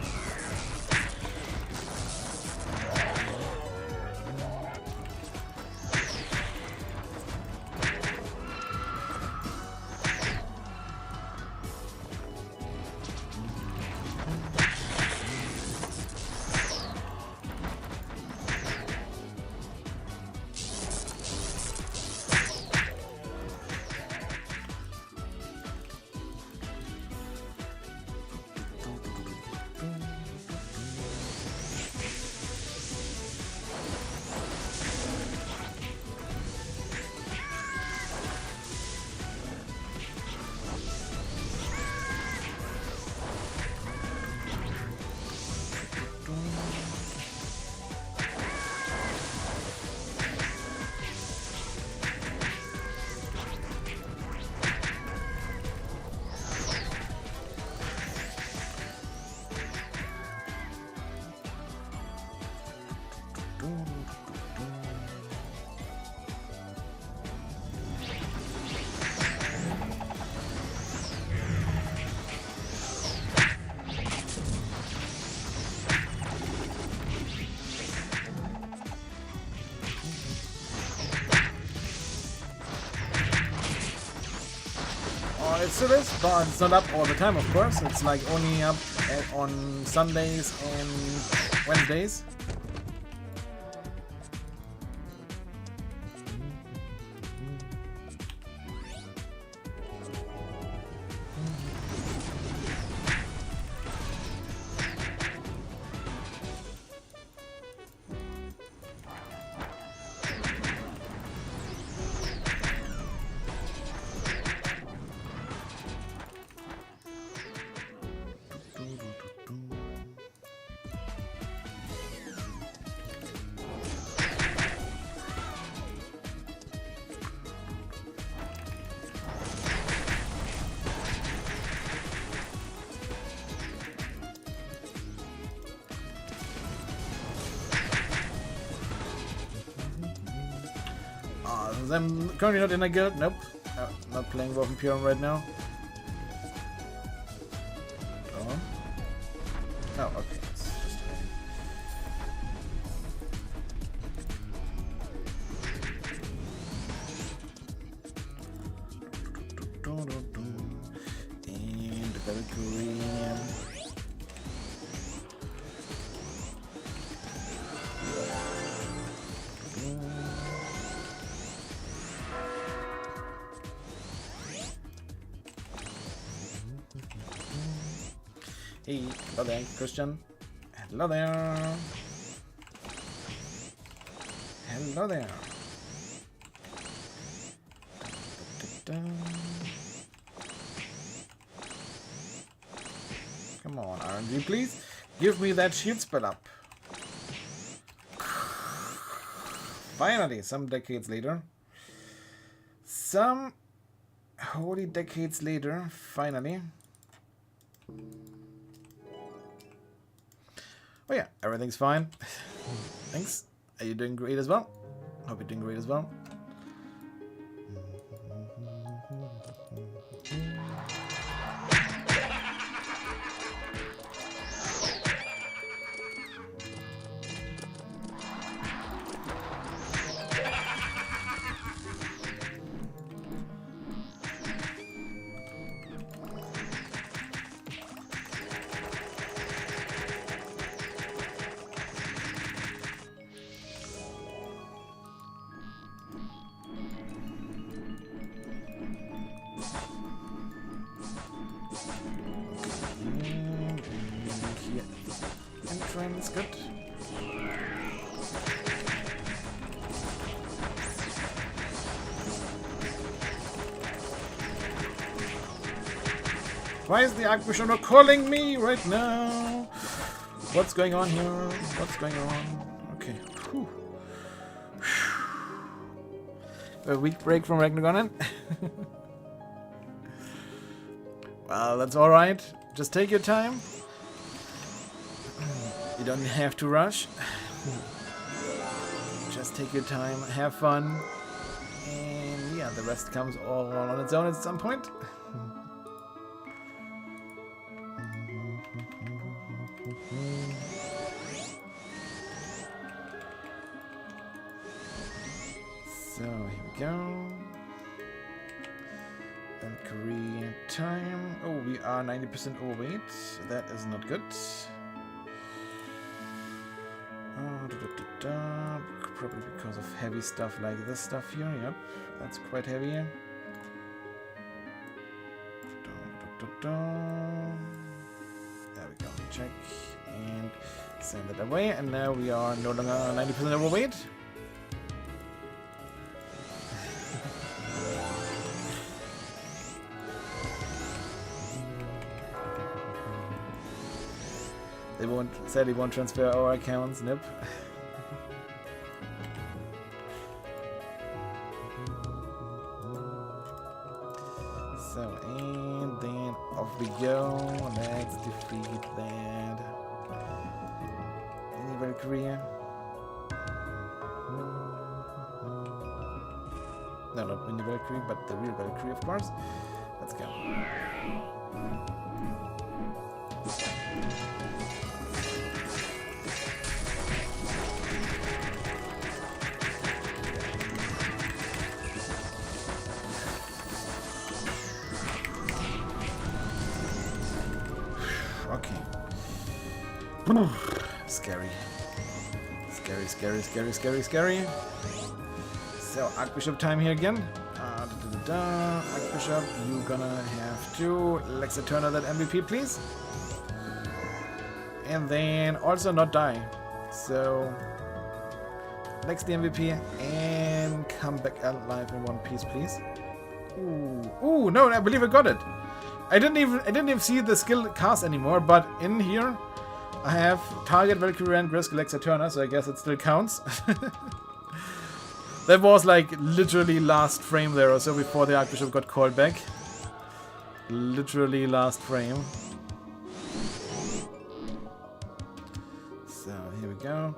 access to this, but it's not up all the time, of course. It's like only up on Sundays and Wednesdays. I'm currently not in a guild. Nope. Not playing Wolf and Purim right now. Oh. Oh, okay. It's just and Valkyrie. Hey, hello there, Christian. Hello there. Hello there. Come on, RNG, please. Give me that shield spell up. Finally, some decades later. Some holy decades later, finally. Oh yeah, everything's fine. Thanks. Are you doing great as well? Hope you're doing great as well. Entrance, good. Why is the Archbishop calling me right now? What's going on here? What's going on? Okay. Whew. A week break from Ragnaronen. Well, that's alright. Just take your time. You don't have to rush. Just take your time, have fun, and yeah, the rest comes all on its own at some point. So here we go. Valkyrie time. Oh, we are 90% overweight. That is not good. Probably because of heavy stuff like this stuff here. Yep, that's quite heavy. There we go. Check and send it away. And now we are no longer 90% overweight. They sadly won't transfer our accounts. Nope. So, and then off we go. Let's defeat that. Any Valkyrie? No, not Mini Valkyrie, but the real Valkyrie, of course. Let's go. Okay. Scary. Scary, scary, scary, scary, scary. So, Archbishop time here again. Archbishop, you're gonna have to Lexa Turner that MVP, please. And then also not die. So, Lex the MVP and come back alive in one piece, please. Ooh, no, I believe I got it. I didn't even see the skill cast anymore, but in here I have target Valkyrie and Grisk Lexa Turner, so I guess it still counts. That was like literally last frame there or so before the Archbishop got called back. Literally last frame. So here we go.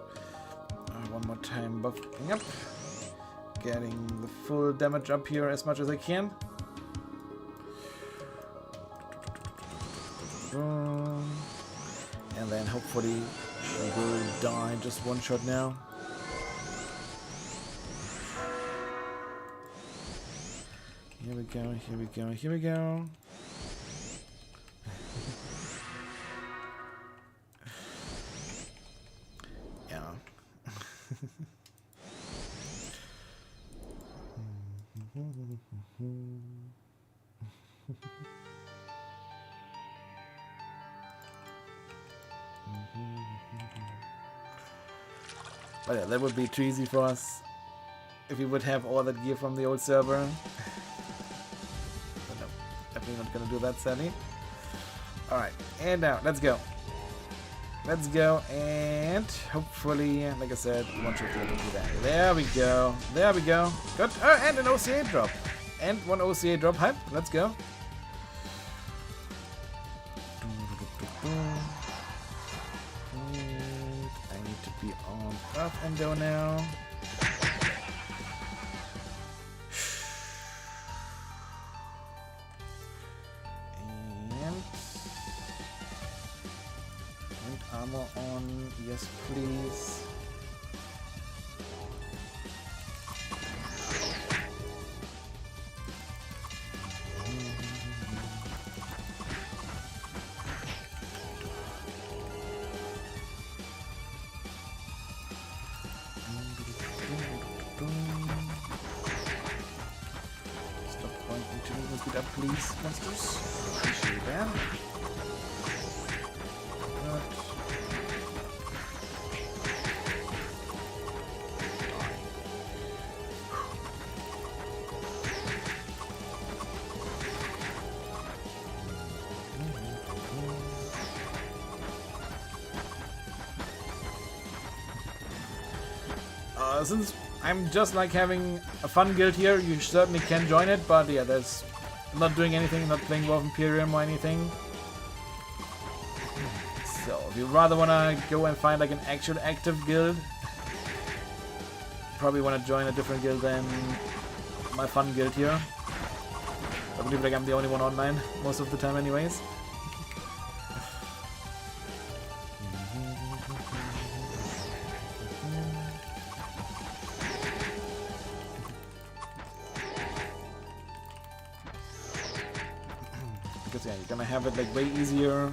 One more time buffing up. Getting the full damage up here as much as I can. And then hopefully she will die just one shot now. Here we go, here we go, here we go. Yeah. But yeah, that would be too easy for us if we would have all that gear from the old server. But no, definitely not gonna do that, sadly. Alright, and now, let's go. Let's go, and hopefully, like I said, one should be able to do that. There we go. There we go. Good. Oh, and an OCA drop. And one OCA drop. Hype. Let's go. I need to be on up and go now. Armor on, yes please. Stop going into movement speed up, please, monsters. Appreciate that. Since I'm just like having a fun guild here, you certainly can join it, but yeah, there's I'm not doing anything, not playing War of Imperium or anything. So if you rather wanna go and find like an actual active guild, probably wanna join a different guild than my fun guild here. I believe like I'm the only one online most of the time anyways. Because yeah, you're gonna have it like way easier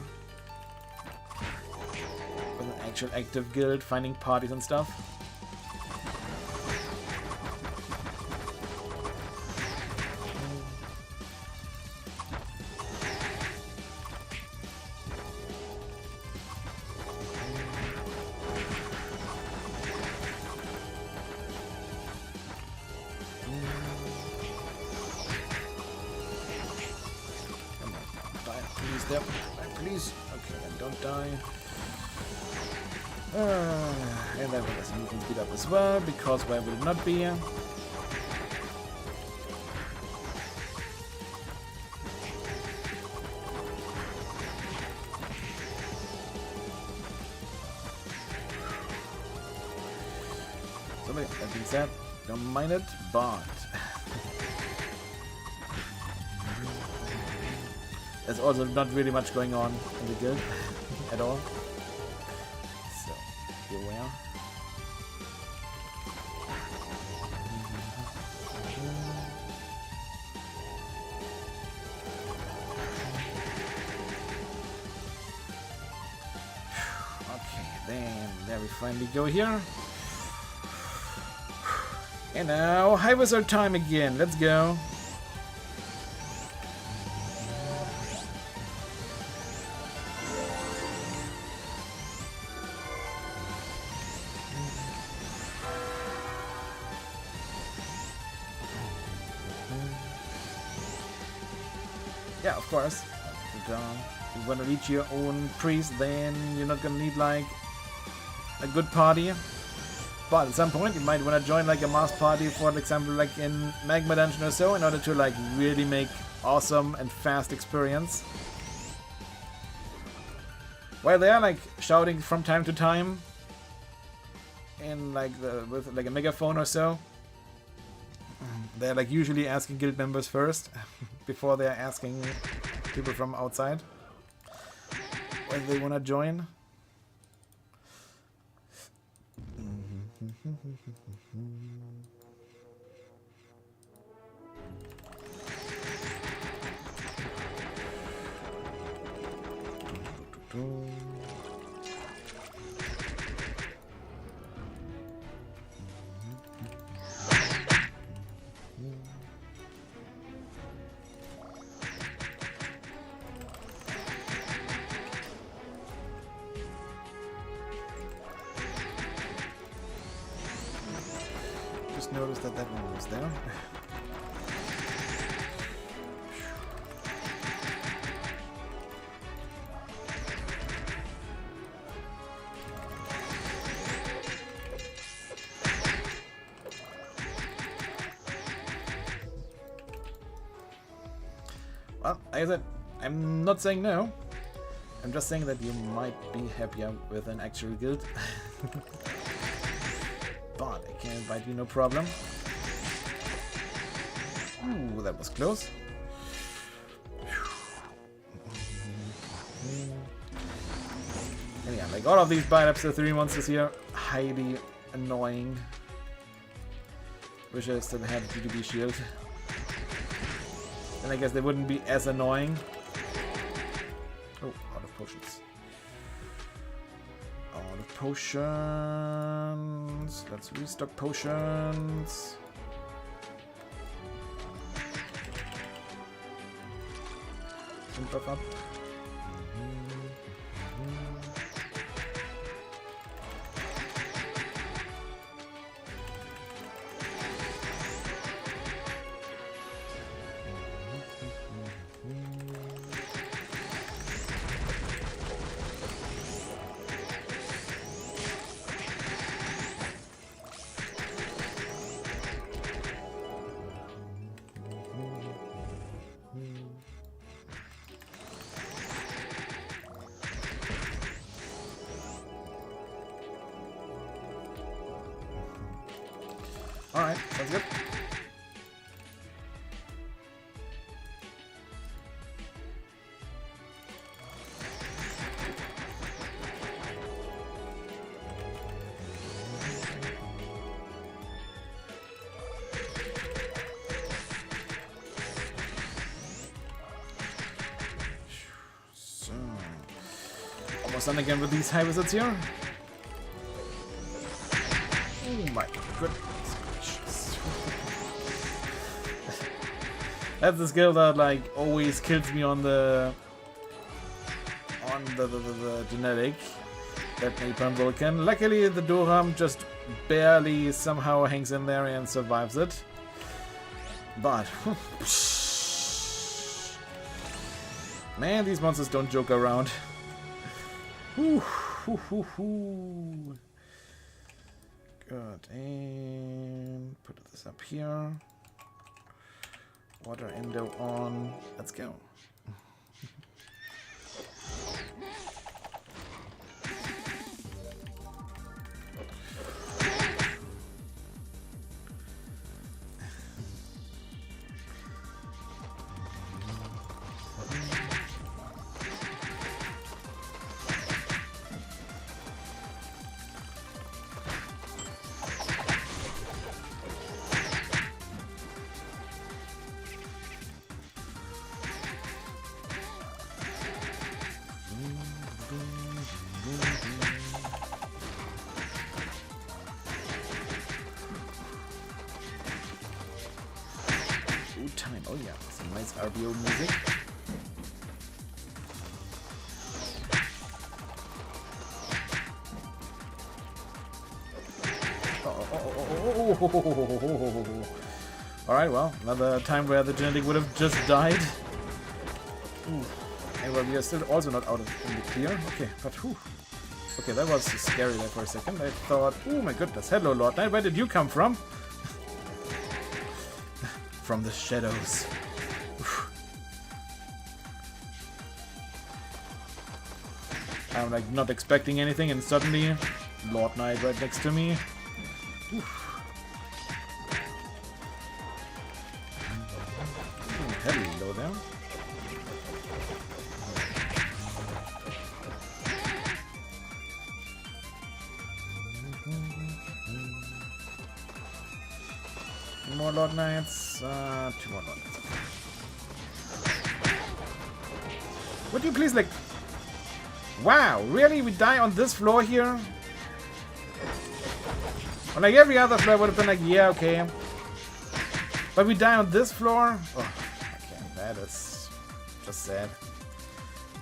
with an actual active guild, finding parties and stuff. Please, there. Please. Okay, and don't die. And that was moving speed up as well, because why would it not be? So that being said, don't mind it, but there's also not really much going on in the guild at all. So, beware. Then there we finally go here. And now high wizard time again. Let's go. Yeah, of course. If you want to reach your own priest, then you're not gonna need like a good party. But at some point, you might want to join like a mass party, for example, like in Magma Dungeon or so, in order to like really make awesome and fast experience. While they are like shouting from time to time, in like with like a megaphone or so, they're like usually asking guild members first before they're asking people from outside whether they want to join. Just noticed that that one was there. Well, like I said, I'm not saying no. I'm just saying that you might be happier with an actual guild. But I can invite you, no problem. Ooh, that was close. And yeah, like all of these Biolapse 3 monsters here, highly annoying. Wish I still had a GDB shield. Then I guess they wouldn't be as annoying. Oh, out of potions. Out of potions. Let's restock potions. And buff up. Alright, sounds good. So, almost done again with these high wizards here. Oh my goodness. That's the skill that like always kills me on the genetic, that Napalm Vulcan. Luckily the Doram just barely somehow hangs in there and survives it. But man, these monsters don't joke around. Good, and put this up here. Water endo on. Let's go. RBO music. Alright, well, another time where the genetic would have just died. Ooh. And well, we are still also not out of in the clear. Okay, but whew. Okay, that was scary there for a second. I thought, oh my goodness, hello Lord Knight, where did you come from? From the shadows. Oof. I'm like not expecting anything and suddenly Lord Knight right next to me. Oof. Hello there. More Lord Knights. 2 more Lord Knights. Would you please, like... Wow, really? We die on this floor here? On like every other floor, I would have been like, yeah, okay. But we die on this floor? Oh, okay, that is just sad.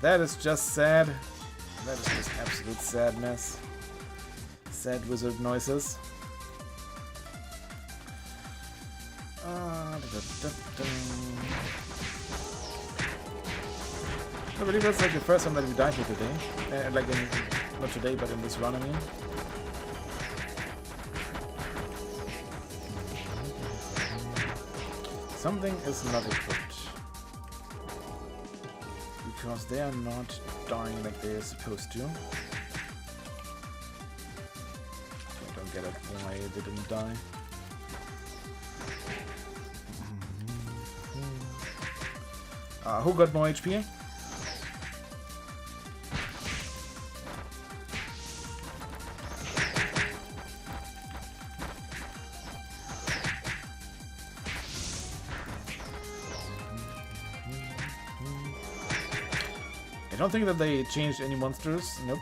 That is just sad. That is just absolute sadness. Sad wizard noises. I believe that's like the first time that we died here today. Like in, not today, but in this run, I mean. Something is not equipped. Because they are not dying like they are supposed to. I don't get it why they didn't die. Who got more HP? I don't think that they changed any monsters. Nope.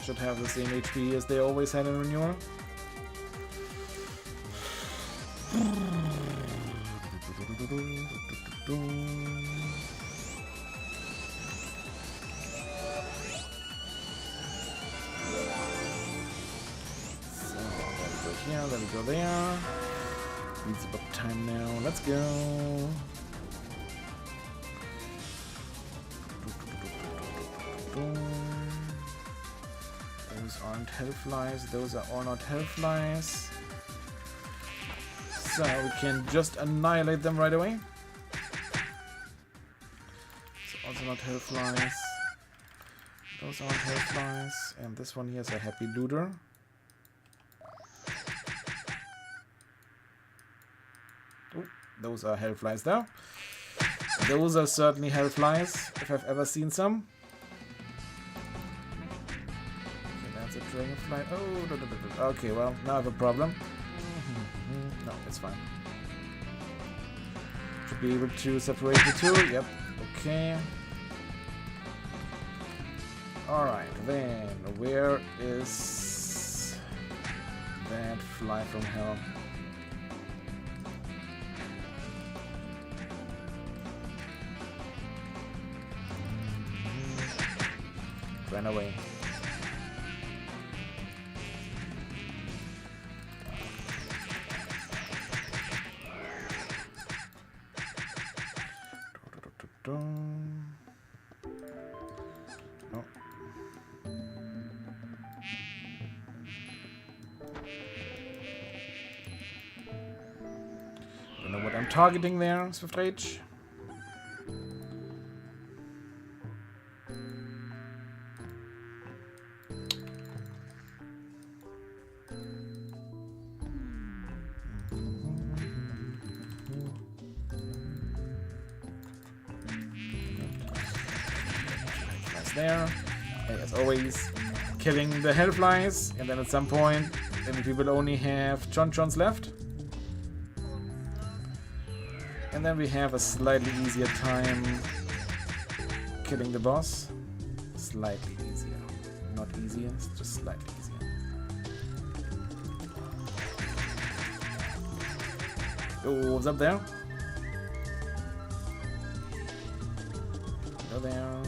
Should have the same HP as they always had in Renewal. Yeah, let me go there. It's about time now. Let's go. Those aren't hellflies. Those are all not hellflies. So we can just annihilate them right away. It's also not hellflies. Those aren't hellflies. And this one here is a happy looter. Those are hellflies though. Those are certainly hellflies, if I've ever seen some. Okay, that's a dragonfly. Oh, no. Okay, well, now I have a problem. No, it's fine. Should be able to separate the two. Yep. Okay. Alright, then where is that fly from hell? Ran away. No. Don't know what I'm targeting there, Swift Rage. There, and as always, killing the hellflies, and then at some point, then we will only have Chon-Chons left. And then we have a slightly easier time killing the boss. Slightly easier. Not easier, it's just slightly easier. Oh, what's up there? Hello there.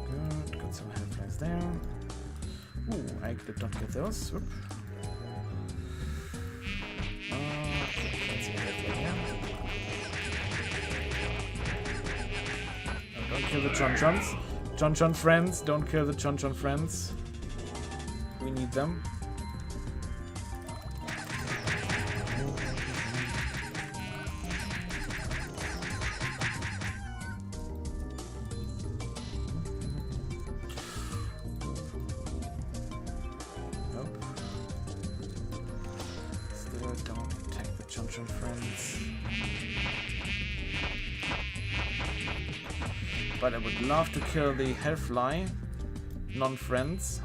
Good, got some headlights there. Ooh, I did not get those. Whoop. Let's see headlight here. Oh, don't kill the Chon-Chons. Chon-Chon friends, don't kill the Chon-Chon friends. We need them. Nope. Still don't attack the Chon-Chon friends. But I would love to kill the Hellfly non-friends.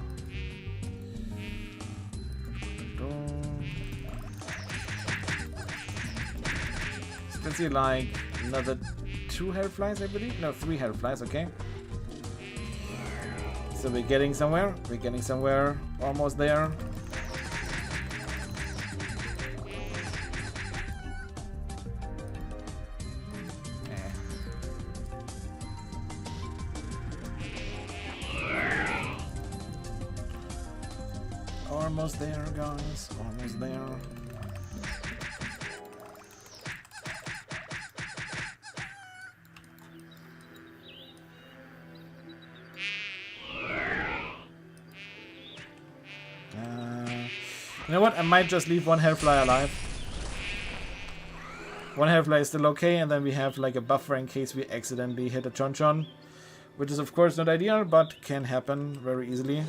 So you can see like another 2 Hellflies, I believe. No, 3 Hellflies, okay. So we're getting somewhere. We're getting somewhere. Almost there. Almost there, guys. Almost there. You know what? I might just leave one Hellfly alive. One Hellfly is still okay, and then we have like a buffer in case we accidentally hit a Chon-Chon. Which is of course not ideal, but can happen very easily.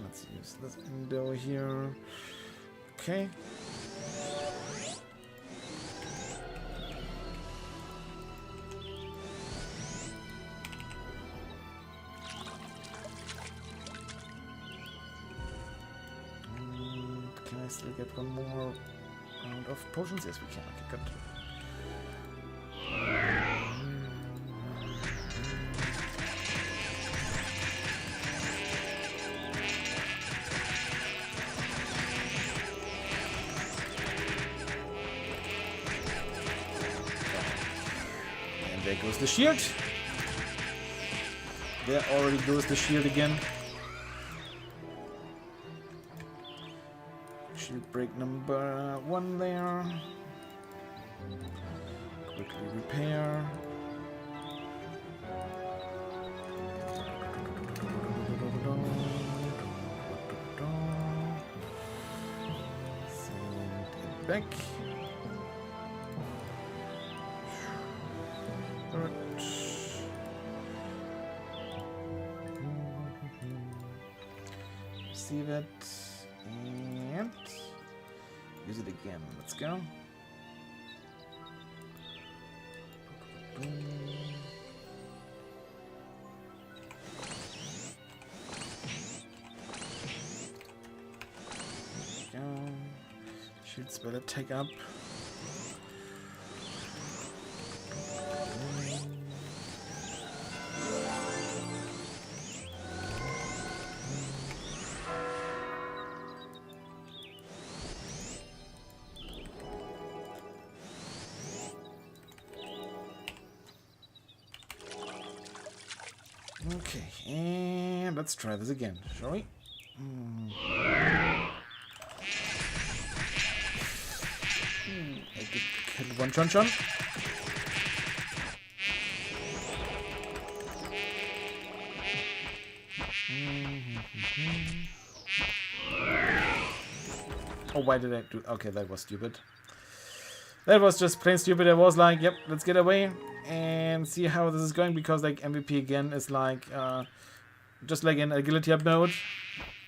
Let's use this window here. Okay. And can I still get one more round of potions? Yes, we can. Okay, good. There goes the shield. There already goes the shield again. Shield break number 1 there. Quickly repair. Send it back. Receive it and use it again. Let's go. Go. Shield spell attack up. Okay, and let's try this again, shall we? I did kill one Chon-Chon. Oh, why did I do... Okay, that was stupid. That was just plain stupid. I was like, yep, let's get away and see how this is going, because like MVP again is like just like an agility up mode,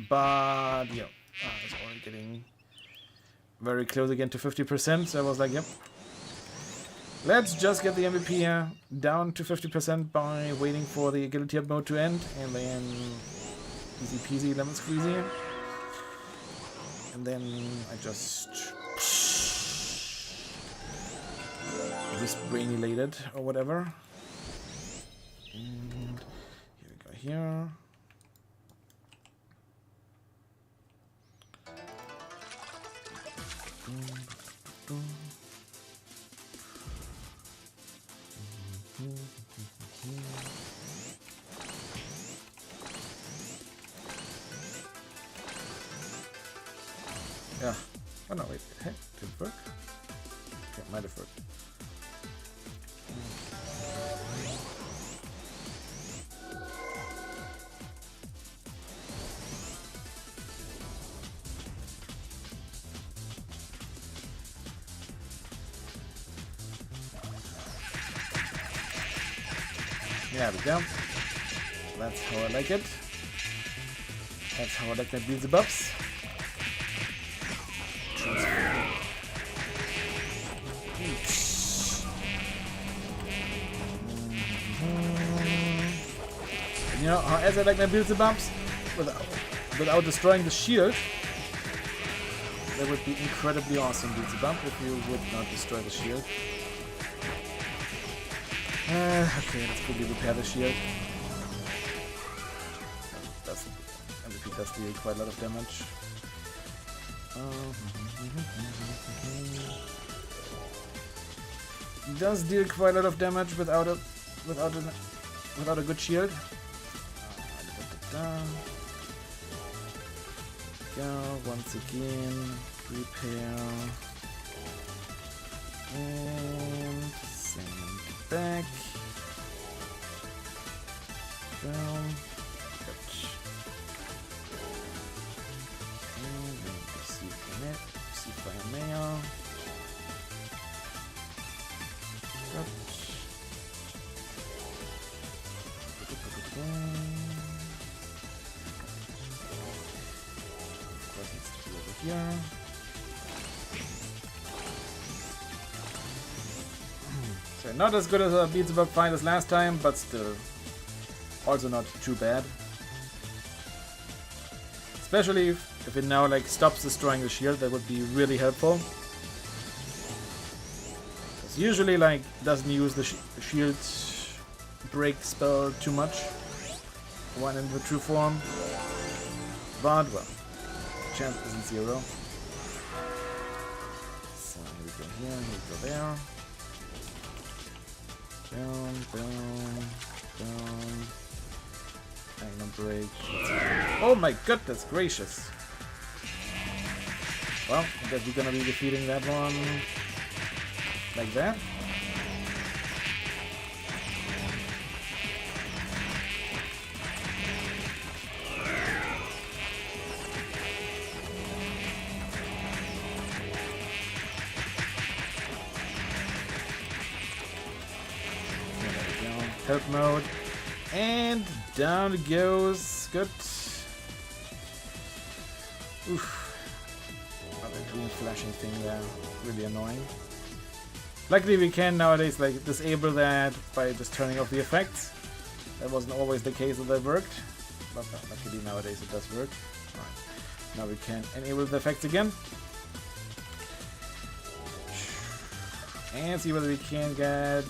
but yeah, it's already getting very close again to 50%. So I was like, yep, Let's just get the MVP down to 50% by waiting for the agility up mode to end, and then easy peasy lemon squeezy. And then I just brainy-lated or whatever. And here we go here. Yeah. Oh no, wait. Hey, didn't work? Okay, might have worked. There we go. That's how I like it. That's how I like my Beelzebubs. You know, as I like my Beelzebubs, without destroying the shield, that would be incredibly awesome, Beelzebub, if you would not destroy the shield. Okay, let's quickly repair the shield. MVP does deal quite a lot of damage. Does deal quite a lot of damage without a good shield. Go once again, repair, and send back. Boom. Good. And then receive fire mail. Good. Of course, needs to be over here. So not as good as a Beelzebub fight as last time, but still also not too bad. Especially if it now like stops destroying the shield, that would be really helpful. Because usually like doesn't use the shield break spell too much when in the true form. But well, chance isn't zero. So here we go here, here we go there. Boom, boom, boom. Magnum break. Oh my goodness gracious! Well, I guess we're gonna be defeating that one like that. Help mode, and down it goes. Good. Oof. Another green flashing thing there, really annoying. Luckily we can nowadays like disable that by just turning off the effects. That wasn't always the case that that worked, but luckily nowadays it does work. Alright. Now we can enable the effects again. And see whether we can get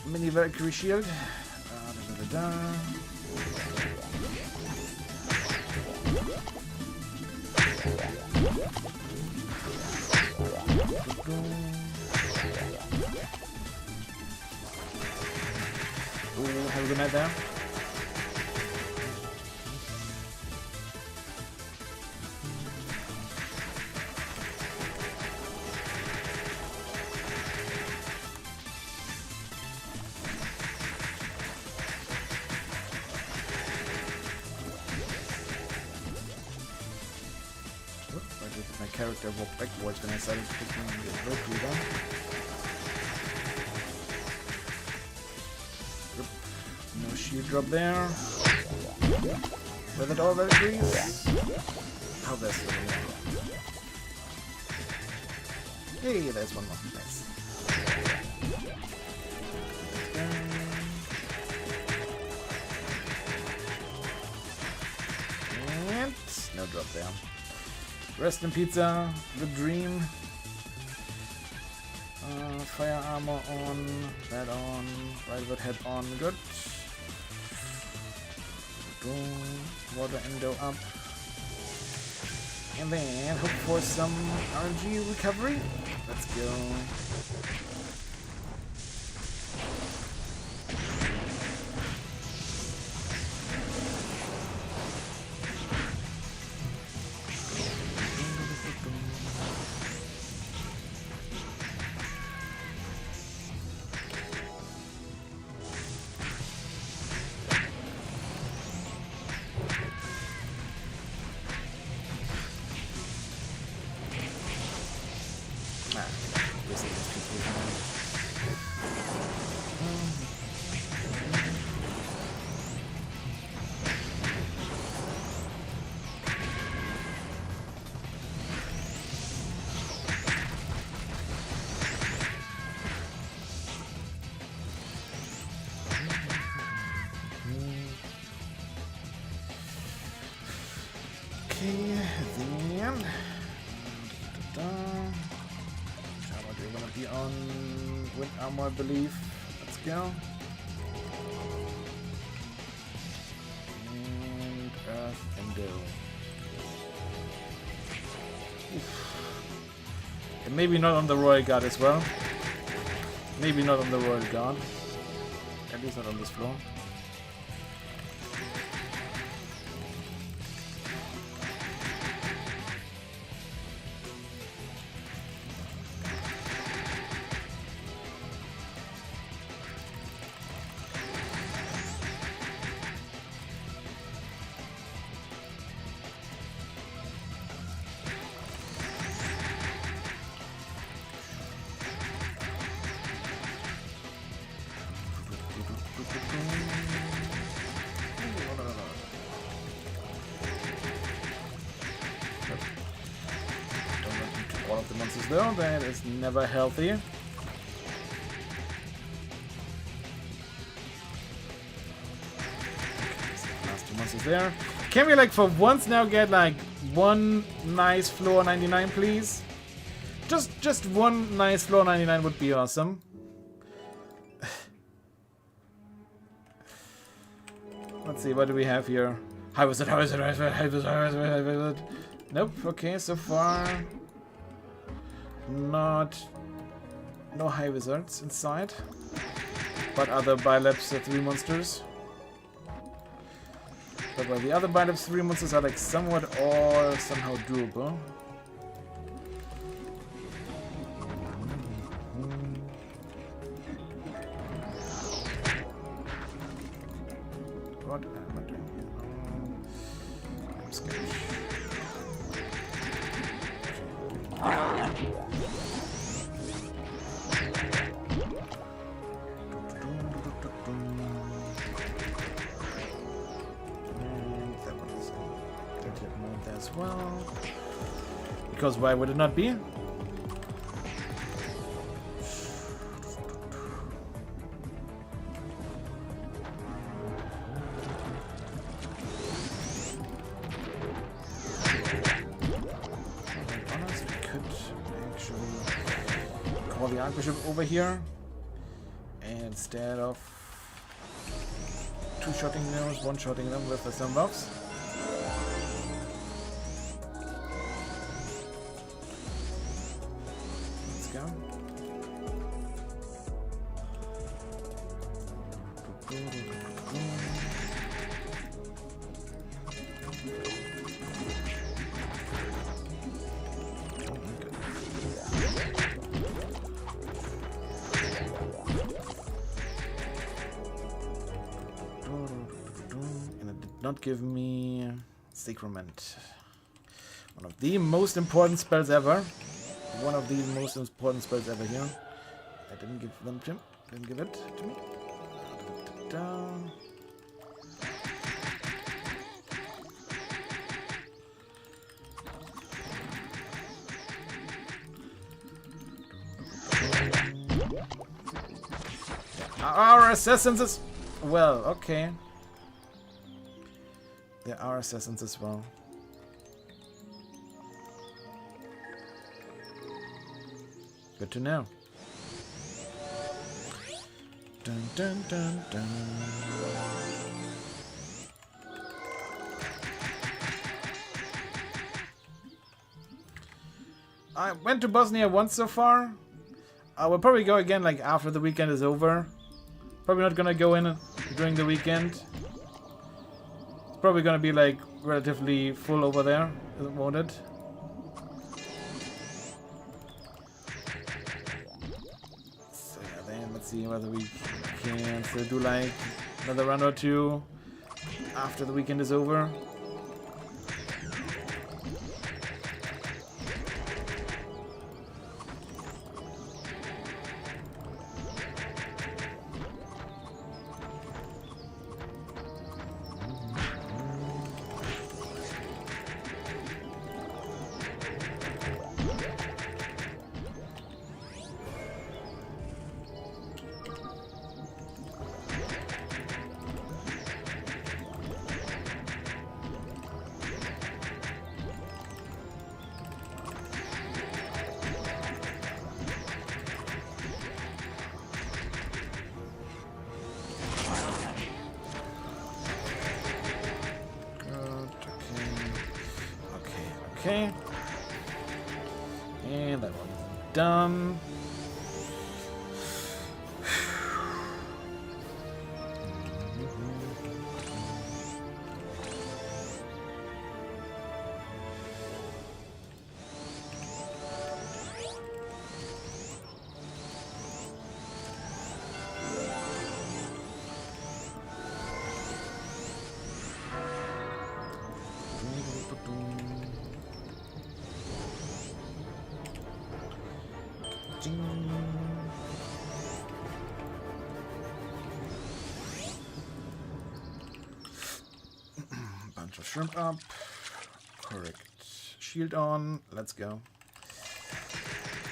Mini Valkyrie shield. Oh, have a good night there. My character walked backwards when I started picking the Valkyrie down. No shield drop there. With it all Valkyries. How that's Hey, there's one more. Nice. And no drop there. Rest in pizza. The dream. Fire armor on. That on. Right head on. Good. Water endo up. And then hope for some RNG recovery. Let's go. Then Charlotte, you're gonna be on with armor, I believe. Let's go. And Earth and go. And maybe not on the Royal Guard as well. Maybe not on the Royal Guard. At least not on this floor. All of the monsters though, that is never healthy. Last two monsters there. Can we like for once now get like one nice floor 99 please? Just one nice floor 99 would be awesome. Let's see, what do we have here? How is it? How is it? How is it? How is it? How is it? How is it? Nope, okay, so far no high wizards inside, but other Bilabs 3 monsters. But well, the other Bilabs 3 monsters are like somewhat or somehow doable. What am I doing here? I'm scared. As well, because why would it not be? Honest, we could actually call the Archbishop over here instead of two-shotting them, one-shotting them with the stun buffs. And it did not give me Sacrament. One of the most important spells ever. One of the most important spells ever here. I didn't give them to him. Didn't give it to me. Down. are assassins as well. Okay. There are assassins as well. Good to know. Dun dun dun dun. I went to Bosnia once so far. I will probably go again like after the weekend is over. Probably not gonna go in during the weekend. It's probably gonna be like relatively full over there, won't it? So yeah, then let's see whether we can still do like another run or two after the weekend is over. Okay. And that one's done. Bunch of shrimp up. Correct. Shield on. Let's go.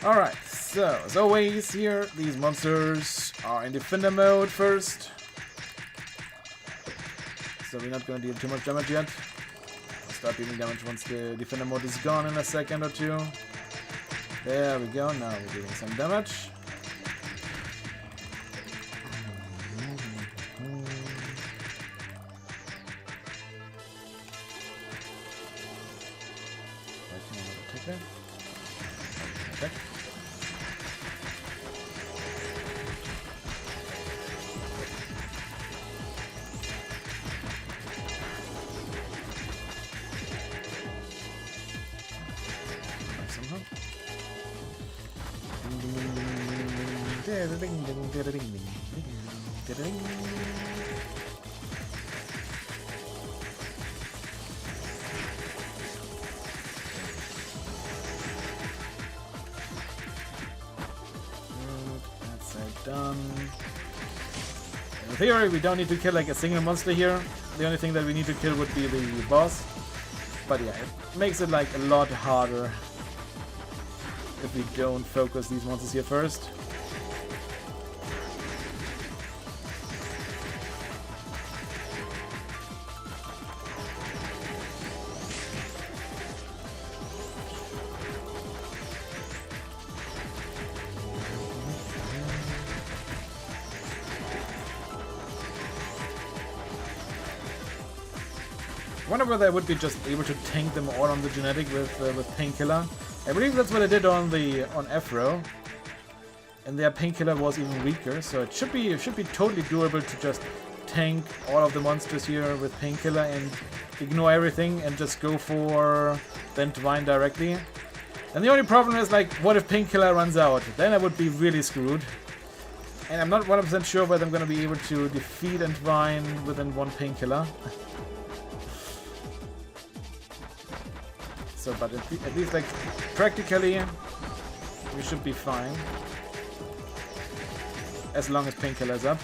Alright, so as always here, these monsters are in defender mode first. So we're not going to deal too much damage yet. We'll start dealing damage once the defender mode is gone in a second or two. There we go, now we're doing some damage. Okay. Somehow. Done. In theory, we don't need to kill like a single monster here. The only thing that we need to kill would be the boss. But yeah, it makes it like a lot harder if we don't focus these monsters here first. I wonder whether I would be just able to tank them all on the genetic with Painkiller. I believe that's what I did on EWOOO, and their Painkiller was even weaker, so it should be totally doable to just tank all of the monsters here with Painkiller and ignore everything and just go for the Divine directly. And the only problem is, like, what if Painkiller runs out? Then I would be really screwed. And I'm not 100% sure whether I'm going to be able to defeat Divine within one Painkiller. So, but at least, like, practically, we should be fine. As long as Painkiller's up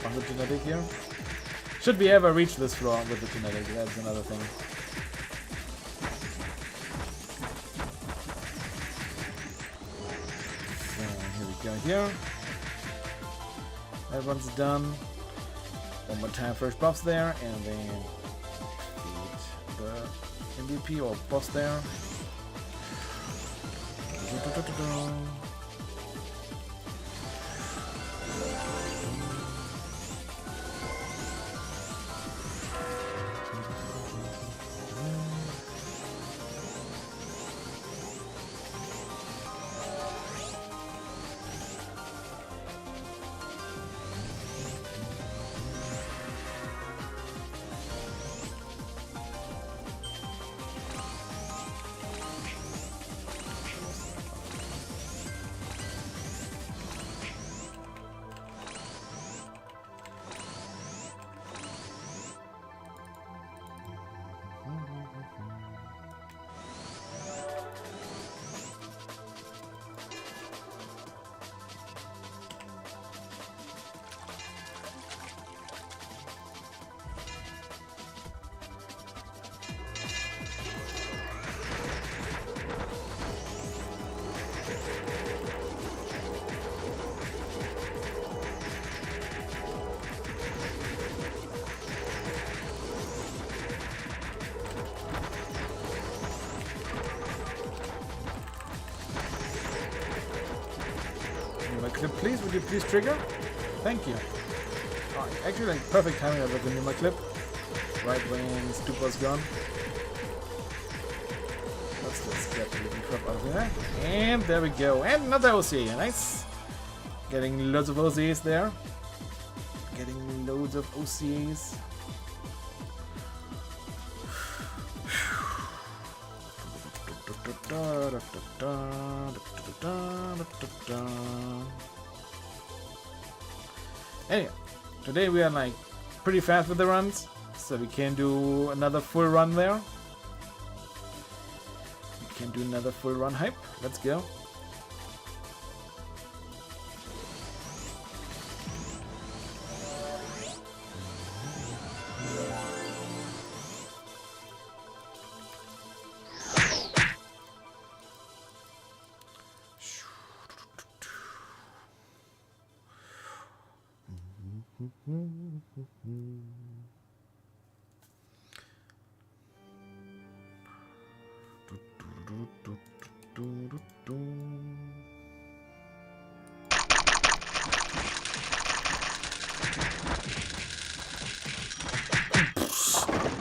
on the genetic here. Should we ever reach this floor with the genetic? That's another thing. So, here we go here. That one's done. One more time, first buffs there, and then feed the MVP or boss there. Clip, please. Would you please trigger? Thank you. Oh, actually, like perfect timing of the Numa clip. Right when Stup was gone. Let's just get the living crap out of there. And there we go. And another OC. Nice. Getting loads of OCs there. Getting loads of OCs. Anyway, today we are like pretty fast with the runs, so we can do another full run there. We can do another full run hype. Let's go.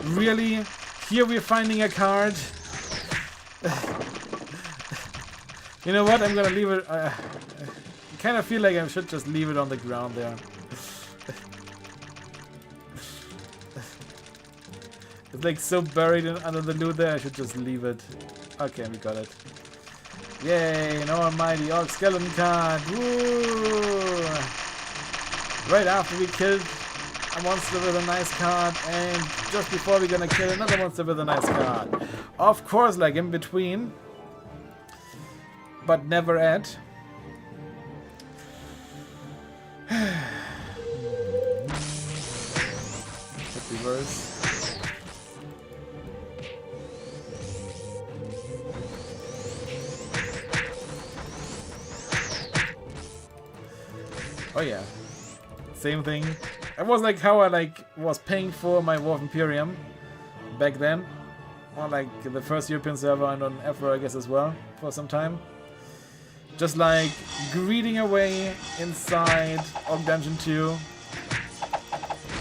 Really? Here we're finding a card. You know what? I'm gonna leave it. I kind of feel like I should just leave it on the ground there. It's like so buried under the loot there, I should just leave it. Okay, we got it. Yay, an almighty orc skeleton card. Woo! Right after we killed a monster with a nice card, and just before we're gonna kill another monster with a nice card. Of course, like in between, but never at. Reverse. Oh yeah, same thing. It was like how I was paying for my War of Imperium back then, on like the first European server and on EFRO I guess as well for some time. Just like greeting away inside of Dungeon 2.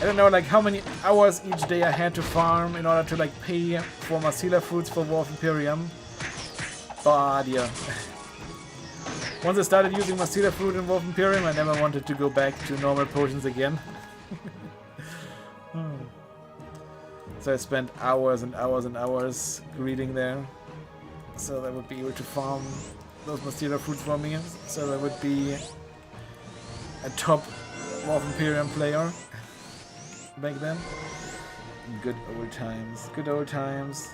I don't know like how many hours each day I had to farm in order to like pay for Marcella fruits for War of Imperium. But yeah. Once I started using Marcella fruit in War of Imperium, I never wanted to go back to normal potions again. So I spent hours and hours and hours greeting there. So that I would be able to farm those Marcella fruits for me. So I would be a top War of Imperium player back then. Good old times. Good old times.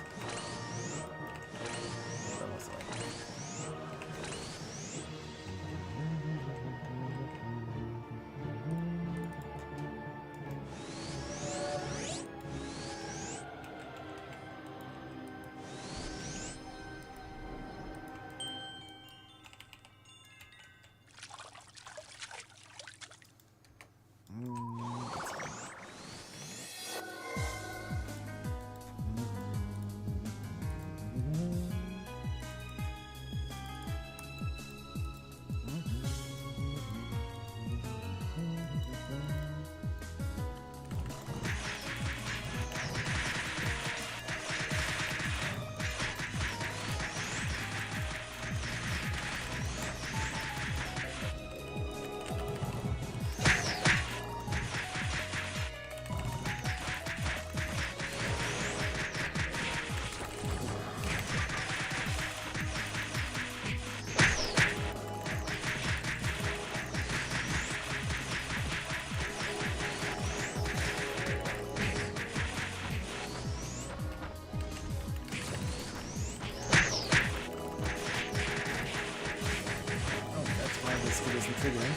triggering.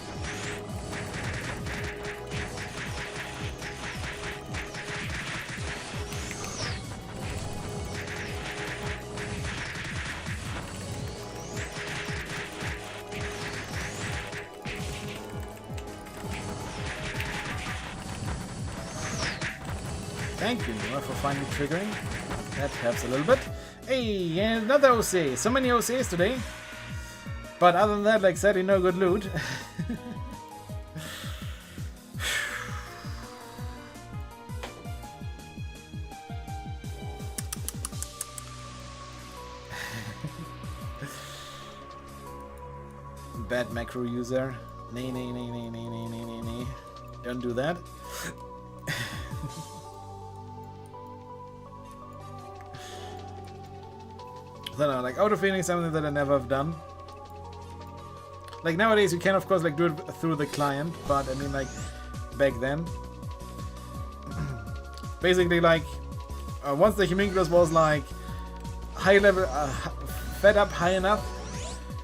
Thank you, Noah, for finally triggering. That helps a little bit. Hey, and another OC. So many OCs today. But other than that, like I said, no good loot. Bad macro user. Nay. Don't do that. So no, like auto-feeding is something that I never have done. Like nowadays you can of course like do it through the client, but I mean like back then. Basically like once the homunculus was like high level, fed up high enough,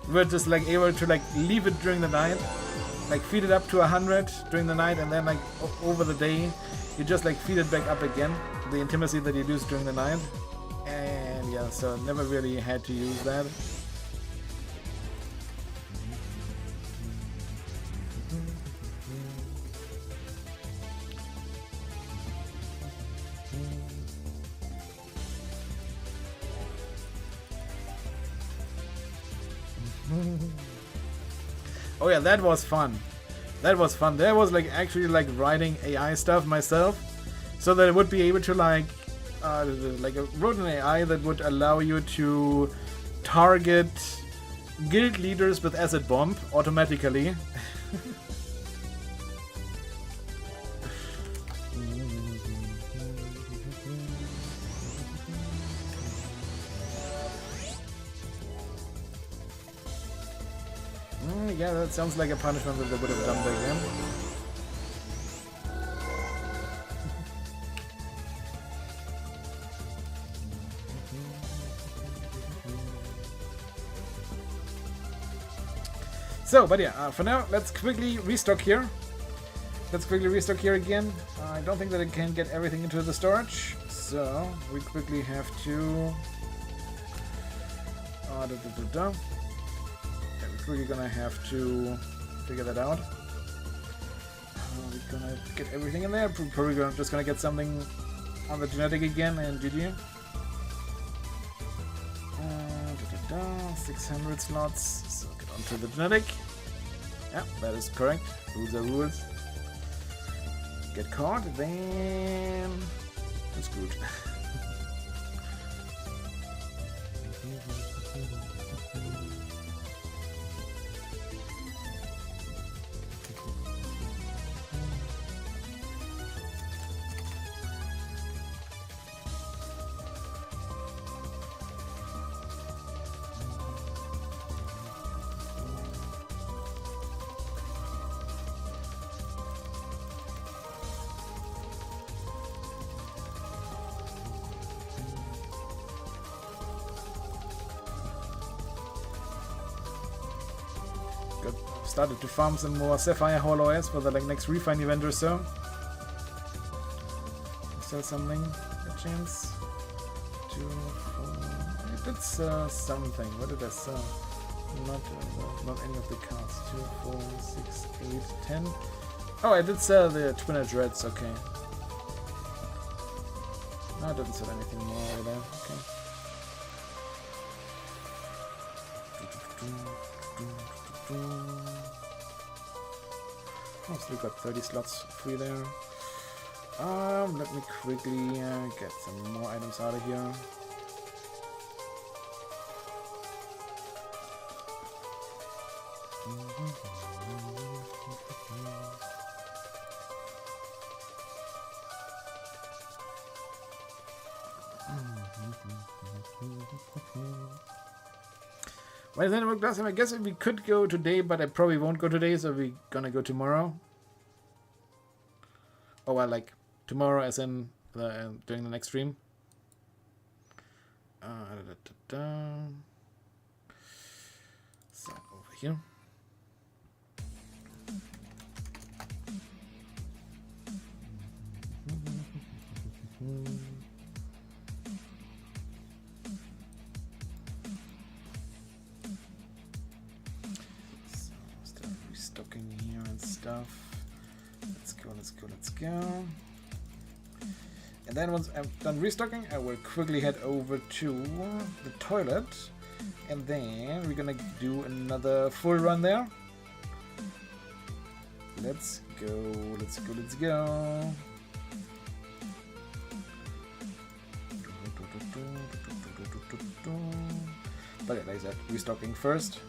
we were just like able to like leave it during the night, like feed it up to 100 during the night, and then like over the day you just like feed it back up again, the intimacy that you lose during the night. And yeah, so never really had to use that. Oh yeah, that was fun. That was fun. There was like actually like writing AI stuff myself, so that I would be able to like I wrote an AI that would allow you to target guild leaders with acid bomb automatically. Yeah, that sounds like a punishment that they would have done back then. So, but yeah, for now, let's quickly restock here. Let's quickly restock here again. I don't think that I can get everything into the storage, so we quickly have to... Yeah, we're quickly gonna have to figure that out. We're gonna get everything in there. Probably just gonna get something on the genetic again and GG. 600 slots. So get onto the genetic. Yeah, that is correct. Rules are rules. Get caught, then it's good. Started to farm some more Sapphire Hollow S for the next refine event or so. Sell something, a chance. 2, 4. I did sell something. What did I sell? Not any of the cards. 2, 4, 6, 8, 10. Oh, I did sell the Twin Edge Reds. Okay. No, I didn't sell anything more over there. Okay. Oh, still got 30 slots free there. Let me quickly get some more items out of here. Well, then last time I guess we could go today, but I probably won't go today, so we're gonna go tomorrow. Oh well, like tomorrow, as in during the next stream. So over here. stuff. Let's go, let's go, let's go. And then once I'm done restocking, I will quickly head over to the toilet. And then we're gonna do another full run there. Let's go, let's go, let's go. But yeah, like I said, restocking first.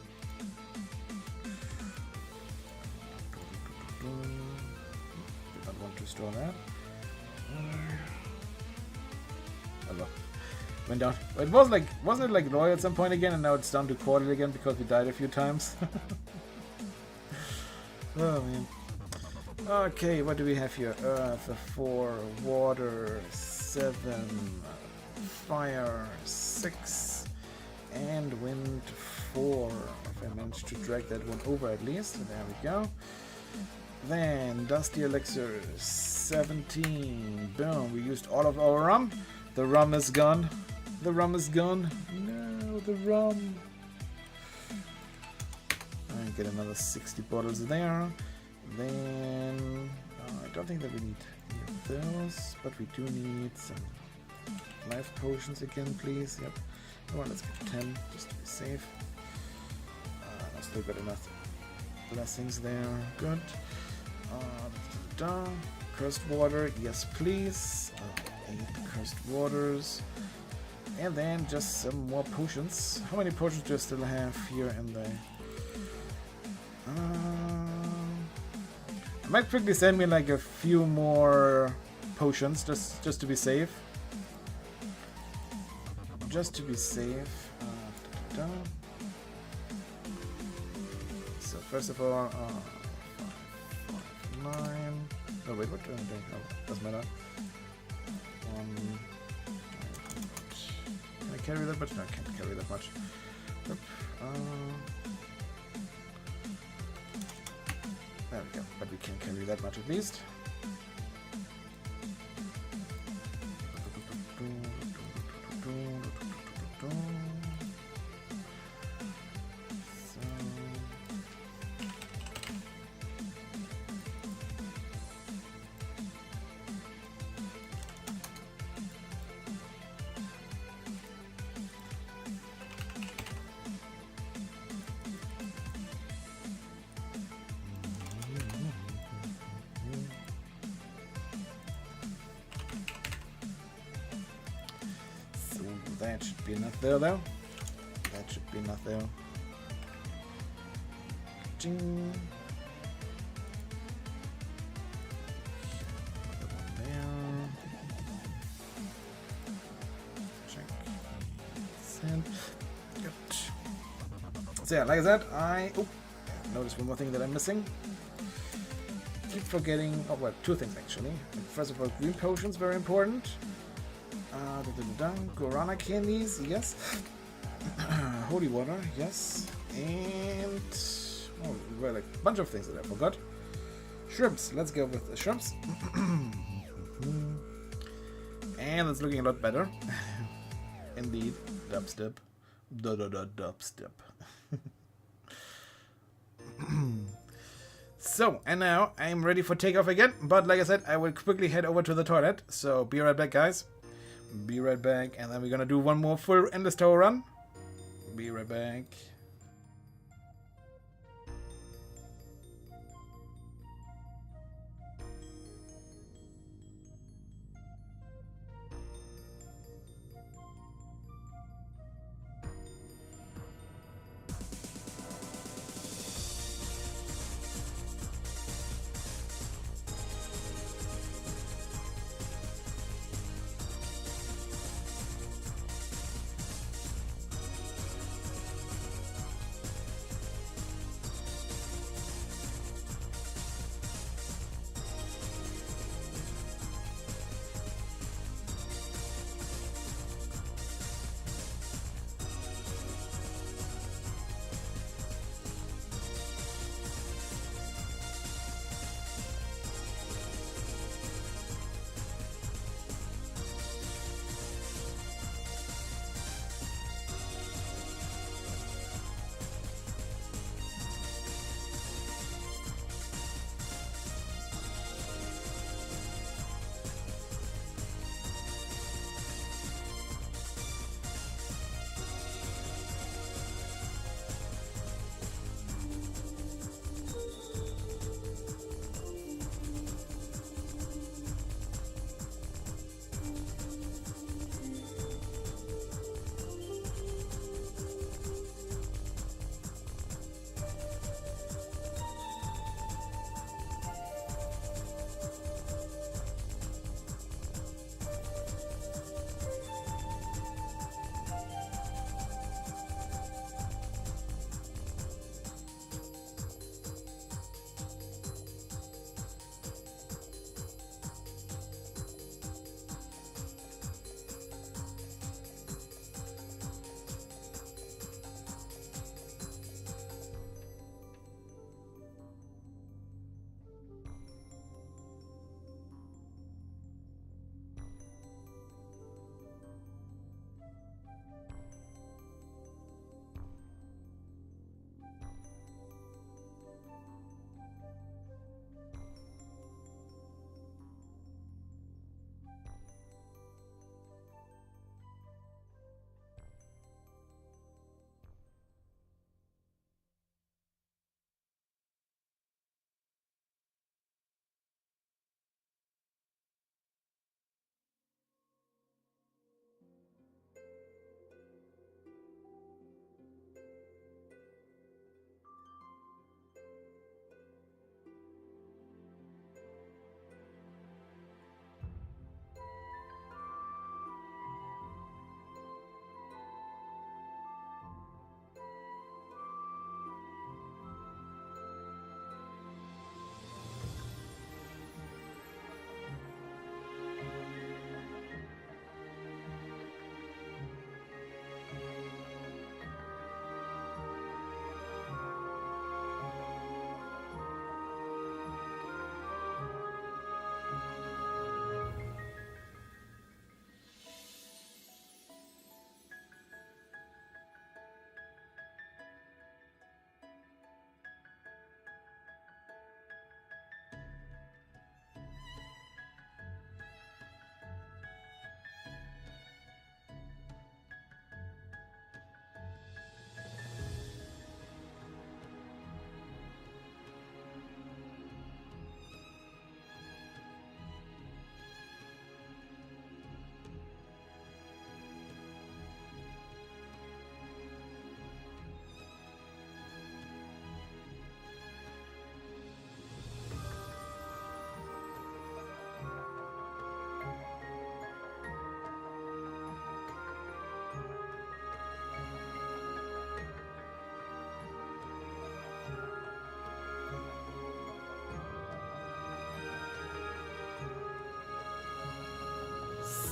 Did not want to store that. Hello. Went down. It was like, wasn't it like low at some point again, and now it's down to quarter again because we died a few times. Oh man. Okay, what do we have here? Earth, 4, water, 7, fire, 6, and wind, 4. If I managed to drag that one over at least. There we go. Then, dusty elixir, 17. Boom, we used all of our rum. The rum is gone. The rum is gone. No, the rum. I get another 60 bottles there. Then, I don't think that we need any of those, but we do need some life potions again, please. Yep. Well, let's get 10 just to be safe. I still got enough blessings there. Good. Cursed water, yes please. 8 cursed waters. And then just some more potions. How many potions do I still have here in the... I might quickly send me like a few more potions just to be safe. Just to be safe. So first of all, 5, 9. Oh wait, what do I do? Oh, doesn't matter. Can I carry that much? No, I can't carry that much. Yep. There we go, but we can carry that much at least. That should be enough there, though. That should be enough there. Ching. Another one there. Check. Send. Good. So yeah, like I said, I noticed one more thing that I'm missing. Keep forgetting. Oh well, 2 things actually. First of all, green potions, very important. Guarana candies, yes. Holy water, yes. And well, like a bunch of things that I forgot. Shrimps, let's go with the shrimps. And it's looking a lot better. Indeed, dubstep. Dubstep. So, and now I'm ready for takeoff again. But like I said, I will quickly head over to the toilet. So be right back, guys. Be right back, and then we're gonna do one more full endless tower run. Be right back.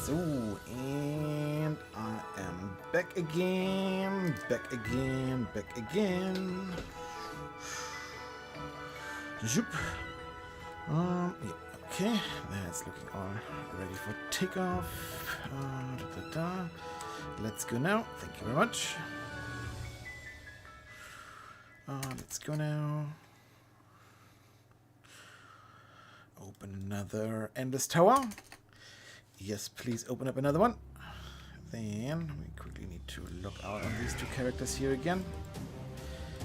So, and I am back again. Zoop. Yeah, okay, that's looking all ready for takeoff. Let's go now. Thank you very much. Let's go now. Open another endless tower. Yes, please open up another one. Then we quickly need to look out on these two characters here again,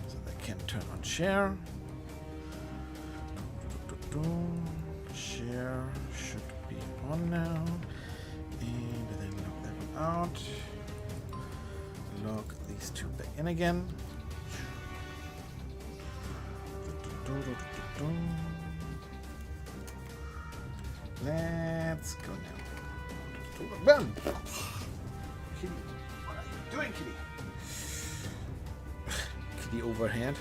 so they can turn on share. Share should be on now. And then lock that one out. Lock these two back in again. Let's go now. Bam! Kitty, what are you doing, Kitty? Kitty overhand.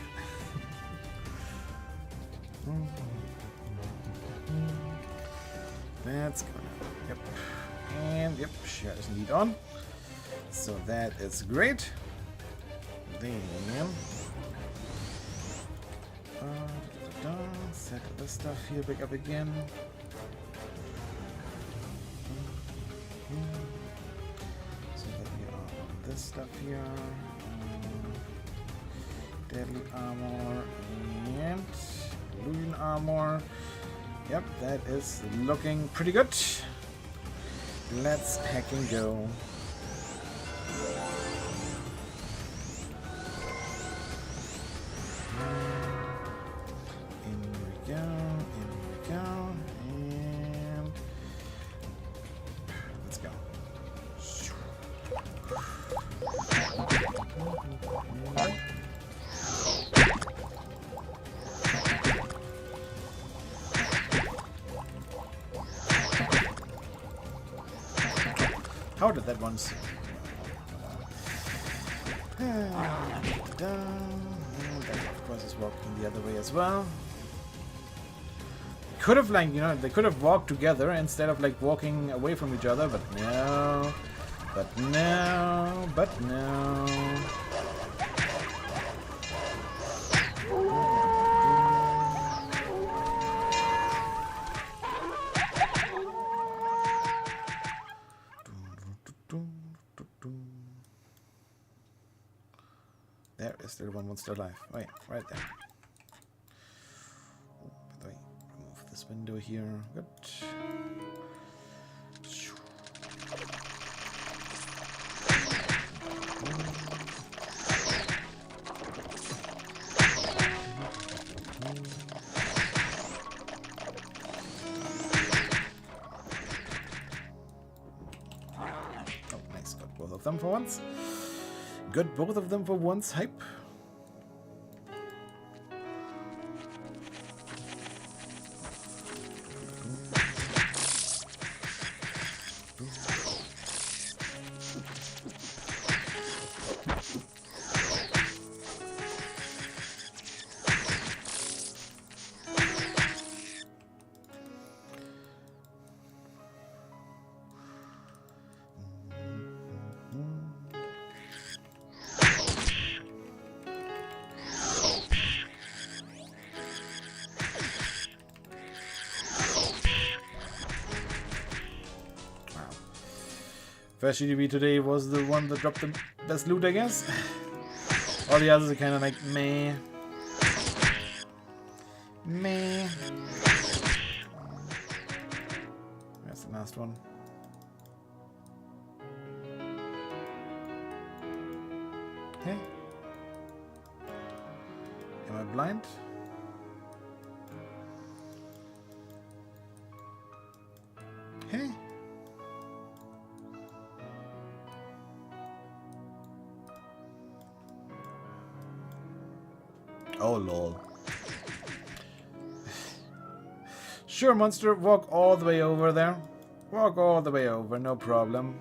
Let's go now. Yep. And yep, share is indeed on. So that is great. Then set this stuff here back up again. So that we are on this stuff here. Deadly armor and illusion armor. Yep, that is looking pretty good. Let's hack and go. In we go, and let's go. How did that one? That of course is walking the other way as well. Could have they could have walked together instead of walking away from each other, but no. There is still one monster alive. Oh yeah, right there. Oh, by the way, remove this window here. Good. Oh, nice. Got both of them for once. Got both of them for once. Hype. First GDB today was the one that dropped the best loot, I guess. All the others are kind of like meh. Meh. That's the last one. Hey. Am I blind? Hey. Oh lol. Sure, monster, walk all the way over there. Walk all the way over, no problem.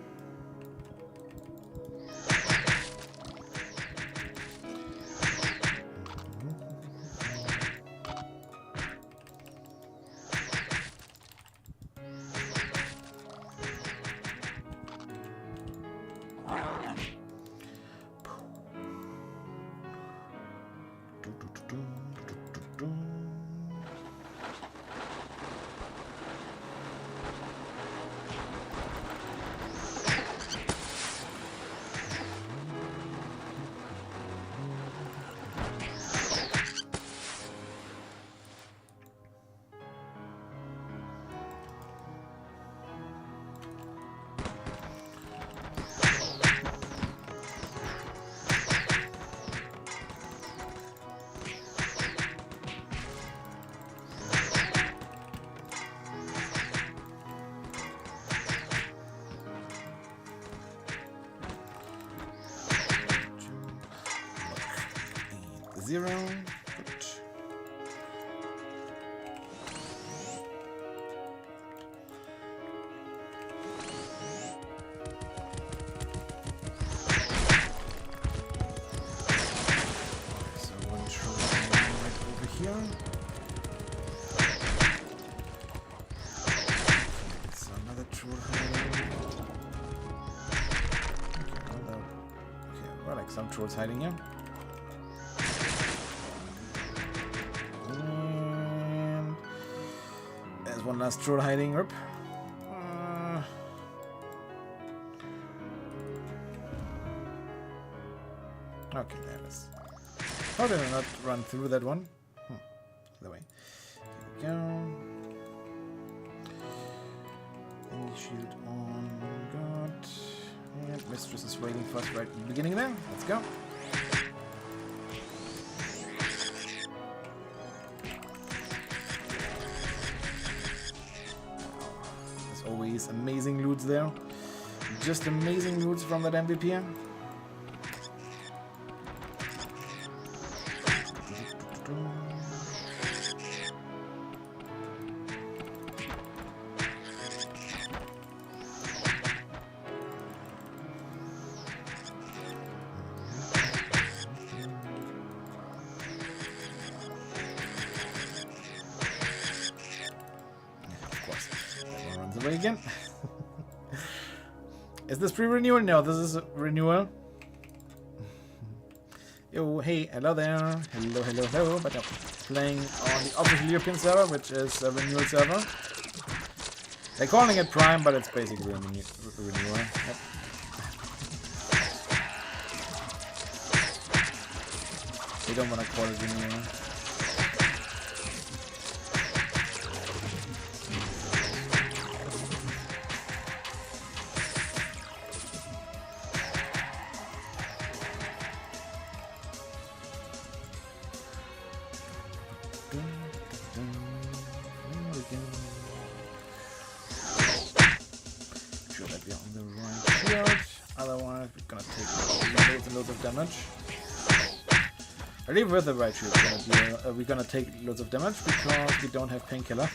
Zero. Good. So one troll right over here. So another troll hiding. Okay, well, like some trolls hiding here. One last troll hiding. Rip. Okay, there it is. How did I not run through that one? The way. Here we go. Any shield on. Good. And Mistress is waiting for us right at the beginning there. Let's go. Always amazing loots there. Just amazing loots from that MVP. Away again. Is this pre-renewal? No, this is renewal. Yo, hey, hello there. Hello, hello, hello. But no, playing on the official European server, which is a renewal server. They're calling it Prime, but it's basically a renewal. Yep. They don't want to call it renewal. Sure that we're on the right shield. Otherwise, we're gonna take loads and loads of damage. I believe with the right shield, we're gonna take loads of damage because we don't have painkiller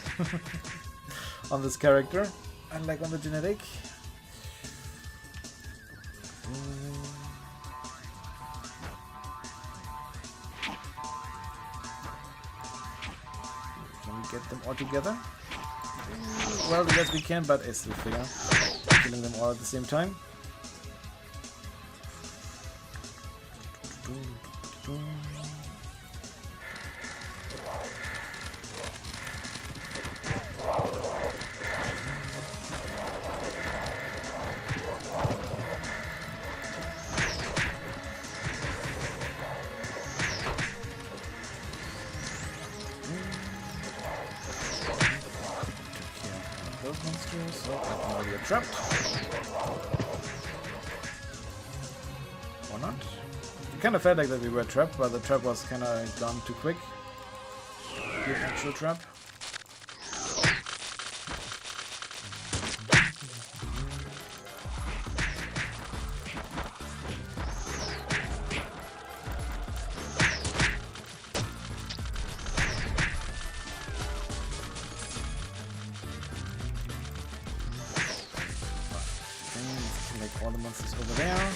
on this character, unlike on the genetic. Can we get them all together? Well, yes we can, but it's still figure. Killing them all at the same time. Those monsters, so I already are trapped. Or not? It kind of felt like that we were trapped, but the trap was kind of gone too quick. The actual trap. All the monsters over there,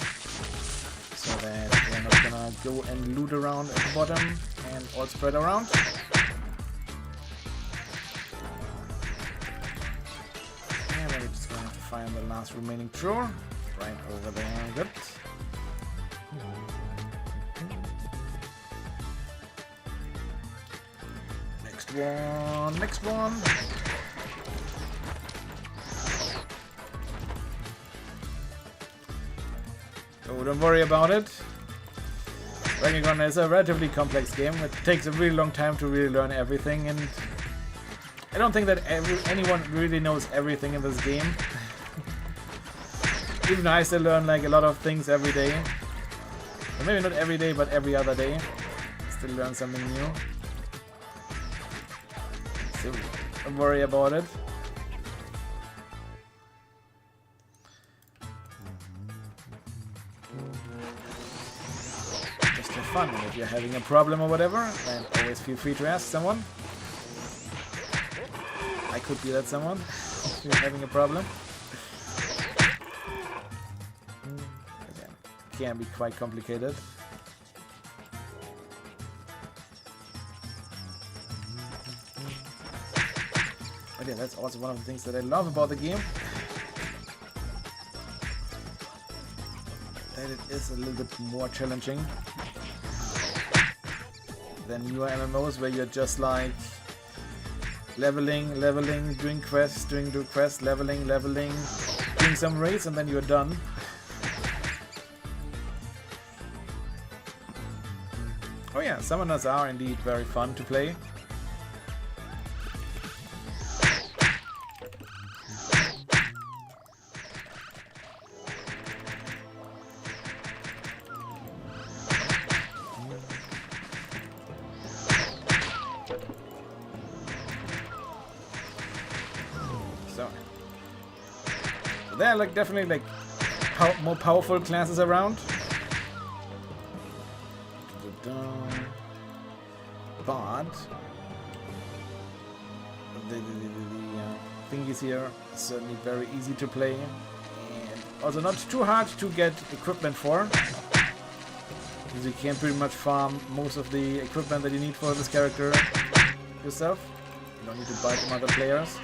so that they're not gonna go and loot around at the bottom and all spread around. And then we're just gonna have to find the last remaining troll right over there. Good. Next one. Next one. Oh, don't worry about it. Dragon is a relatively complex game. It takes a really long time to really learn everything, and I don't think that anyone really knows everything in this game. Even I still learn like a lot of things every day. Or maybe not every day, but every other day. Still learn something new. So don't worry about it. Just have fun, and if you're having a problem or whatever, then always feel free to ask someone. I could be that someone if you're having a problem. Again, can be quite complicated. But yeah, that's also one of the things that I love about the game. That it is a little bit more challenging than newer MMOs where you're just like leveling, doing quests, leveling, doing some raids, and then you're done. Oh yeah, summoners are indeed very fun to play. There are like definitely like more powerful classes around. But the thingies here are certainly very easy to play, and also not too hard to get equipment for. Because you can pretty much farm most of the equipment that you need for this character yourself. You don't need to buy from other players.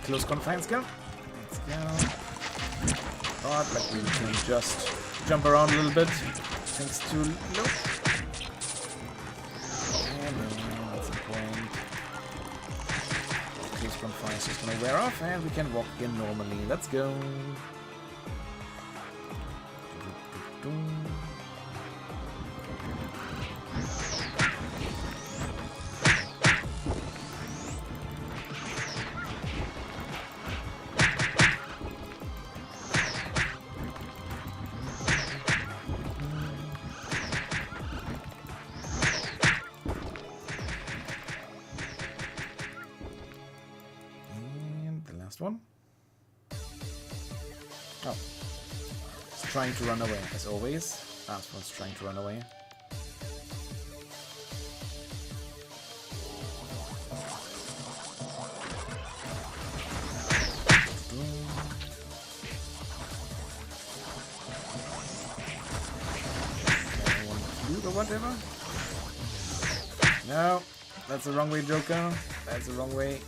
Close confines skill. Let's go. But like we can just jump around a little bit thanks to loop. And then at some point close confines is gonna wear off and we can walk again normally. Let's go. One. Oh. It's trying to run away, as always. Last one's trying to run away. Loot or whatever? No, that's the wrong way, Joker. That's the wrong way.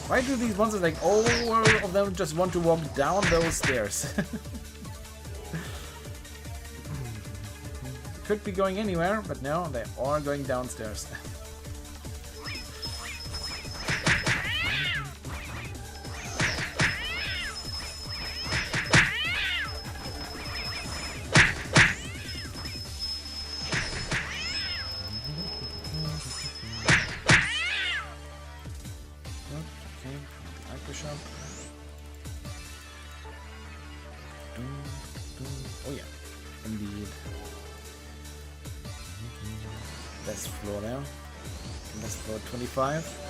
Why do these monsters, like, all of them just want to walk down those stairs? Could be going anywhere, but no, they are going downstairs. Okay, the Archbishop. Oh yeah, indeed. Best floor there. Best floor 25.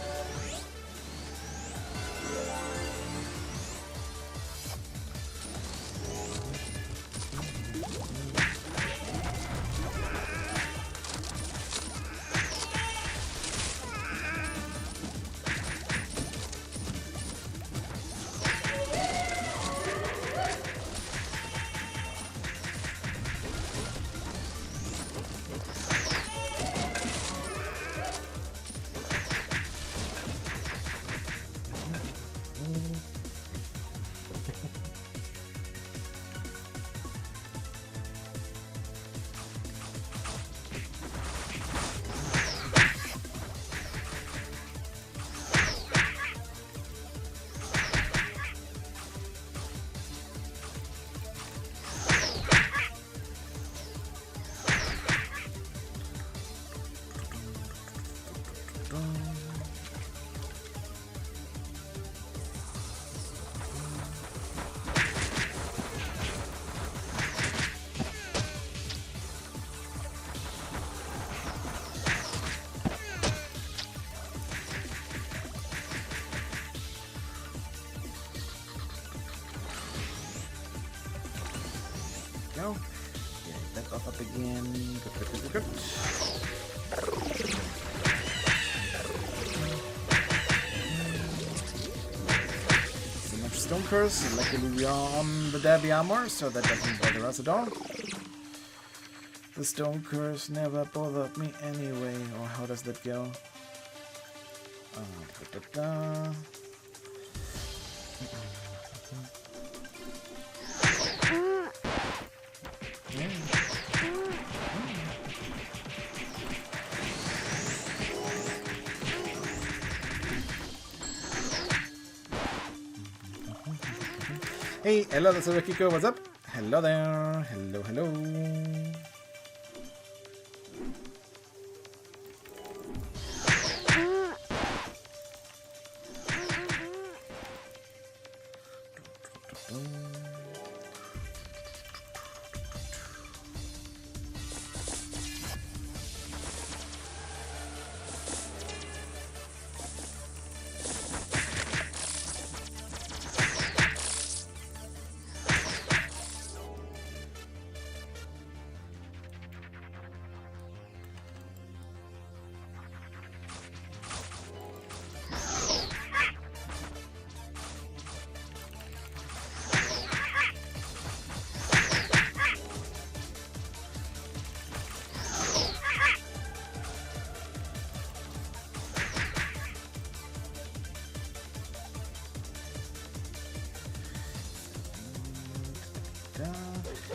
Go. Get that buff up again. Good. So much Stone Curse. Luckily we are on the Derby armor, so that doesn't bother us at all. The Stone Curse never bothered me anyway. Or how does that go? Hey, hello, that's Kiko. What's up? Hello there. Hello.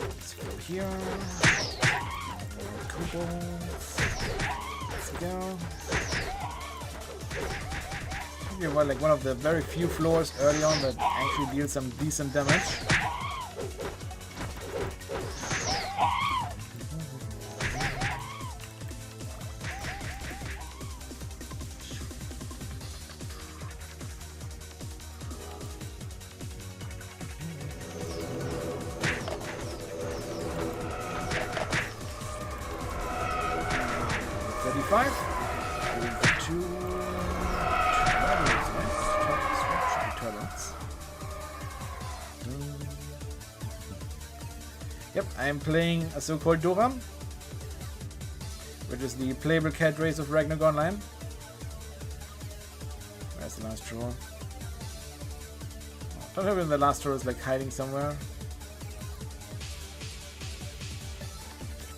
Let's go here. Let's go. We were like one of the very few floors early on that actually deals some decent damage. Yep, I am playing a so-called Doram, which is the playable cat race of Ragnarok Online. Where's the last drawer? I don't know if the last drawer is like hiding somewhere.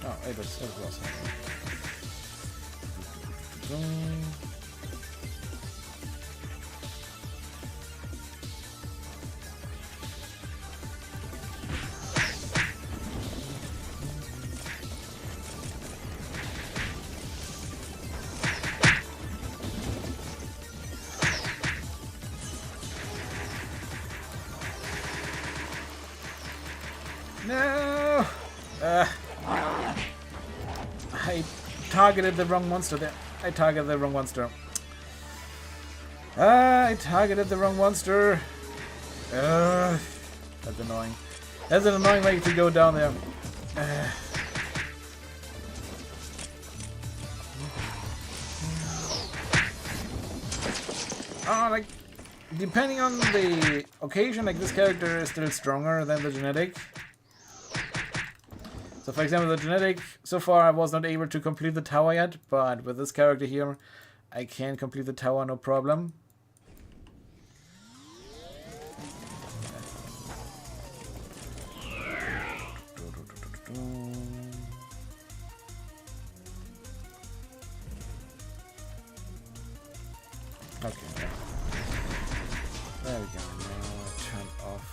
Oh, it was. No! I targeted the wrong monster there. I targeted the wrong monster. I targeted the wrong monster. That's annoying. That's an annoying way to go down there. Like, depending on the occasion, like, this character is still stronger than the genetic. So, for example, the genetic, so far I was not able to complete the tower yet, but with this character here, I can complete the tower, no problem. Okay. There we go. Now turn off.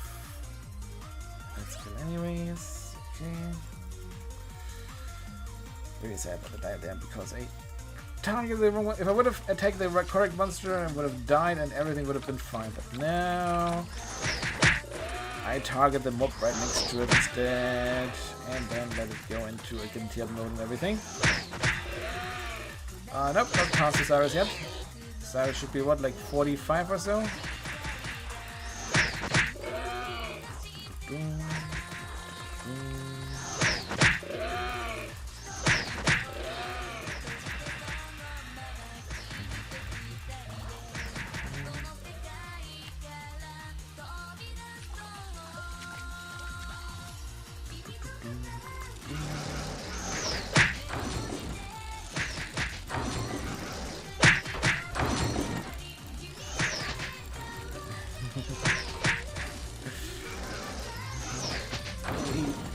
Let's kill anyways. Okay. Really sad that I died there because I targeted the wrong one. If I would have attacked the correct monster, I would have died and everything would have been fine. But now I target the mob right next to it instead, and then let it go into a guaranteed mode and everything. Nope, not past the Cyrus yet. Cyrus should be what, like 45 or so?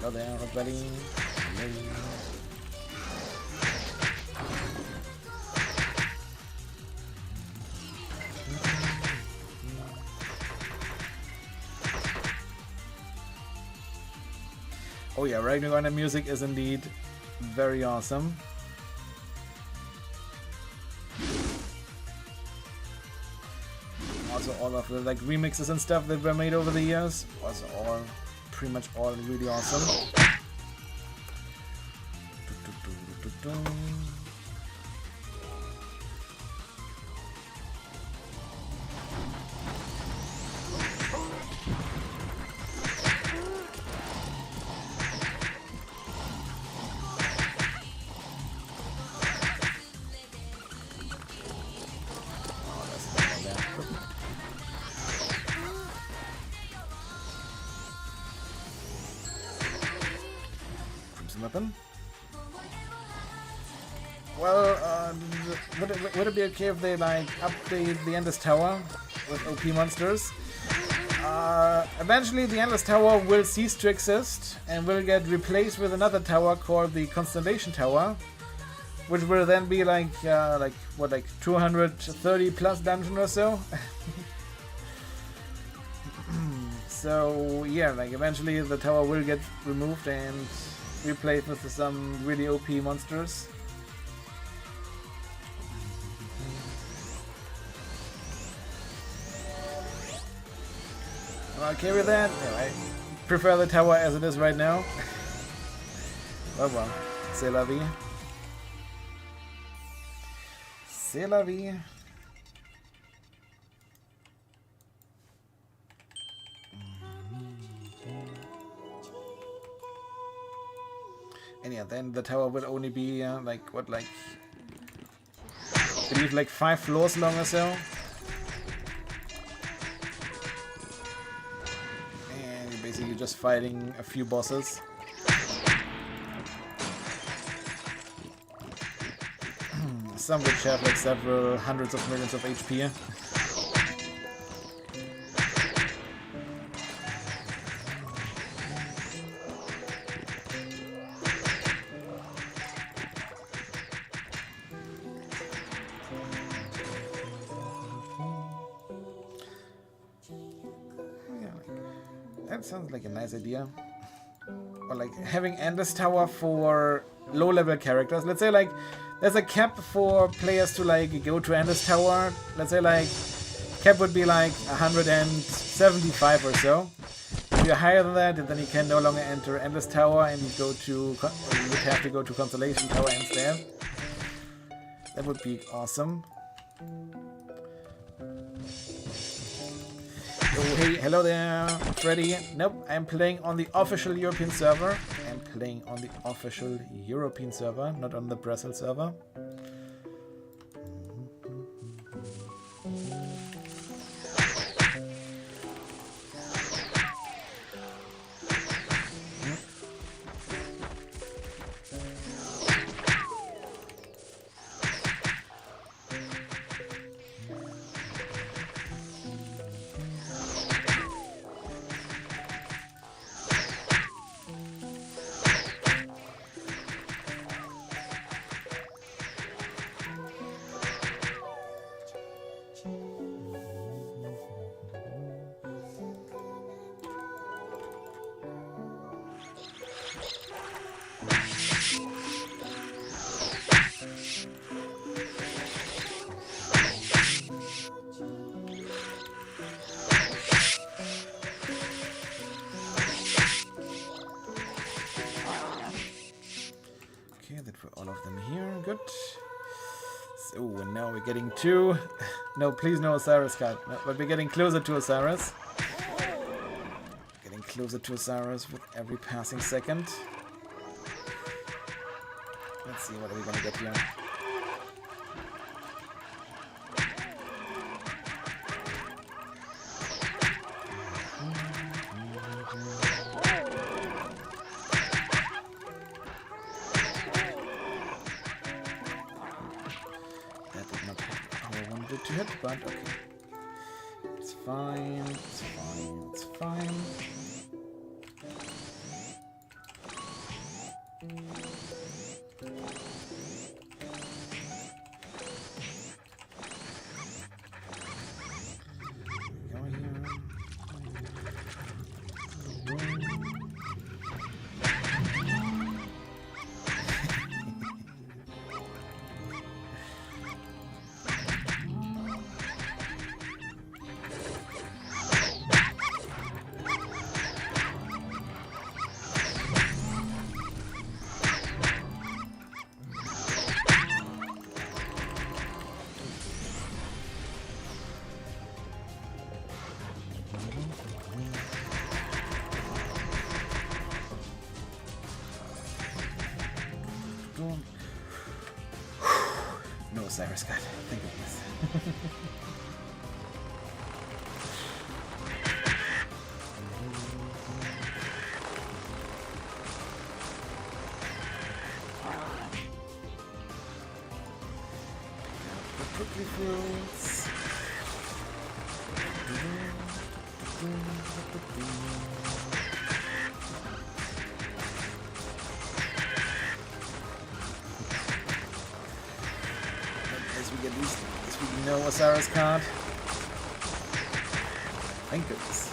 Go down, everybody. Oh yeah, right now the music is indeed very awesome. Also all of the like remixes and stuff that were made over the years was all pretty much all really awesome. Weapon. Well, would it be okay if they like update the Endless Tower with OP monsters? Eventually the Endless Tower will cease to exist and will get replaced with another tower called the Constellation Tower, which will then be like 230 plus dungeon or so. So yeah, like eventually the tower will get removed and replaced with some really OP monsters. Okay with that? No, I prefer the tower as it is right now. Oh well, c'est la vie. C'est la vie. And yeah, then the tower will only be like I believe like 5 floors long or so. And you're basically just fighting a few bosses. Some which have like several hundreds of millions of HP. That sounds like a nice idea. Or like having Endless Tower for low-level characters. Let's say like there's a cap for players to like go to Endless Tower. Let's say like cap would be like 175 or so. If you're higher than that, then you can no longer enter Endless Tower and you would have to go to Constellation Tower instead. That would be awesome. Hey, hello there, Freddy. Nope, I'm playing on the official European server. I'm playing on the official European server, not on the Brussels server. All of them here, good. So now we're getting to... No, please no Osiris card. No, but we're getting closer to Osiris. Getting closer to Osiris with every passing second. Let's see what are we gonna get here. To hit, but okay. It's fine, it's fine, it's fine. Go here. No Osiris God, thank goodness. The prickly fruits. As we know Osiris card. Thank goodness.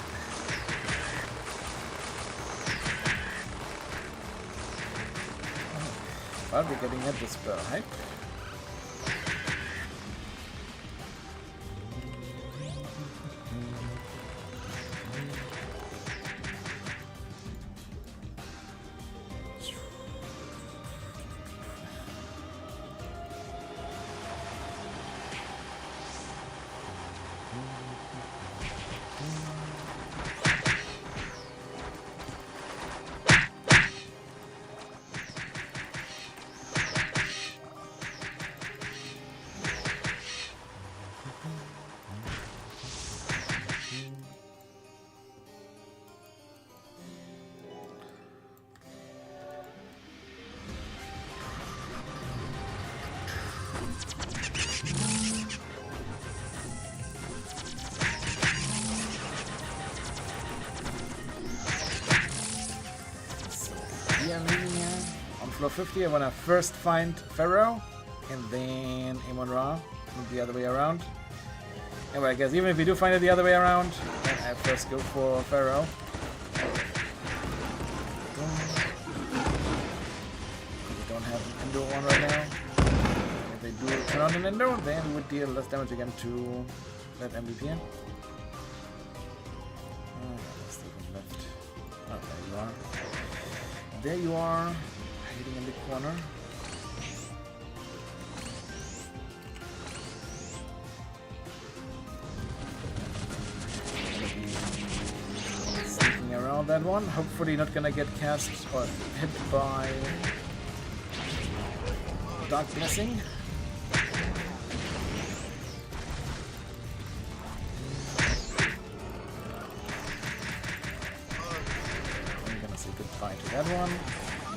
But we're getting at the spell hype. On floor 50, I want to first find Pharaoh, and then Amon-Ra, and the other way around. Anyway, I guess even if we do find it the other way around, then I first go for Pharaoh. We don't have an Endo one right now. If they do turn on an Endo, then we would deal less damage again to that MVP. Oh, there's still one left. Oh, there you are. There you are, hiding in the corner. on that one. Hopefully not gonna get cast or hit by Dark Blessing. I'm gonna say goodbye to that one.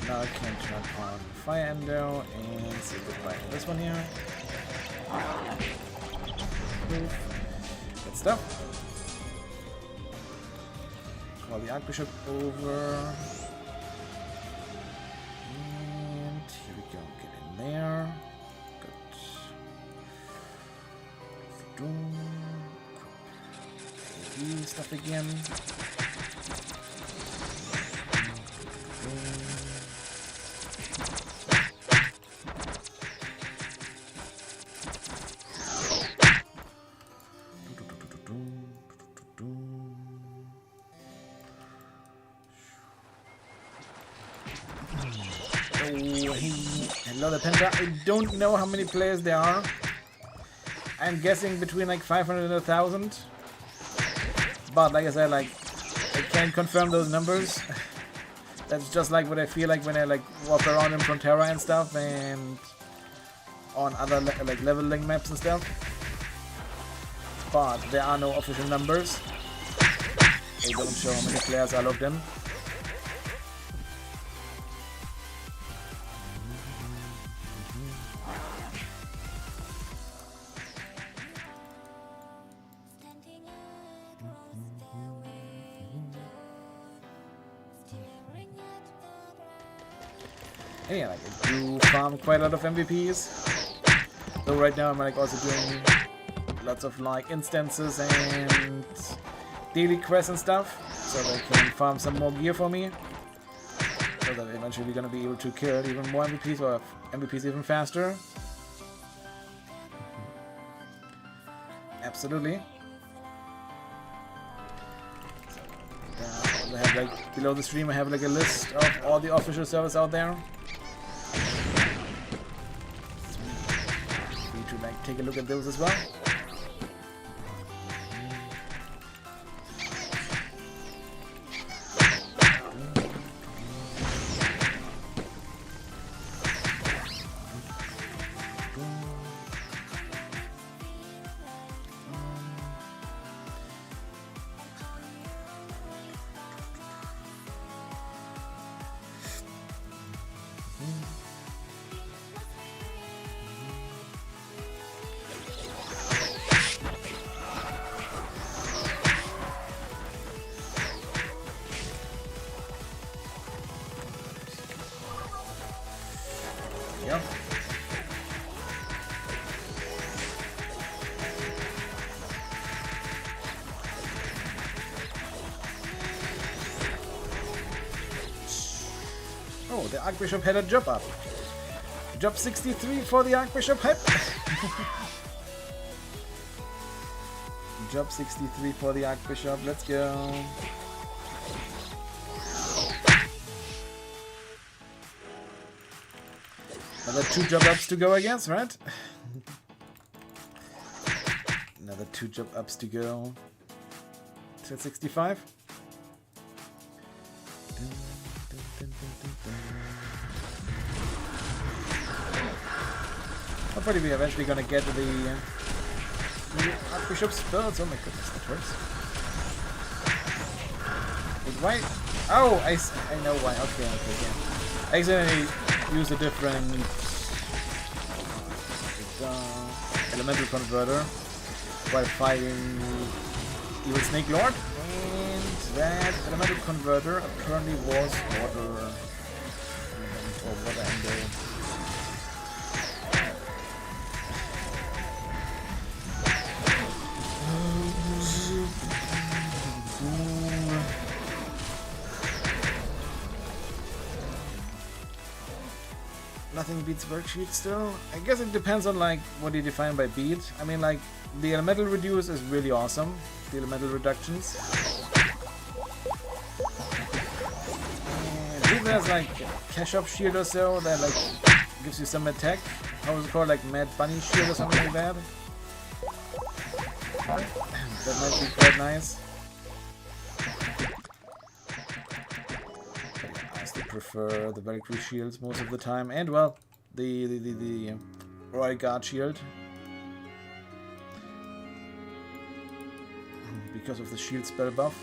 Now I can turn on Fire Endo and say goodbye to this one here. Good stuff. Call the Archbishop over. And here we go. Get in there. Good. Stuff again. Hello, the Penta. I don't know how many players there are. I'm guessing between like 500 and 1,000. But like I said, like I can't confirm those numbers. That's just like what I feel like when I like walk around in Frontera and stuff, and on other like leveling maps and stuff. But there are no official numbers. They don't show how many players are logged in. And yeah, like I do farm quite a lot of MVPs. Though right now I'm like also doing lots of like instances and daily quests and stuff, so they can farm some more gear for me. So that eventually we're gonna be able to kill even more MVPs or MVPs even faster. Absolutely. So, I have like below the stream I have like a list of all the official servers out there. To like take a look at those as well. Yeah. Oh, the Archbishop had a job up. Job 63 for the Archbishop. Hype. Job 63 for the Archbishop. Let's go. Another 2 job ups to go, I guess, right? Another 2 job ups to go. Till 65. Hopefully we're eventually gonna get the Archbishop's builds. Oh my goodness, that hurts. Wait, why? Oh, I know why. Okay, yeah. I accidentally use a different elemental converter while fighting Evil Snake Lord, and that elemental converter apparently was water or water endo. Nothing beats worksheet still. I guess it depends on like what you define by beat. I mean, like the elemental reduce is really awesome. The elemental reductions. And I think there's like cash up shield or so that like gives you some attack. How was it called? Like Mad Bunny shield or something like that. That might be quite nice. prefer the Valkyrie shields most of the time, and well, the Royal Guard shield. Because of the shield spell buff.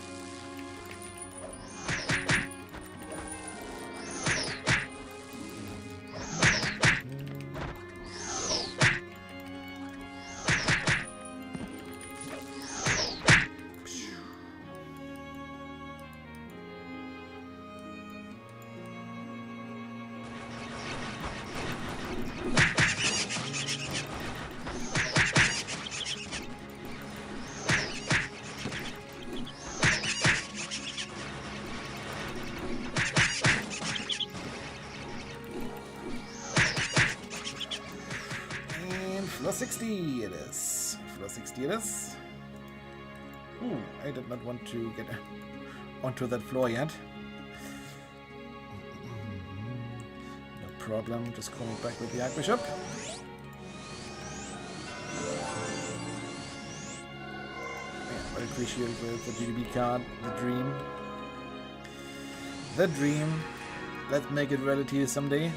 Floor 60 it is. Floor 60 it is. Ooh, I did not want to get onto that floor yet. No problem, just coming back with the Archbishop. Yeah, I appreciate the GDB card, the dream. The dream. Let's make it reality someday.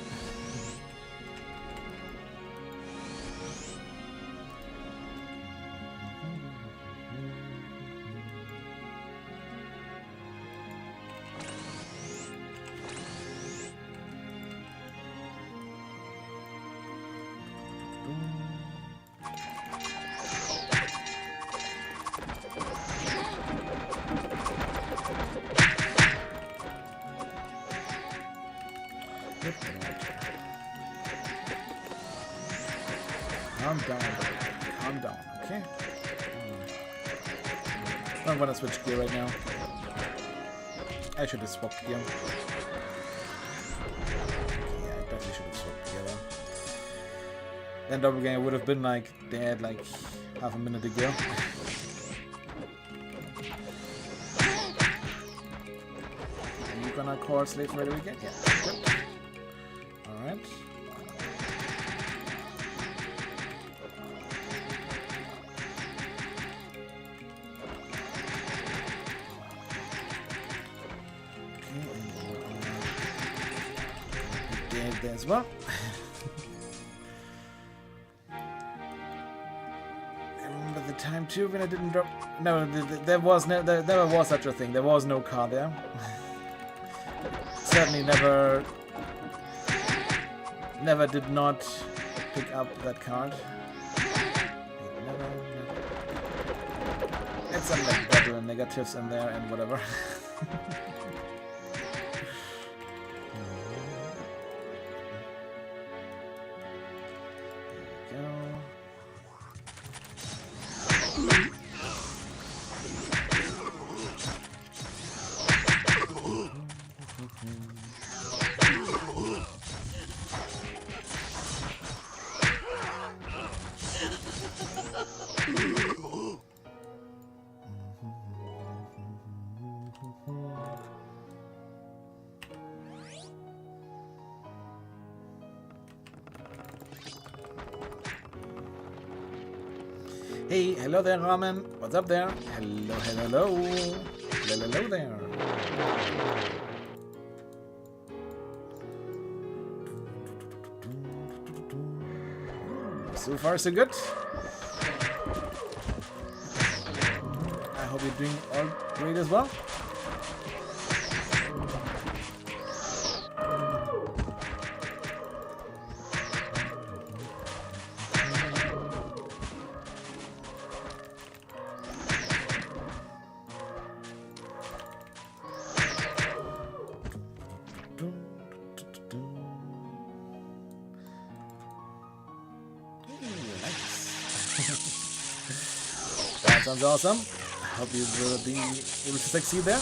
Calm down, baby. Calm down, okay? I don't want to switch gear right now. I should have swapped gear. Yeah, I definitely should have swapped gear though. Then doppelganger would have been like dead like half a minute ago. Are you gonna call slave right away again? Yeah, good. Alright. There as well. I remember the time too when I didn't drop. No, there was never was such a thing. There was no card there. Certainly never did not pick up that card. Never. It's some like double negatives in there and whatever. Hey, hello there, Ramen. What's up there? Hello, hello, hello. Hello there. So far, so good. I hope you're doing all great as well. That sounds awesome. I hope you will be able to succeed there.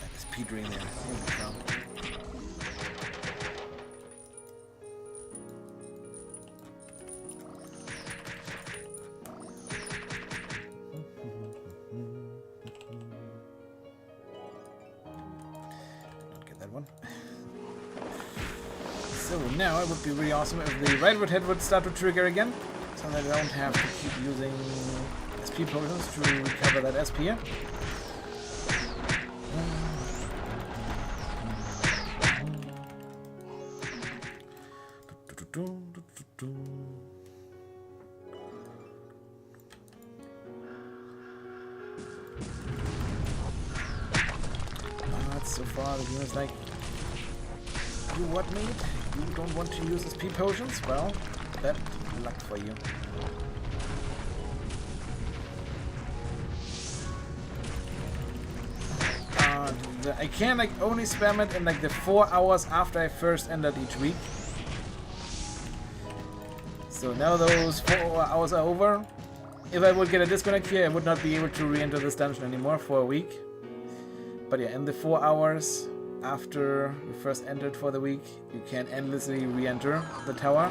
That is P drain there. Holy cow. So now it would be really awesome if the Redwood head would start to trigger again, so that I don't have to keep using SP potions to recover that SP here. So far the game is like, you what, mate? You don't want to use SP potions? Well, bad luck for you. I can like only spam it in like the 4 hours after I first entered each week. So now those 4 hours are over. If I would get a disconnect here, I would not be able to re-enter this dungeon anymore for a week. But yeah, in the 4 hours after you first entered for the week, you can endlessly re-enter the tower.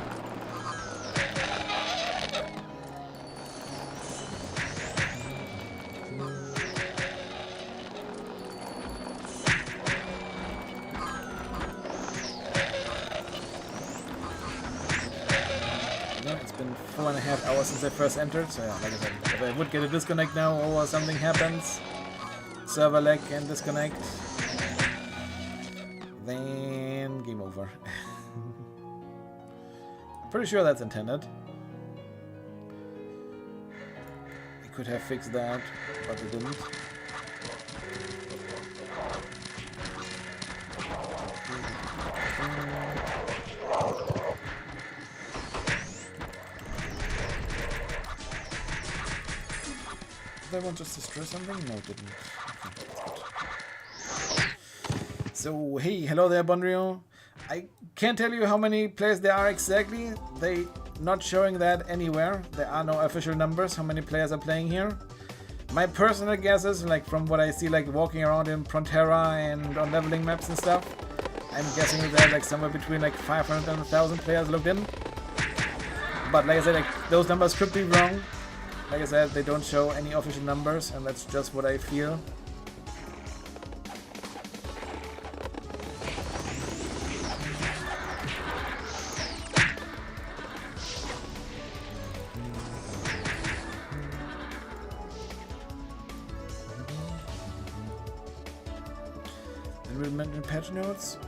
It's been 4.5 hours since I first entered, so yeah, like I said, if I would get a disconnect now or something happens, server lag and disconnect, then game over. Pretty sure that's intended. They could have fixed that, but they didn't. Did I want to just destroy something? No, it didn't. Okay, that's good. So, hey, hello there, Bondrio. I can't tell you how many players there are exactly. They not showing that anywhere. There are no official numbers how many players are playing here. My personal guess is, like from what I see, like walking around in Frontera and on leveling maps and stuff, I'm guessing that there are like somewhere between like 500 and 1,000 players logged in. But like I said, like, those numbers could be wrong. Like I said, they don't show any official numbers, and that's just what I feel. And we mentioned patch notes.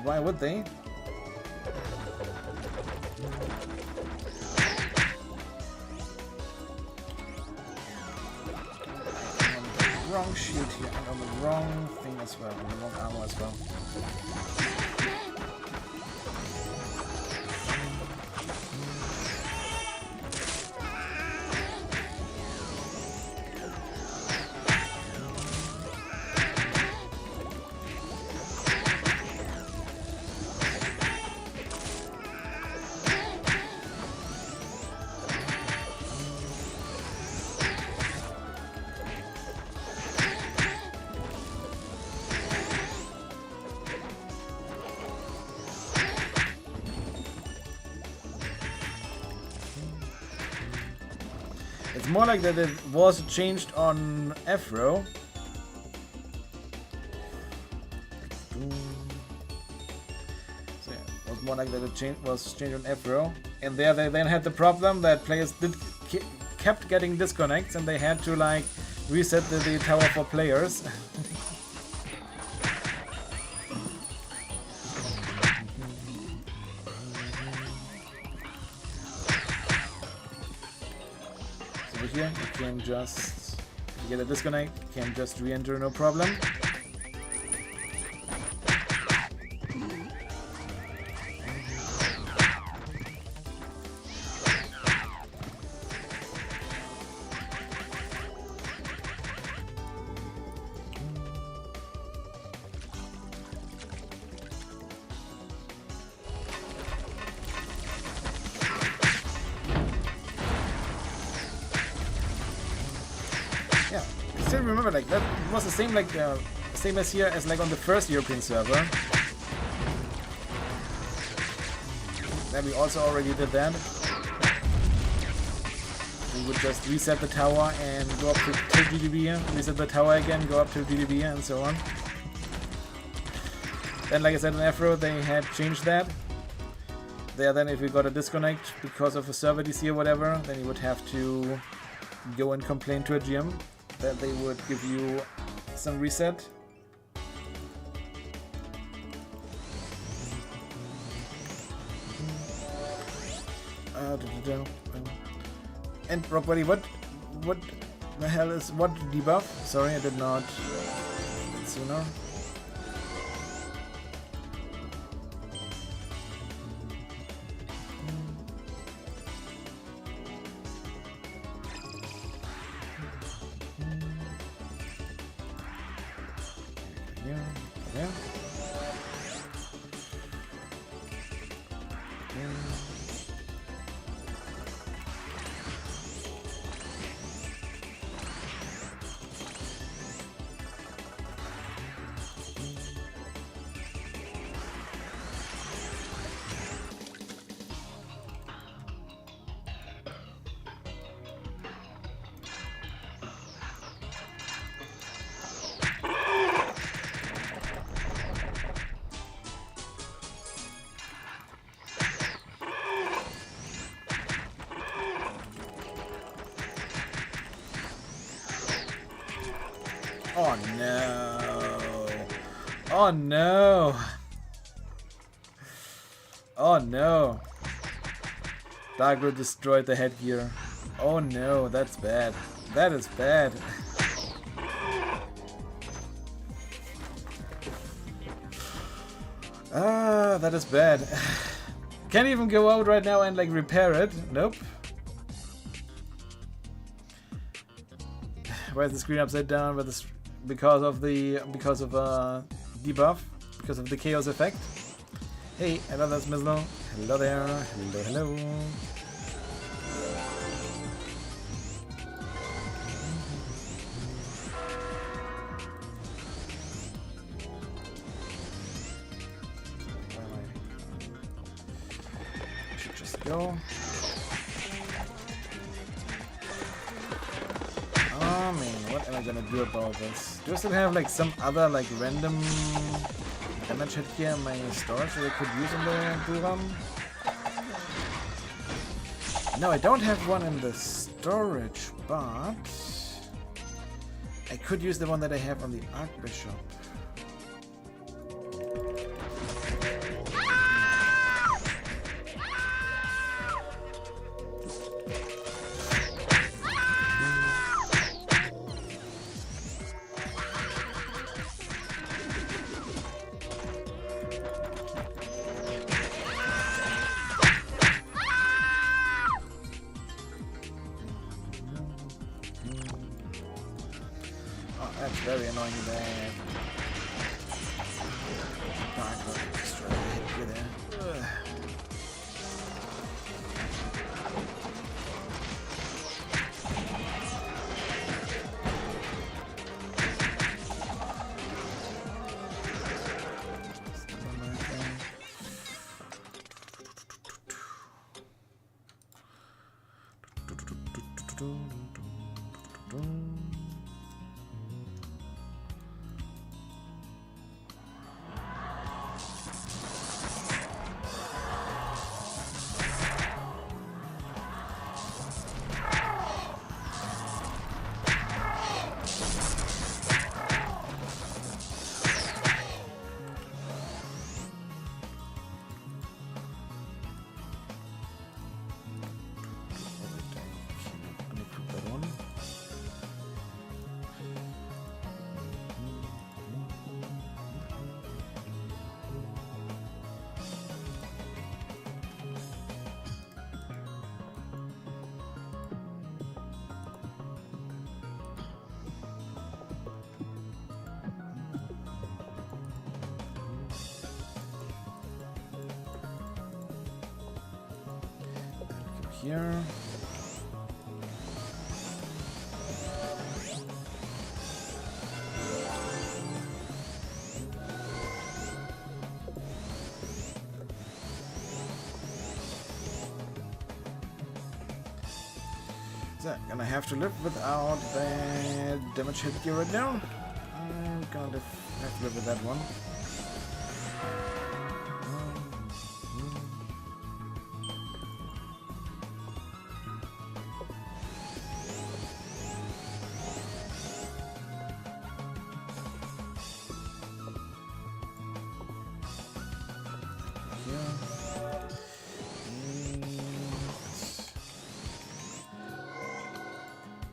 Why would they? Wrong shield here, and on the wrong thing as well, on the wrong armor as well. It's more like that it was changed on EFRO. So yeah, it was more like that it was changed on EFRO. And there they then had the problem that players kept getting disconnects and they had to like reset the tower for players. Here, you can just, if you get a disconnect, you can just re-enter, no problem. Yeah, I still remember like that was the same like same as here as like on the first European server. Then we also already did that. We would just reset the tower and go up to GDB, reset the tower again, go up to GDB, and so on. Then, like I said in Afro, they had changed that. There, then if we got a disconnect because of a server DC or whatever, then you would have to go and complain to a GM that they would give you some reset. And Rock Buddy, what the hell is what debuff? Sorry, I did not sooner. Oh no! Oh no! Oh no! Dagro destroyed the headgear. Oh no, that's bad. That is bad. Ah, that is bad. Can't even go out right now and like repair it. Nope. Why is the screen upside down? Because of debuff, because of the chaos effect. Hey, hello, that's Mizlo. Hello there. Hello, hello. Should just go. Oh man, what am I gonna do about this? Do I still have like some other like random damage hit here in my storage that I could use in the Duram? No, I don't have one in the storage, but I could use the one that I have on the Archbishop. That's very annoying there. Destroy the headgear there. Ugh. Here. So, gonna have to live without that damage hit gear right now. I'm gonna have to live with that one.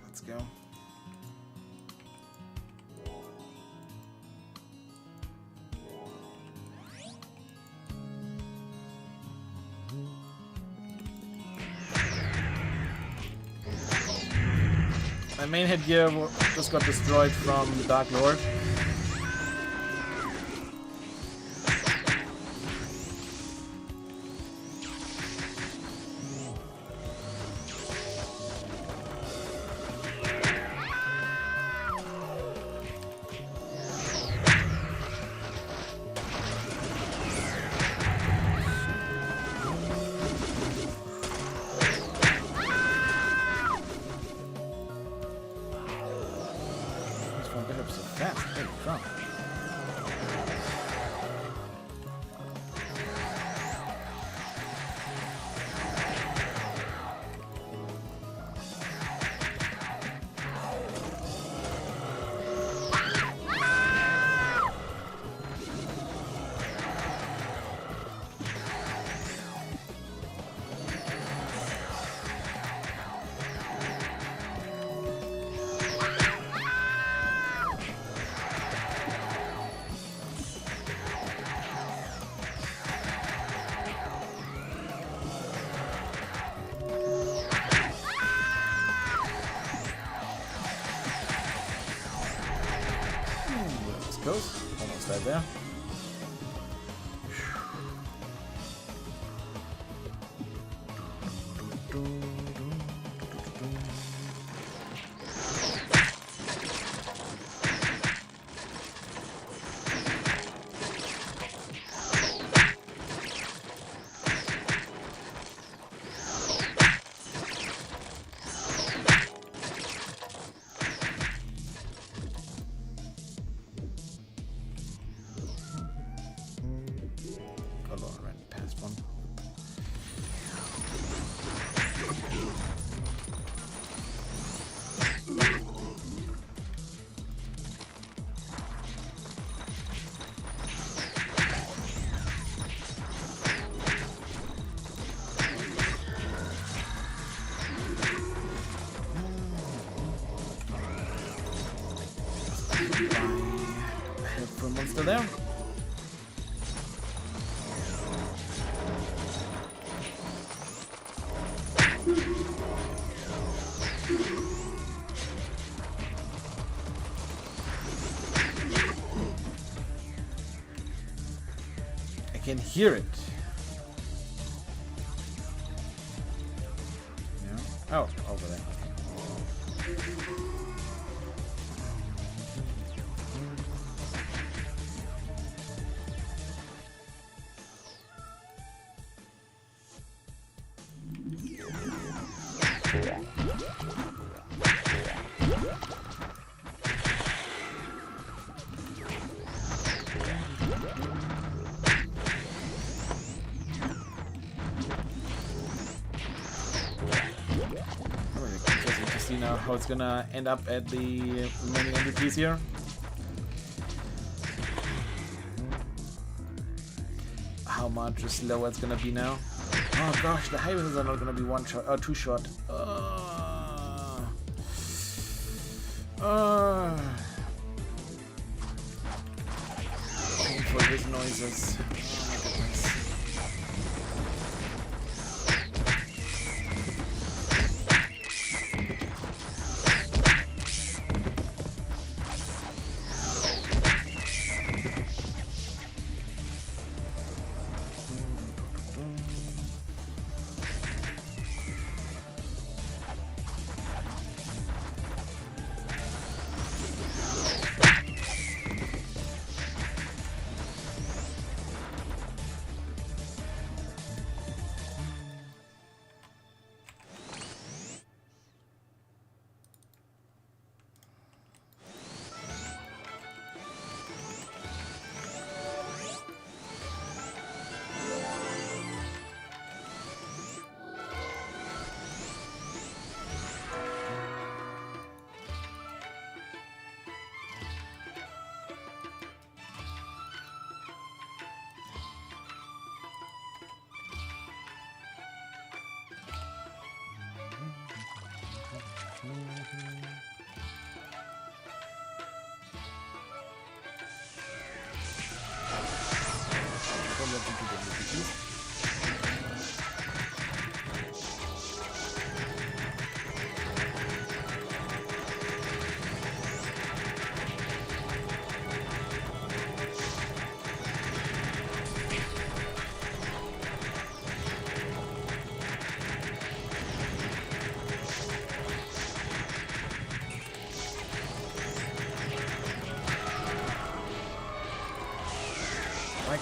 Let's go. My main headgear just got destroyed from the Dark Lord. So fast, holy crap. Goes. Almost died there. Helpful monster there. I can hear it. Yeah. Oh, over there. Now how it's gonna end up at the remaining MVPs here. How much slower it's gonna be now. Oh gosh, the highways are not gonna be one shot or two shot. Painful these noises.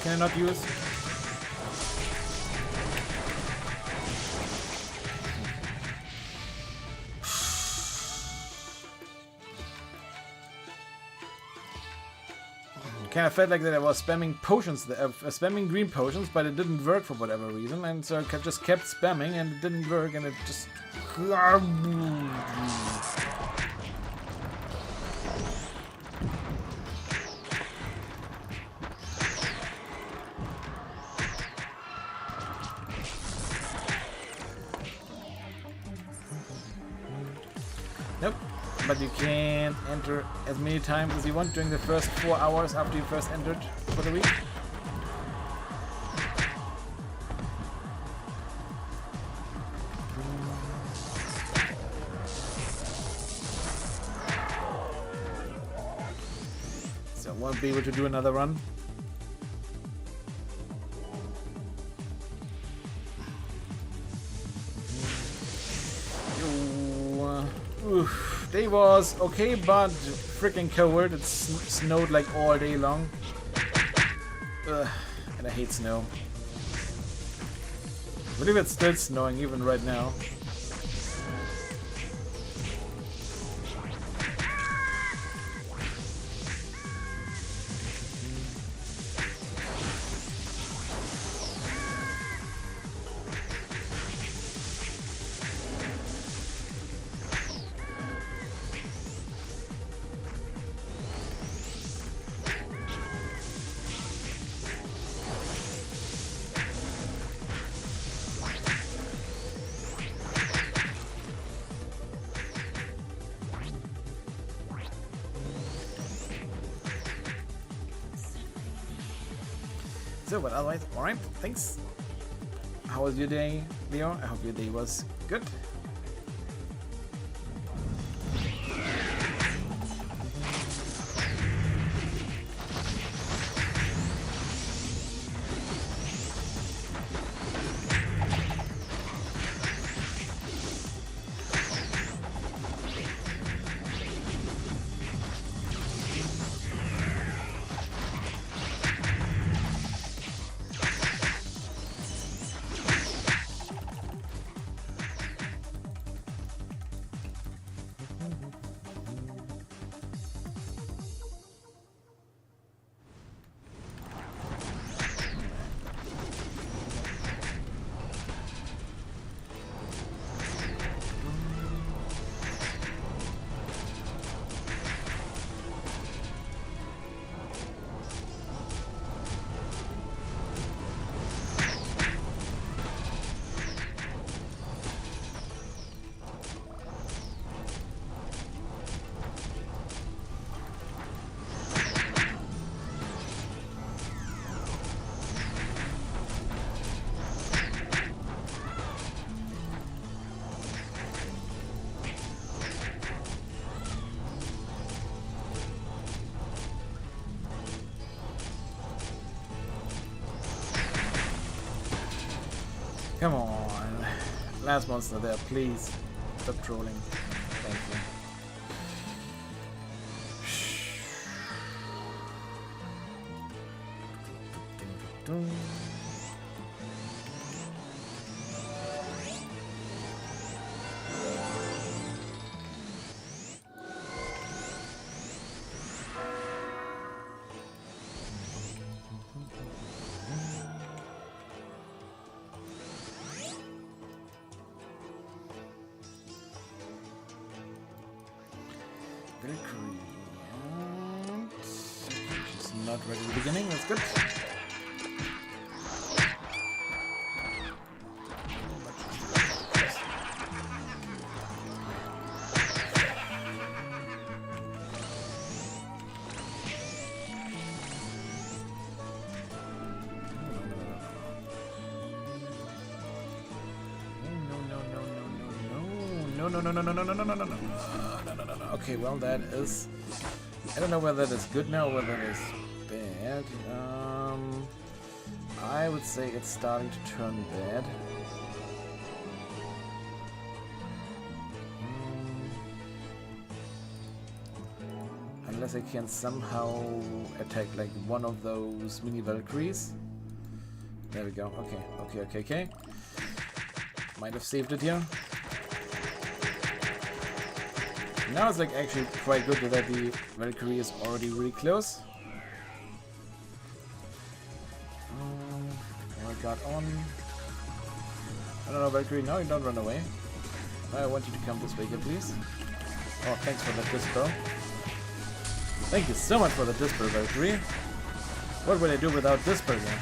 can I not use? Kind of felt like that I was spamming potions, spamming green potions, but it didn't work for whatever reason, and so I just kept spamming and it didn't work, and it just... Nope. But you can enter as many times as you want during the first 4 hours after you first entered for the week. So I won't be able to do another run. Day was okay, but freaking cold. It snowed like all day long. Ugh, and I hate snow. I believe it's still snowing even right now. So, but otherwise, alright, thanks. How was your day, Leo? I hope your day was good. Come on. Last monster there, please. Stop trolling. Thank you. She's not ready at the beginning, that's good. No. Okay, well that is... I don't know whether that is good now or whether that is bad. I would say it's starting to turn bad. Unless I can somehow attack like one of those mini Valkyries. There we go. Okay. Might have saved it here. Now it's like actually quite good that the Valkyrie is already really close. Got on. I don't know, Valkyrie. No, you don't run away. I want you to come this way here, please. Oh, thanks for that dispel. Thank you so much for the dispel, Valkyrie. What would I do without dispel here?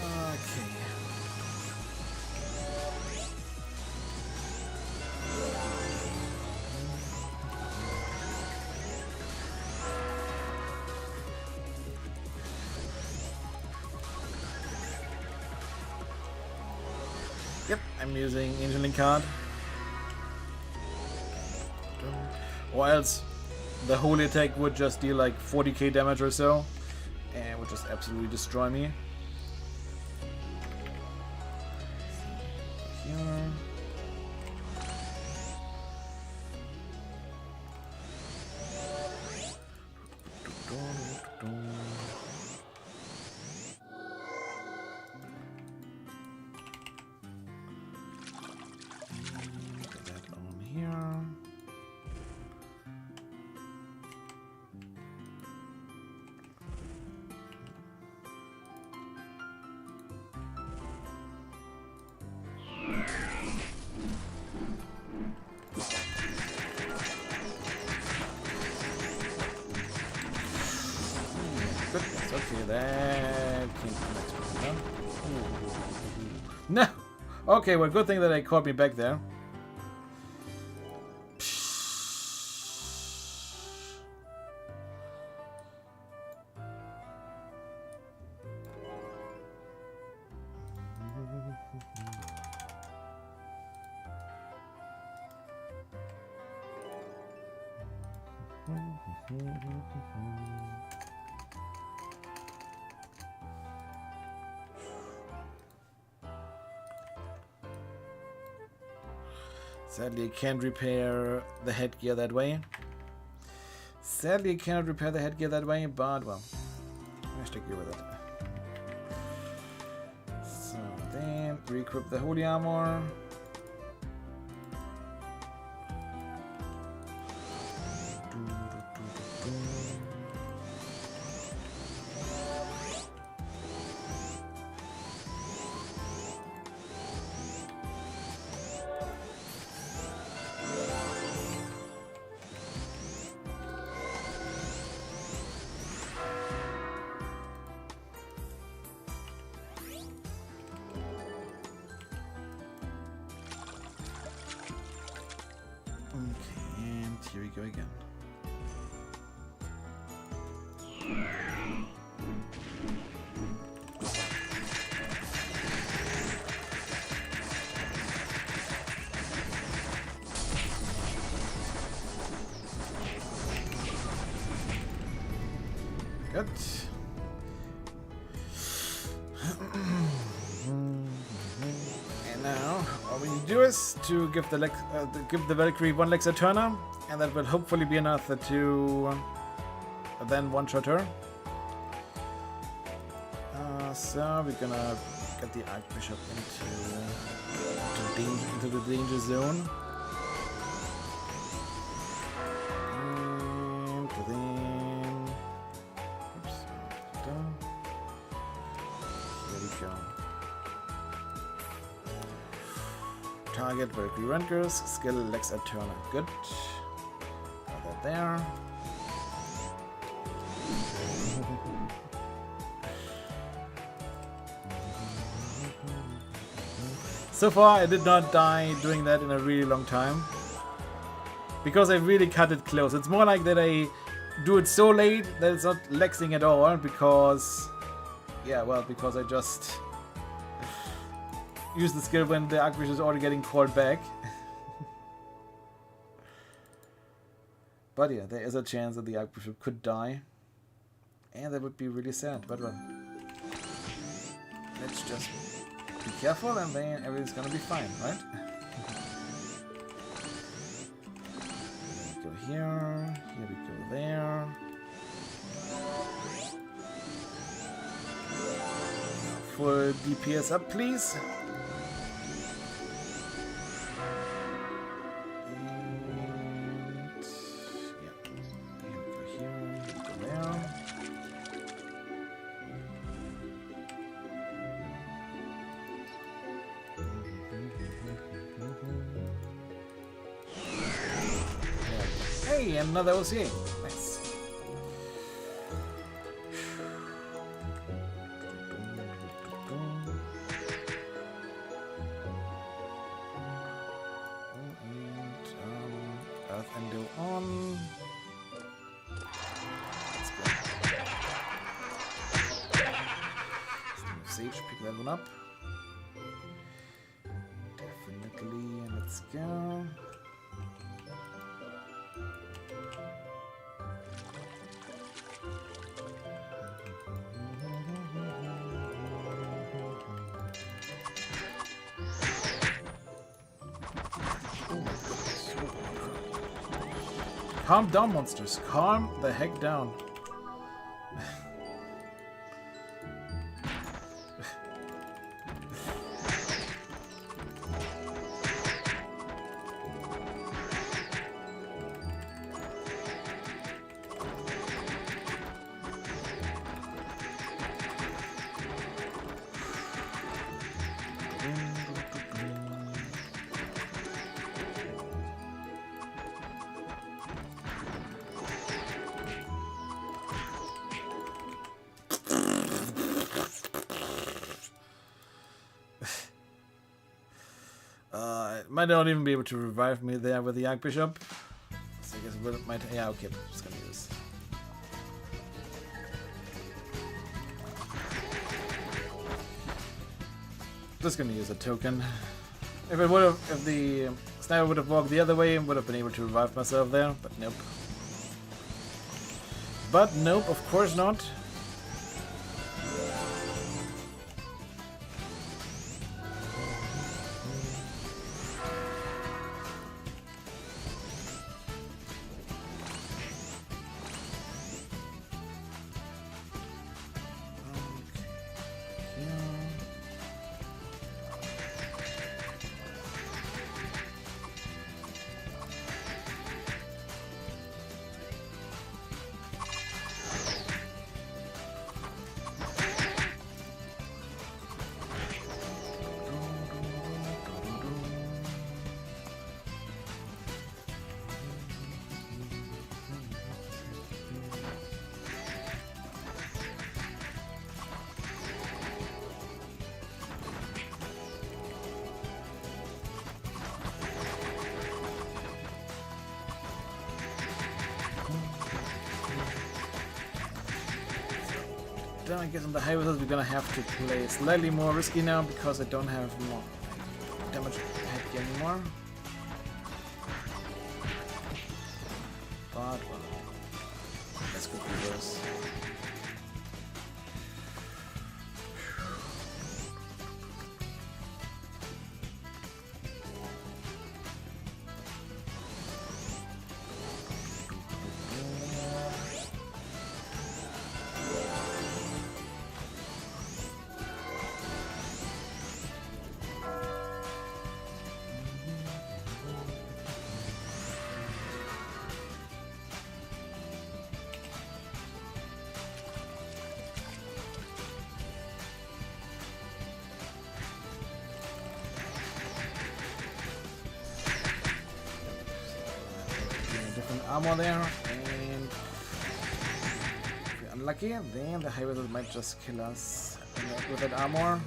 Okay. Yep, I'm using Angeling card. Or else the holy attack would just deal like 40k damage or so, and would just absolutely destroy me. Here. Get that on here. Okay, that came from next one. No! Okay, well, good thing that they caught me back there. Sadly, I can't repair the headgear that way. Sadly, I cannot repair the headgear that way, but well, I stick with it. So then, re-equip the holy armor. Okay, and here we go again. Good. And now, all we need to do is to give the Valkyrie one Lex Eterna, and that will hopefully be enough to then one-shot her. So we're gonna get the Archbishop into the danger zone. And then, oops, done. Here we go. Target Valkyrie Rankers, skill Lex Eterna. Good. Got that there. So far, I did not die doing that in a really long time. Because I really cut it close. It's more like that I do it so late that it's not lexing at all. Because, yeah, well, because I just use the skill when the Archbishop is already getting called back. But yeah, there is a chance that the Archbishop could die. And that would be really sad, but well. Let's just be careful and then everything's gonna be fine, right? Go here. Here we go there. Full DPS up, please. Hey, another OCA. Nice. Earth Endo on. Let's go. Sage, pick that one up. Definitely. Let's go. Calm down, monsters. Calm the heck down. Might not even be able to revive me there with the Archbishop. So I guess it might. Yeah, okay, I'm just gonna use. Just gonna use a token. If it would have, if the sniper would have walked the other way, I would have been able to revive myself there. But nope. But nope, of course not. Then I guess on the high wizards we're gonna have to play slightly more risky now because I don't have more damage head anymore. But well, let's go reverse. Armor there, and if we're unlucky, then the high wizard might just kill us with that armor.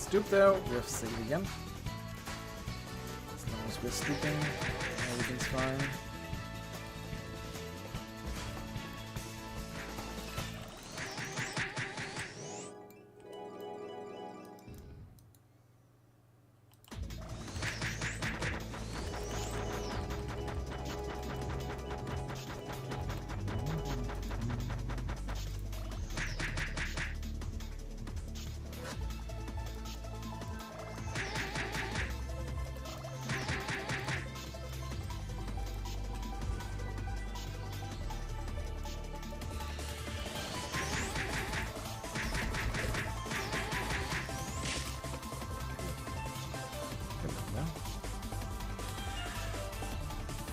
stoop though. We have saved again. As long as we're stooping, everything's fine.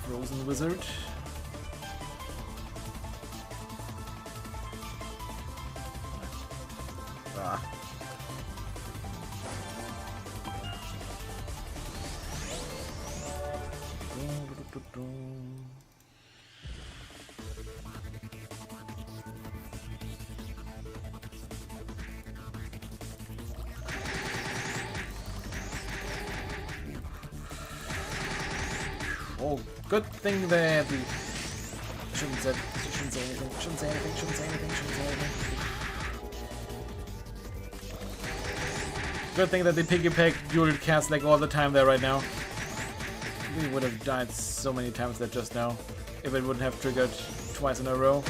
Frozen Wizard. Ah. Oh, good thing that we shouldn't say anything. Good thing that they piggyback dual cast like all the time there right now. We would have died so many times there just now if it wouldn't have triggered twice in a row.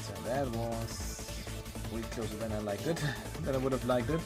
So that was way closer than I liked it. Than I would have liked it.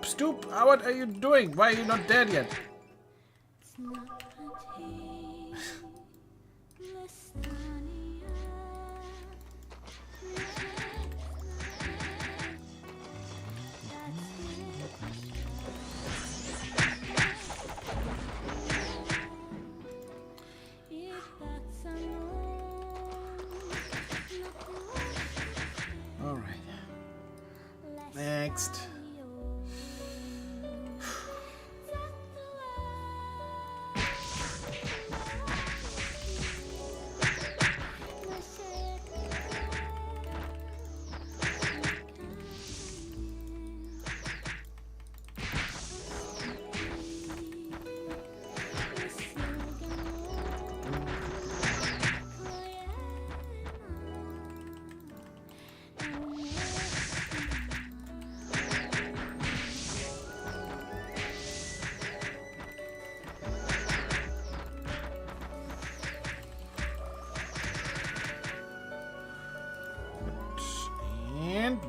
Stoop! What are you doing? Why are you not dead yet? All right. Next.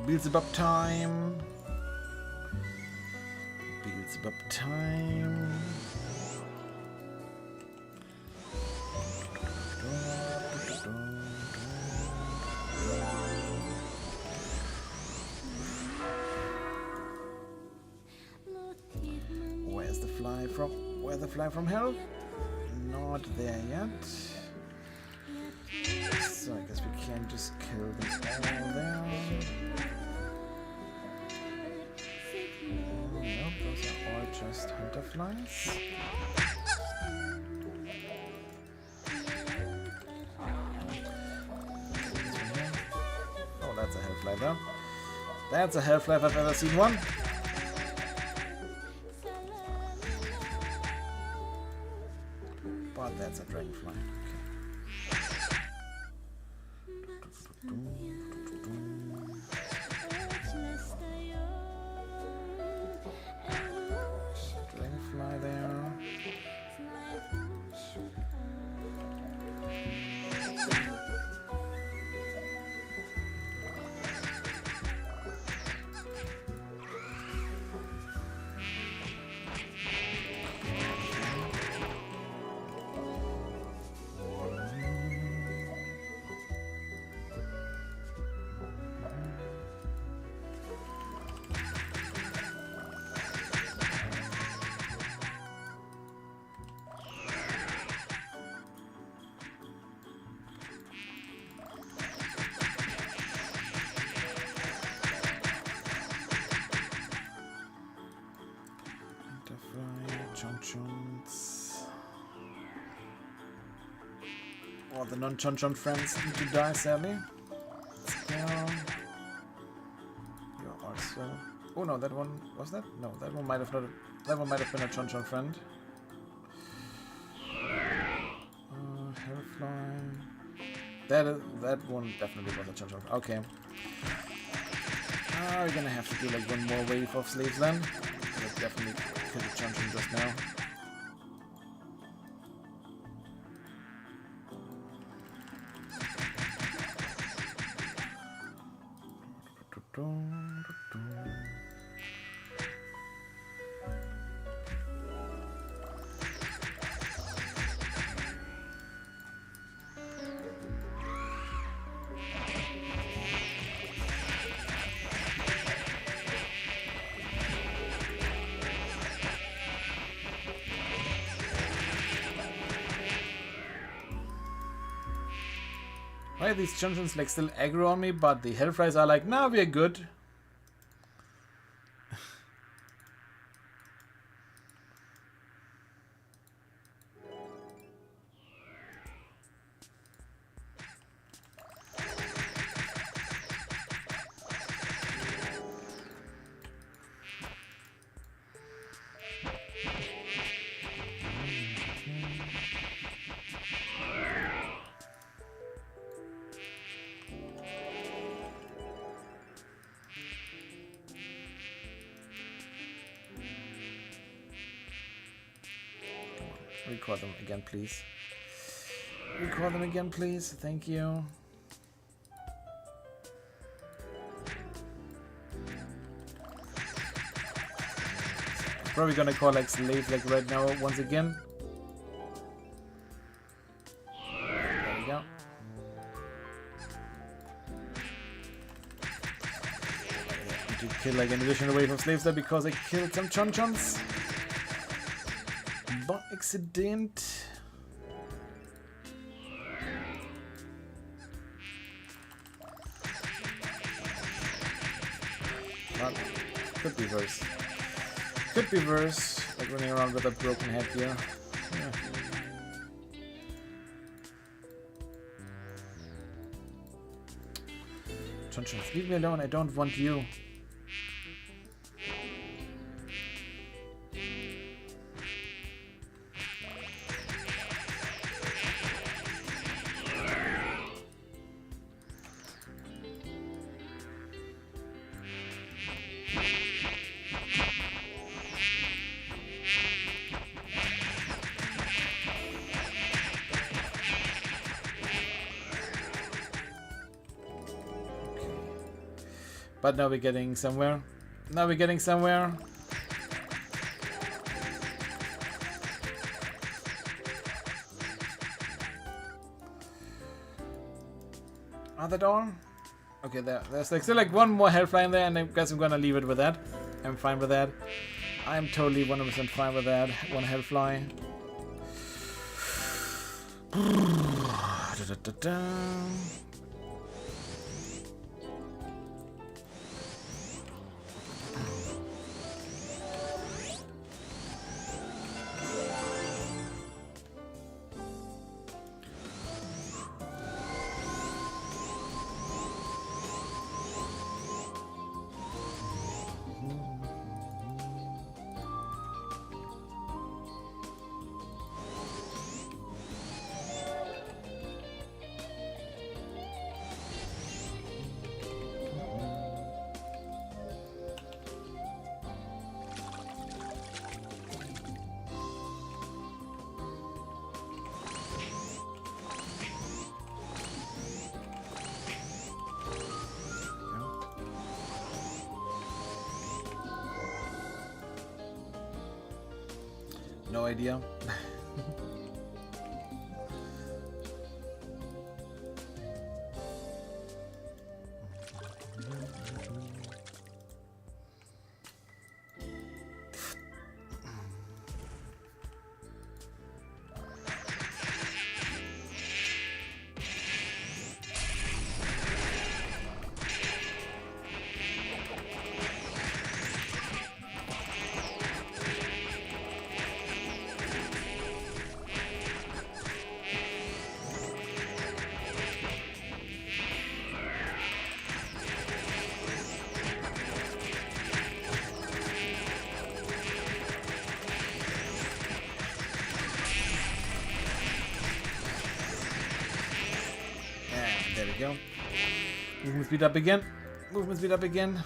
Beelzebub time. Beelzebub time. Where's the fly from? Where's the fly from hell? Not there yet. So I guess we can just kill them all there. Nope, those are all just hunter flies. Oh, that's a hellfly there. That's a hellfly if I've ever seen one. But that's a dragonfly. Dragonfly there. Chonchons. All the non-chonchon friends need to die, sadly. You're also. Oh no, that one was that? No, that one might have not. That one might have been a chonchon friend. Hellfly. That one definitely was a chonchon. Okay. We're gonna have to do like one more wave of slaves then. That's definitely killed the chonchon just now. Why are these chonchons like still aggro on me, but the hellflies are like, nah, we're good. Record them again, please. Record them again, please. Thank you. Probably gonna call like slave like right now once again. There we go. Need to kill like an additional wave of slaves there because I killed some chonchons. By accident. But could be worse. Could be worse. Like running around with a broken head here. Yeah. Chonchons, leave me alone. I don't want you. But now we're getting somewhere. Now we're getting somewhere. Are that all? Okay, there's like still like one more hellfly in there, and I guess I'm gonna leave it with that. I'm fine with that. I'm totally 100% fine with that. One Hellfly. No idea. There we go. Movement speed up again. Movement speed up again.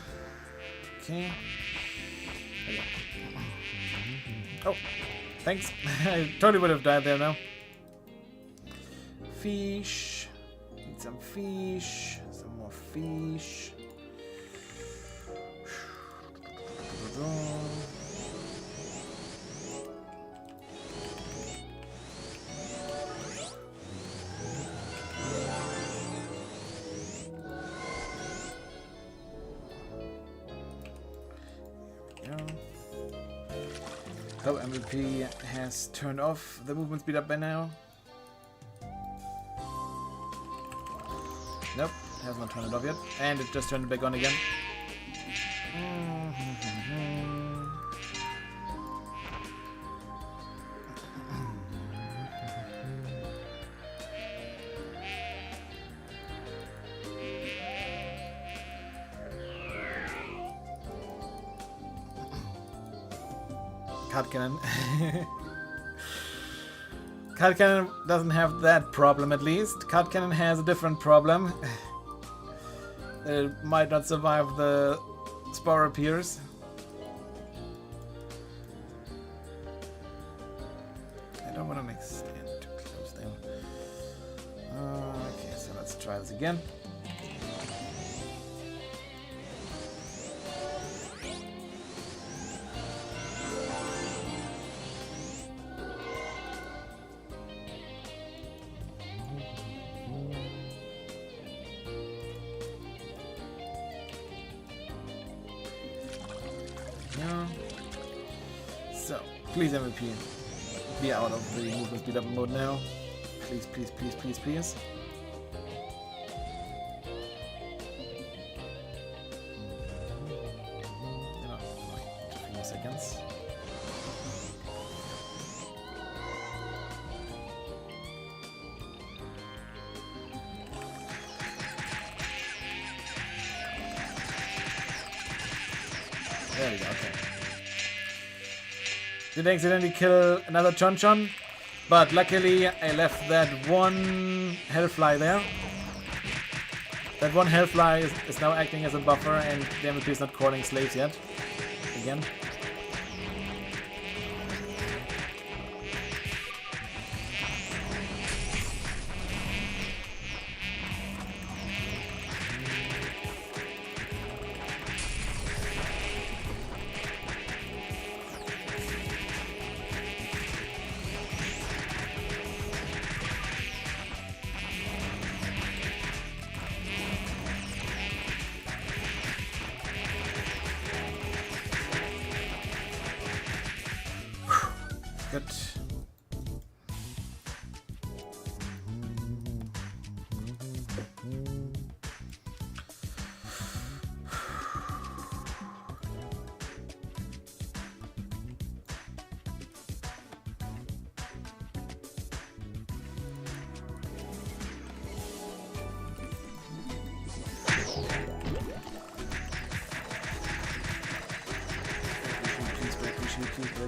Okay. Oh, thanks. I totally would have died there now. Fish. Need some fish. Some more fish. Oh, MVP has turned off the movement speed up by now. Nope, has not turned it off yet. And it just turned it back on again. Card Cannon. Card Cannon doesn't have that problem, at least. Card Cannon has a different problem. It might not survive the Spore Pierce. I don't want to extend too close there. Okay, so let's try this again. So, please MVP, be out of the movement speed up mode now. Please, please, please, please, please. Wait a few seconds. There we go, okay. Did accidentally kill another Chon-Chon, but luckily I left that one Hellfly there. That one Hellfly is now acting as a buffer, and the MVP is not calling slaves yet. Again.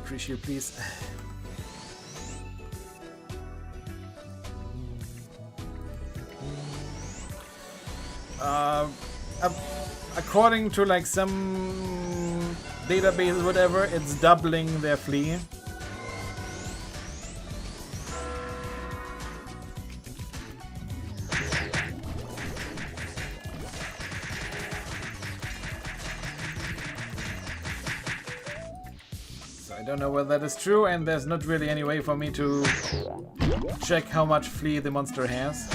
free shield, please. According to like some database, whatever, it's doubling their flee. So I don't know whether that is true, and there's not really any way for me to check how much flee the monster has.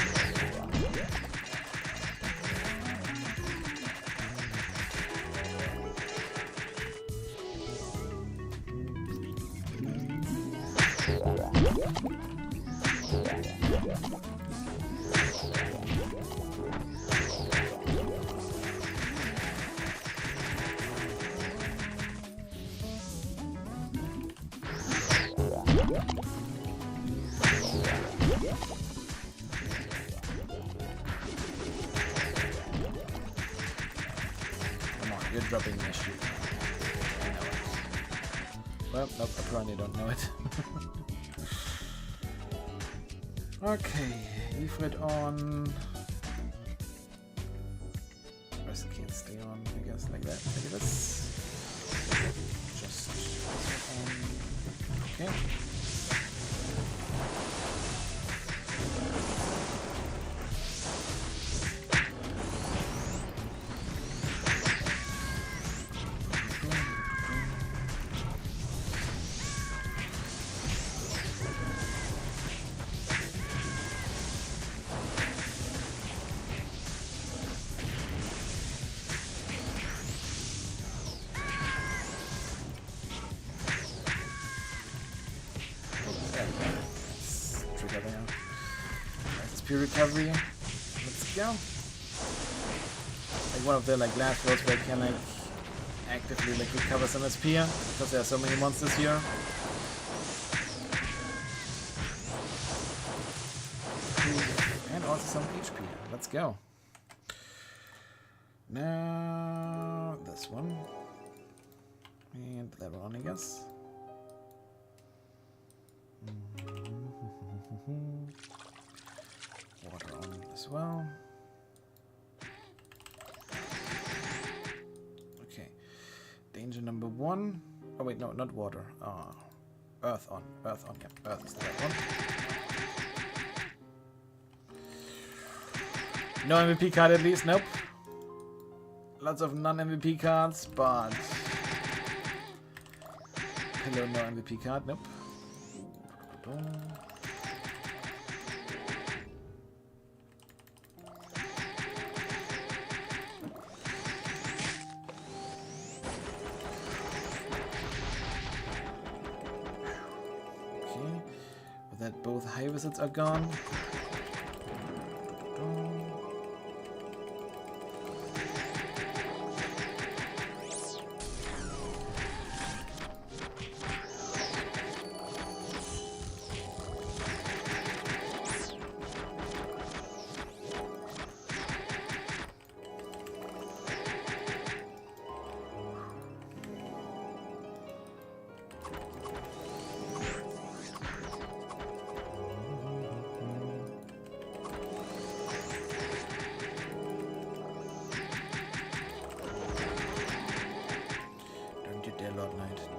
You're dropping my shoe. I know it. Well, nope, apparently don't know it. Okay, Ifrit on. Rest can't stay on, I guess, like that. Maybe this. Just on. Okay. Recovery. Let's go. Like one of the like last worlds where I can like actively like recover some SP because there are so many monsters here. And also some HP. Let's go. Now this one. And that one, I guess. Water on as well. Okay. Danger number 1. Oh wait, no, not water. Earth on. Earth on, yeah. Earth is the right one. No MVP card at least, nope. Lots of non-MVP cards, but... Hello, no MVP card, nope. That both high wizards are gone.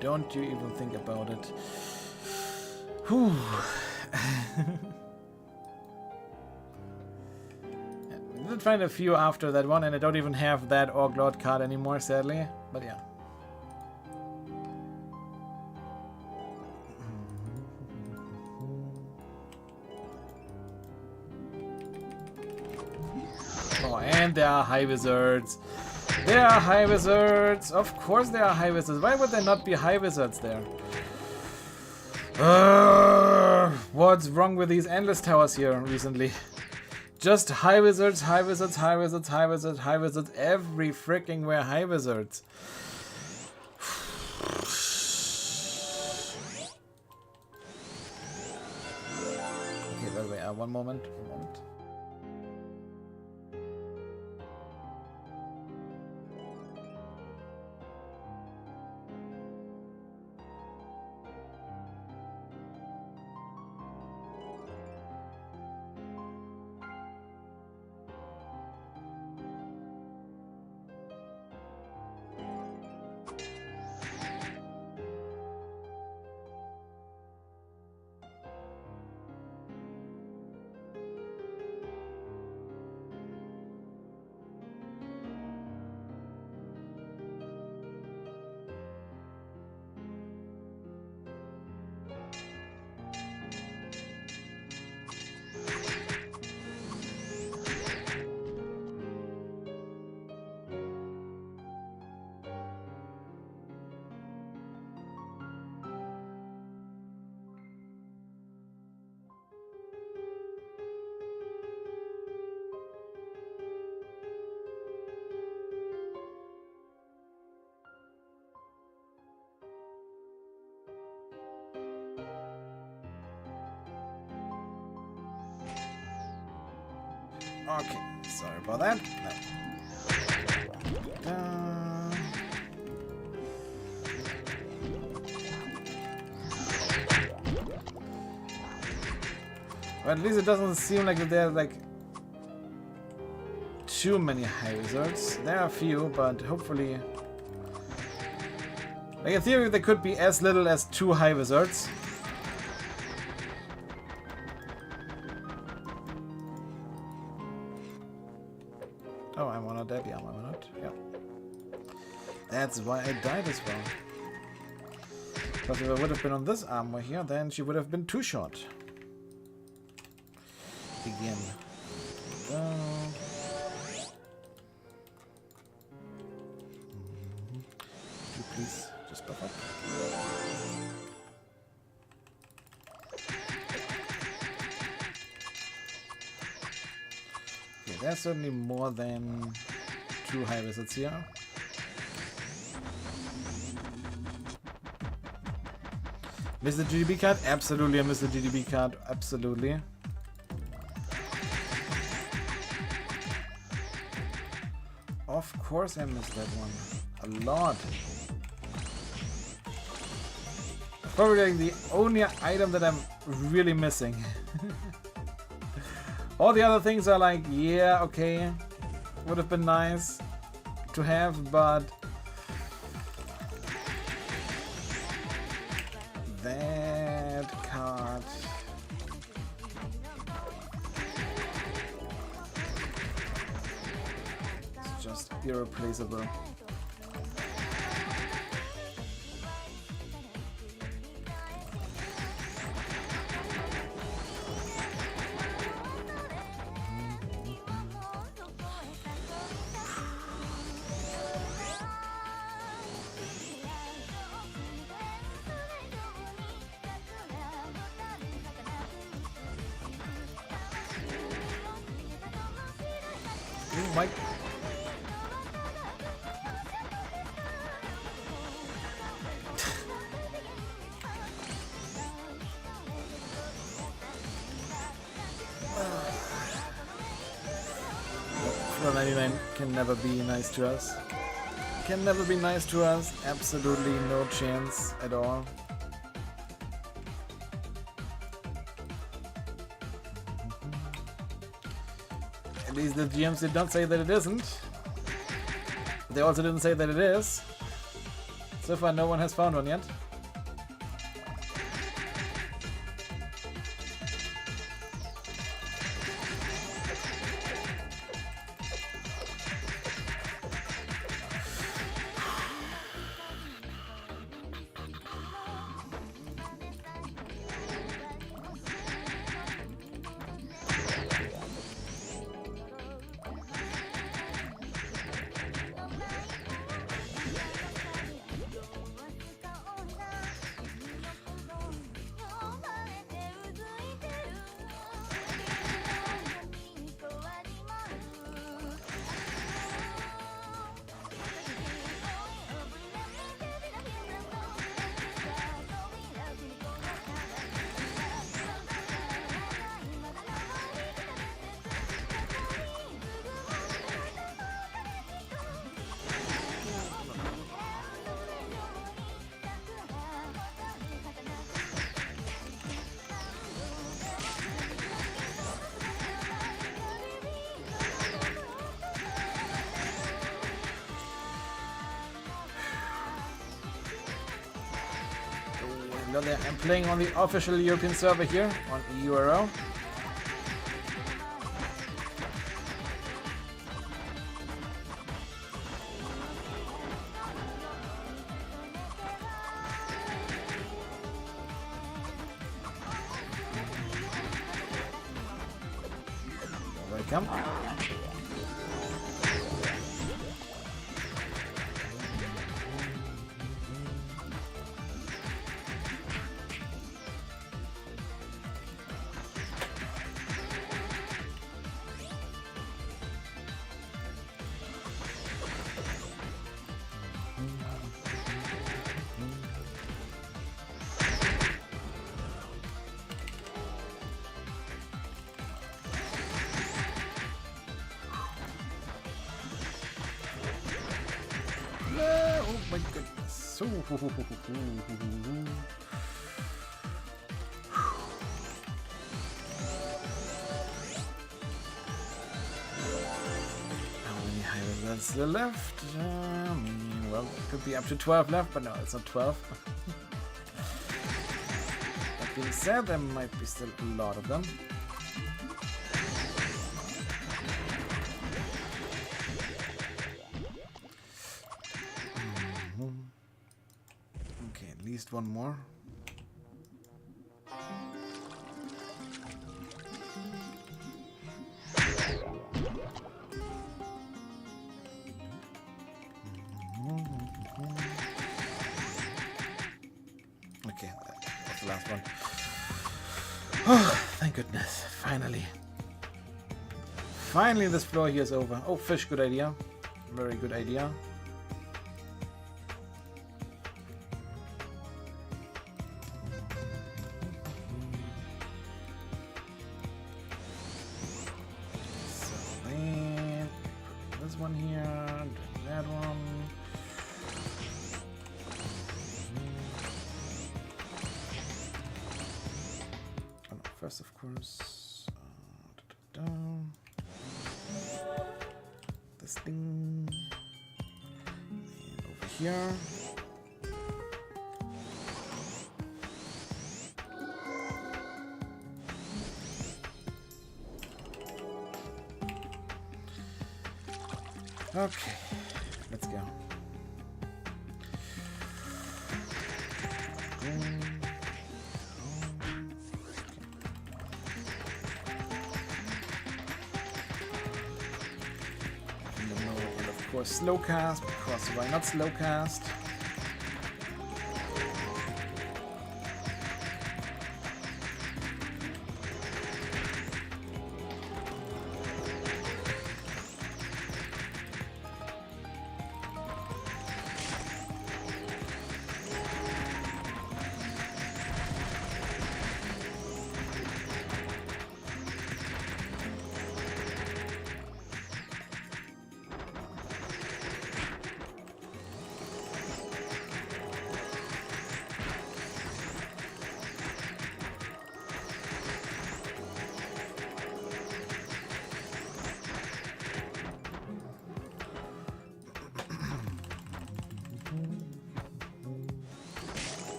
Don't you even think about it. Whew. I did find a few after that one, and I don't even have that Orc Lord card anymore, sadly. But yeah. Oh, and there are high wizards. There are high wizards! Of course there are high wizards. Why would there not be high wizards there? What's wrong with these endless towers here recently? Just high wizards, high wizards, high wizards, high wizards, high wizards, every freaking where high wizards. Okay, by the way, one moment. Okay, sorry about that. No. But at least it doesn't seem like there are like too many high results. There are a few, but hopefully, like in theory, there could be as little as 2 high results. Oh, I'm not dead. Yeah, I'm not. Yeah. That's why I died as well. Because if I would have been on this armor here, then she would have been 2 shot. Again. Could you please just buff up? Okay, there's certainly more than 2 high results here. Miss the GDB card? Absolutely, I miss the GDB card. Absolutely. Of course I missed that one. A lot. Probably like the only item that I'm really missing. All the other things are like, yeah, okay. Would have been nice to have, but that card. It's just irreplaceable. Ooh, Mike. Well, 99 can never be nice to us. Can never be nice to us. Absolutely no chance at all. At least the GMs did not say that it isn't. They also didn't say that it is. So far no one has found one yet. I'm playing on the official European server here on euRO. Welcome. my goodness. How many hybrids still left? Well, it could be up to 12 left, but no, it's not 12. That being said, there might be still a lot of them. Okay, at least one more. Okay, that's the last one. Oh, thank goodness. Finally. Finally this floor here is over. Oh, fish, good idea. Very good idea. So then, put this one here, that one. First, of course, this thing, and over here. Okay, let's go. Of course, slow cast, because why not slow cast?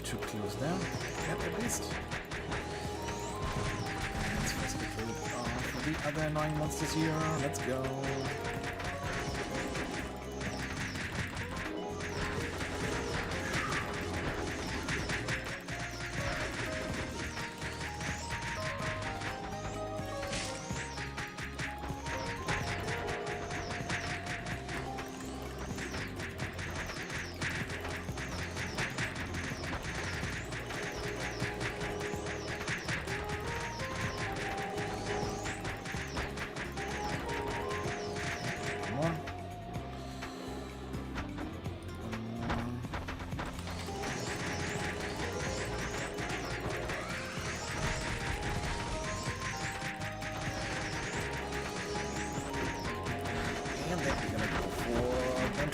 Too close there, at least. Let's first get rid of the other annoying monsters here. Let's go.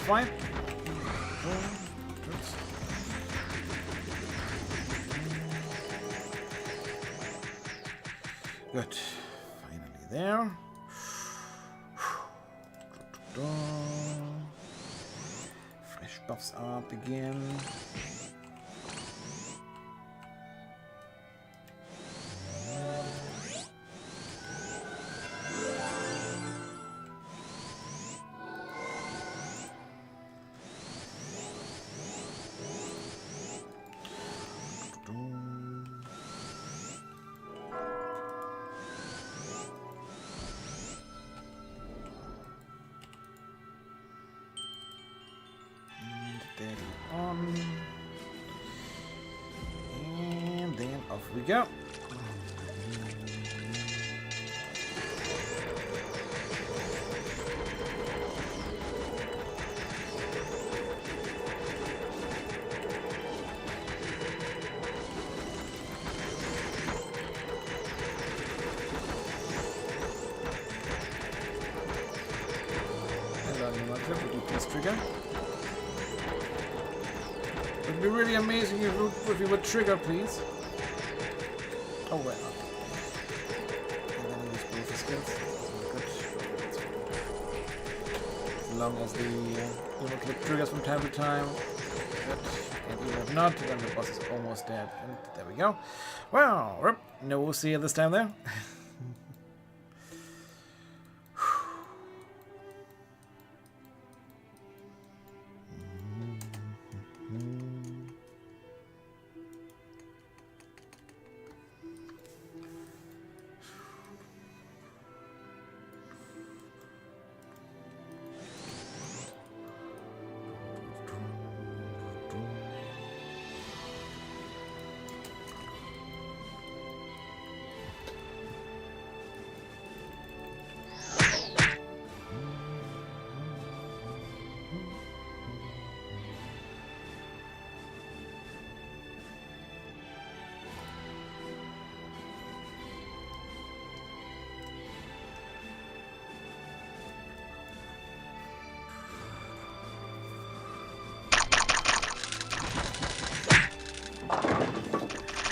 Fine. Good. Finally there. Fresh buffs up again. And then off we go. It would be really amazing if you would trigger, please. Oh, well. And then use both the skills. Good. As long as the EWOOO clip triggers from time to time. Good. And even if not, then the boss is almost dead. And there we go. Well, rip. No OC this time there.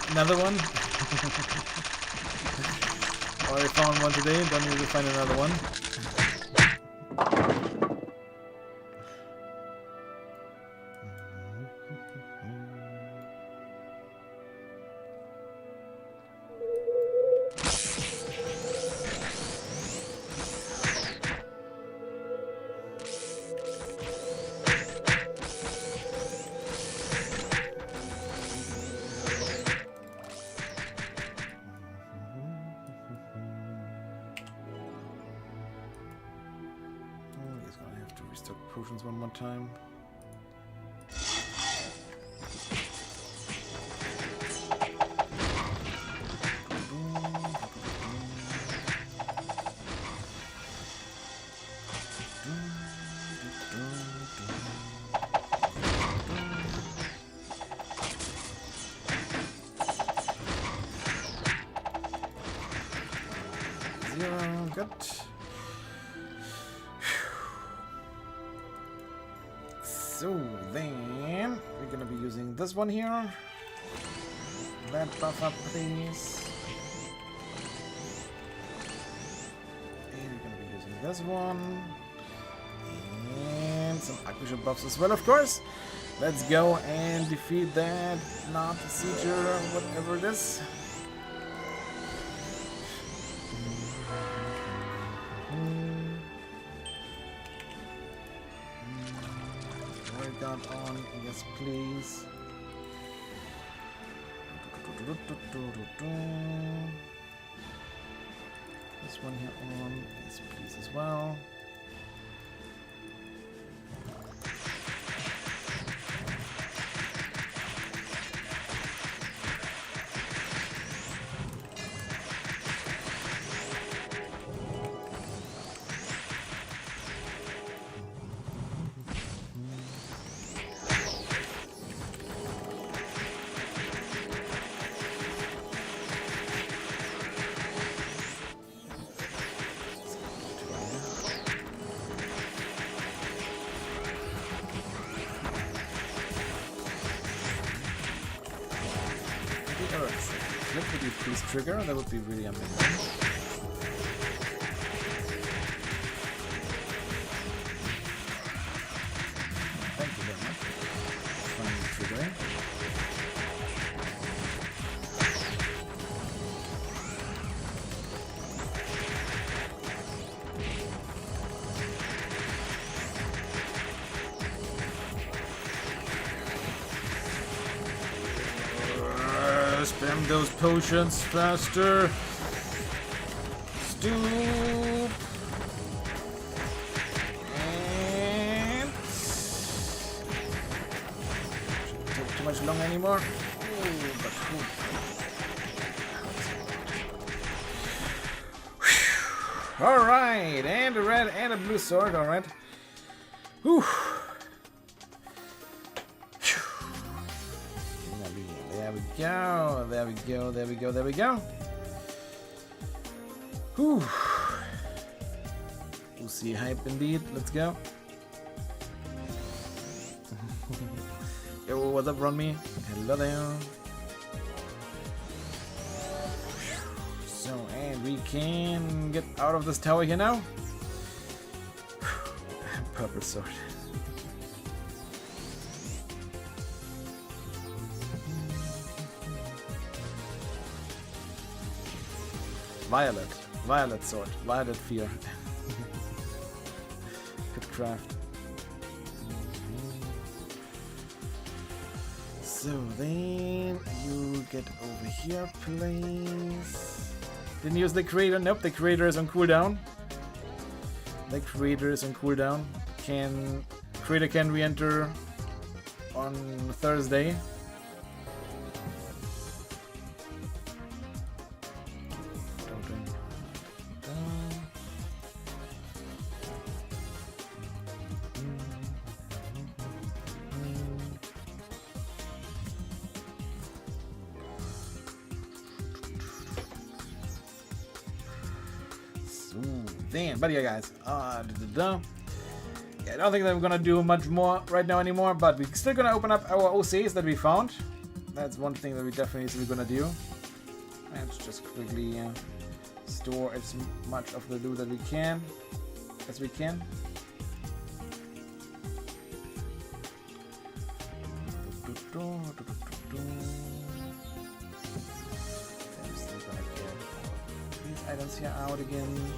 Another one? Already found one today, don't need to find another one. Potions one more time. Zero, good. So then we're gonna be using this one here. That buff up, please. And we're gonna be using this one. And some Archbishop buffs as well, of course. Let's go and defeat that not Sieger, whatever it is. On, yes please. This one here on, yes please as well. Could you please trigger? That would be really amazing. Thank you very much for triggering. Spam those potions faster. Stoop. And shouldn't take too much long anymore. Ooh, but cool. Alright, and a red and a blue sword, alright. Whew. There we go, there we go, there we go. Whew. We'll see hype indeed. Let's go. Yo, what's up, Ron Me? Hello there. So, and we can get out of this tower here now. Purple sword. Violet sword, violet fear. Good craft. So then you get over here, please. Didn't use the creator. Nope, the creator is on cooldown. The creator is on cooldown. Creator can re-enter on Thursday. But yeah, guys, yeah, I don't think that we're gonna do much more right now anymore, but we're still gonna open up our OCs that we found. That's one thing that we definitely gonna do. Let's just quickly store as much of the loot that we can as we can. I'm still gonna get these items here out again.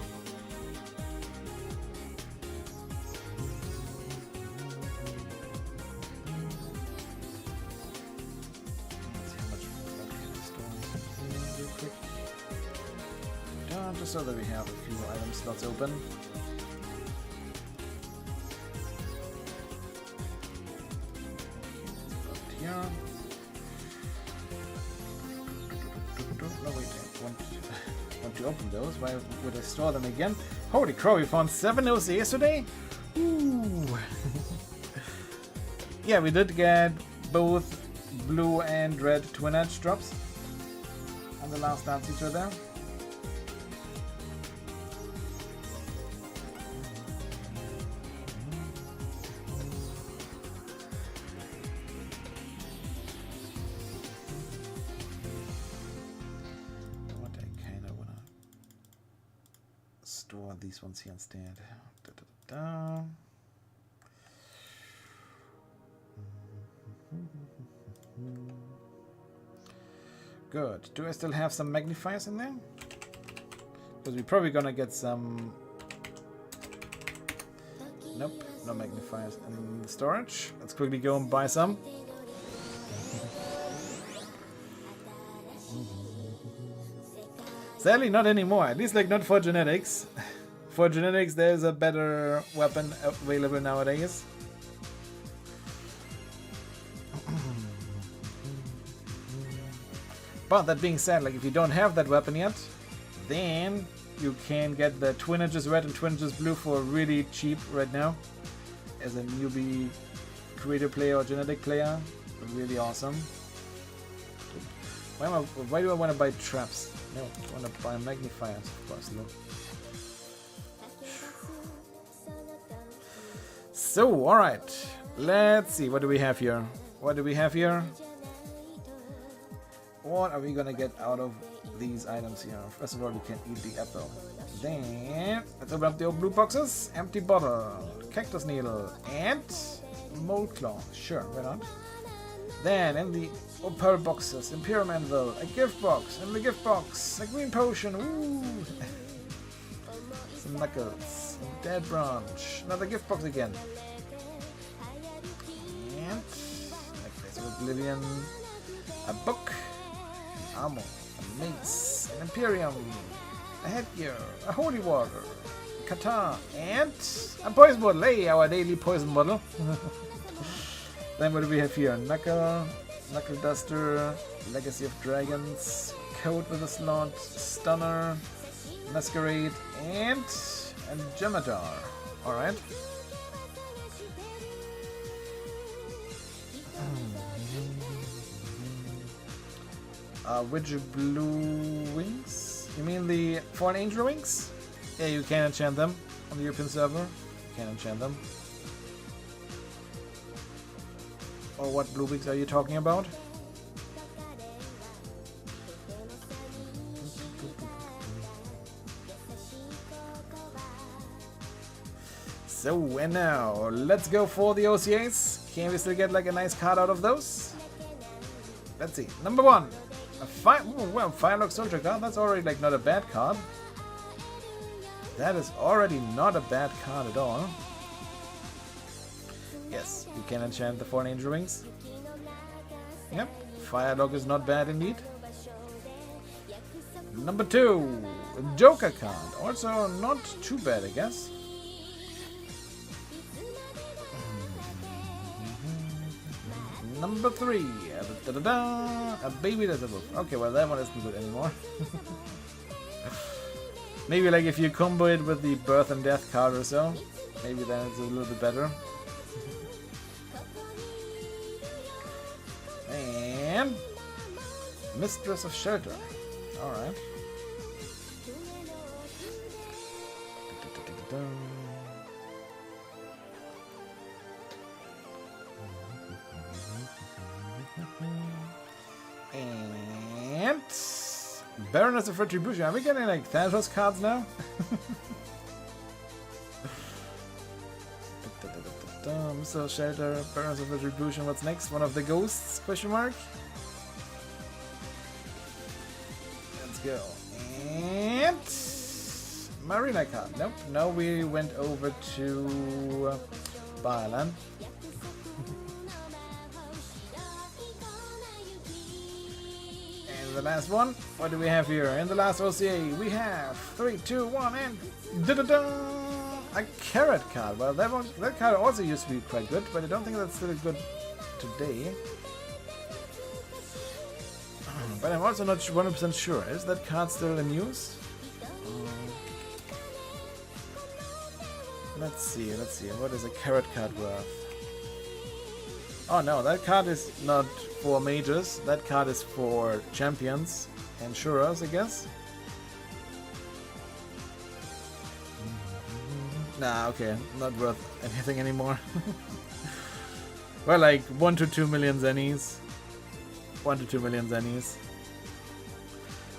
Just so that we have a few item slots open. Up here. No, wait, I want to open those. Why would I store them again? Holy crow, we found 7 OCs today? Ooh. Yeah, we did get both blue and red twin edge drops on the last dance feature there. Store these ones here instead. Good. Do I still have some magnifiers in there? Because we're probably gonna get some. Nope, no magnifiers in the storage. Let's quickly go and buy some. Sadly, not anymore. At least, like, not for genetics. For genetics, there's a better weapon available nowadays. But that being said, like, if you don't have that weapon yet, then you can get the twin edges red and twin edges blue for really cheap right now. As a newbie creator player or genetic player, really awesome. Why do I want to buy traps? No, I want to buy magnifiers, of course. No. So, alright. Let's see. What do we have here? What do we have here? What are we going to get out of these items here? First of all, we can eat the apple. Then, let's open up the old blue boxes. Empty bottle, cactus needle, and mold claw. Sure, why not? Then, in the pearl boxes, Imperium Anvil, a gift box, in the gift box, a green potion, ooh! Some knuckles, some dead branch, another gift box again. And, Necklace of Oblivion, a book, ammo, a mace, an Imperium, a headgear, a holy water, a katana, and a poison bottle. Hey, our daily poison bottle. Then what do we have here? Knuckle duster, Legacy of Dragons, coat with a slot, stunner, masquerade, and Gemadar. Alright. Which blue wings? You mean the Fallen Angel wings? Yeah, you can enchant them on the European server. You can enchant them. Or what blue wings are you talking about? So, and now, let's go for the OCAs. Can we still get like a nice card out of those? Let's see. Number 1. A Firelock Soldier card. That's already like not a bad card. That is already not a bad card at all. Yes, you can enchant the 4 Angel Wings. Yep, Firelock is not bad indeed. Number 2. A Joker card. Also not too bad, I guess. Number 3, a Baby Desert Wolf. Okay, well that one isn't good anymore. Maybe like if you combo it with the Birth and Death card or so, maybe then it's a little bit better. And Mistress of Shelter. Alright. And Baroness of Retribution. Are we getting like Thanatos cards now? So Shelter, Baroness of Retribution. What's next? One of the ghosts? Question mark. Let's go. And Marina card. Nope. Now we went over to Balan. The last one. What do we have here? In the last OCA, we have 3, 2, 1, and a Carrot card. Well, that card also used to be quite good, but I don't think that's still good today. But I'm also not 100% sure. Is that card still in use? Let's see. What is a Carrot card worth? Oh no, that card is not for mages. That card is for champions and Shuras, I guess. Nah, okay, not worth anything anymore. Well, like 1 to 2 million zennies. 1 to 2 million zennies.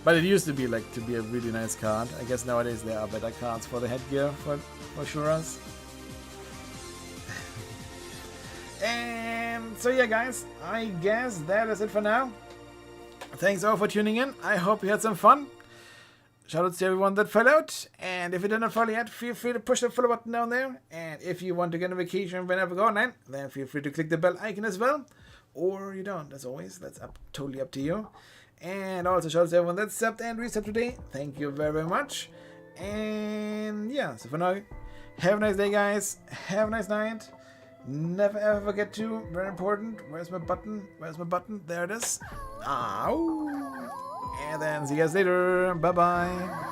But it used to be like to be a really nice card. I guess nowadays there are better cards for the headgear for Shuras. And so yeah guys, I guess that is it for now. Thanks all for tuning in. I hope you had some fun. Shoutouts to everyone that fell out. And if you did not follow yet, feel free to push the follow button down there. And if you want to get notification whenever we go online, then feel free to click the bell icon as well. Or you don't, as always. That's totally up to you. And also shoutouts to everyone that subbed and resubbed today. Thank you very, very much. And yeah, so for now, have a nice day guys. Have a nice night. Never ever forget to, very important, where's my button? There it is. Ow! And then see you guys later. Bye bye.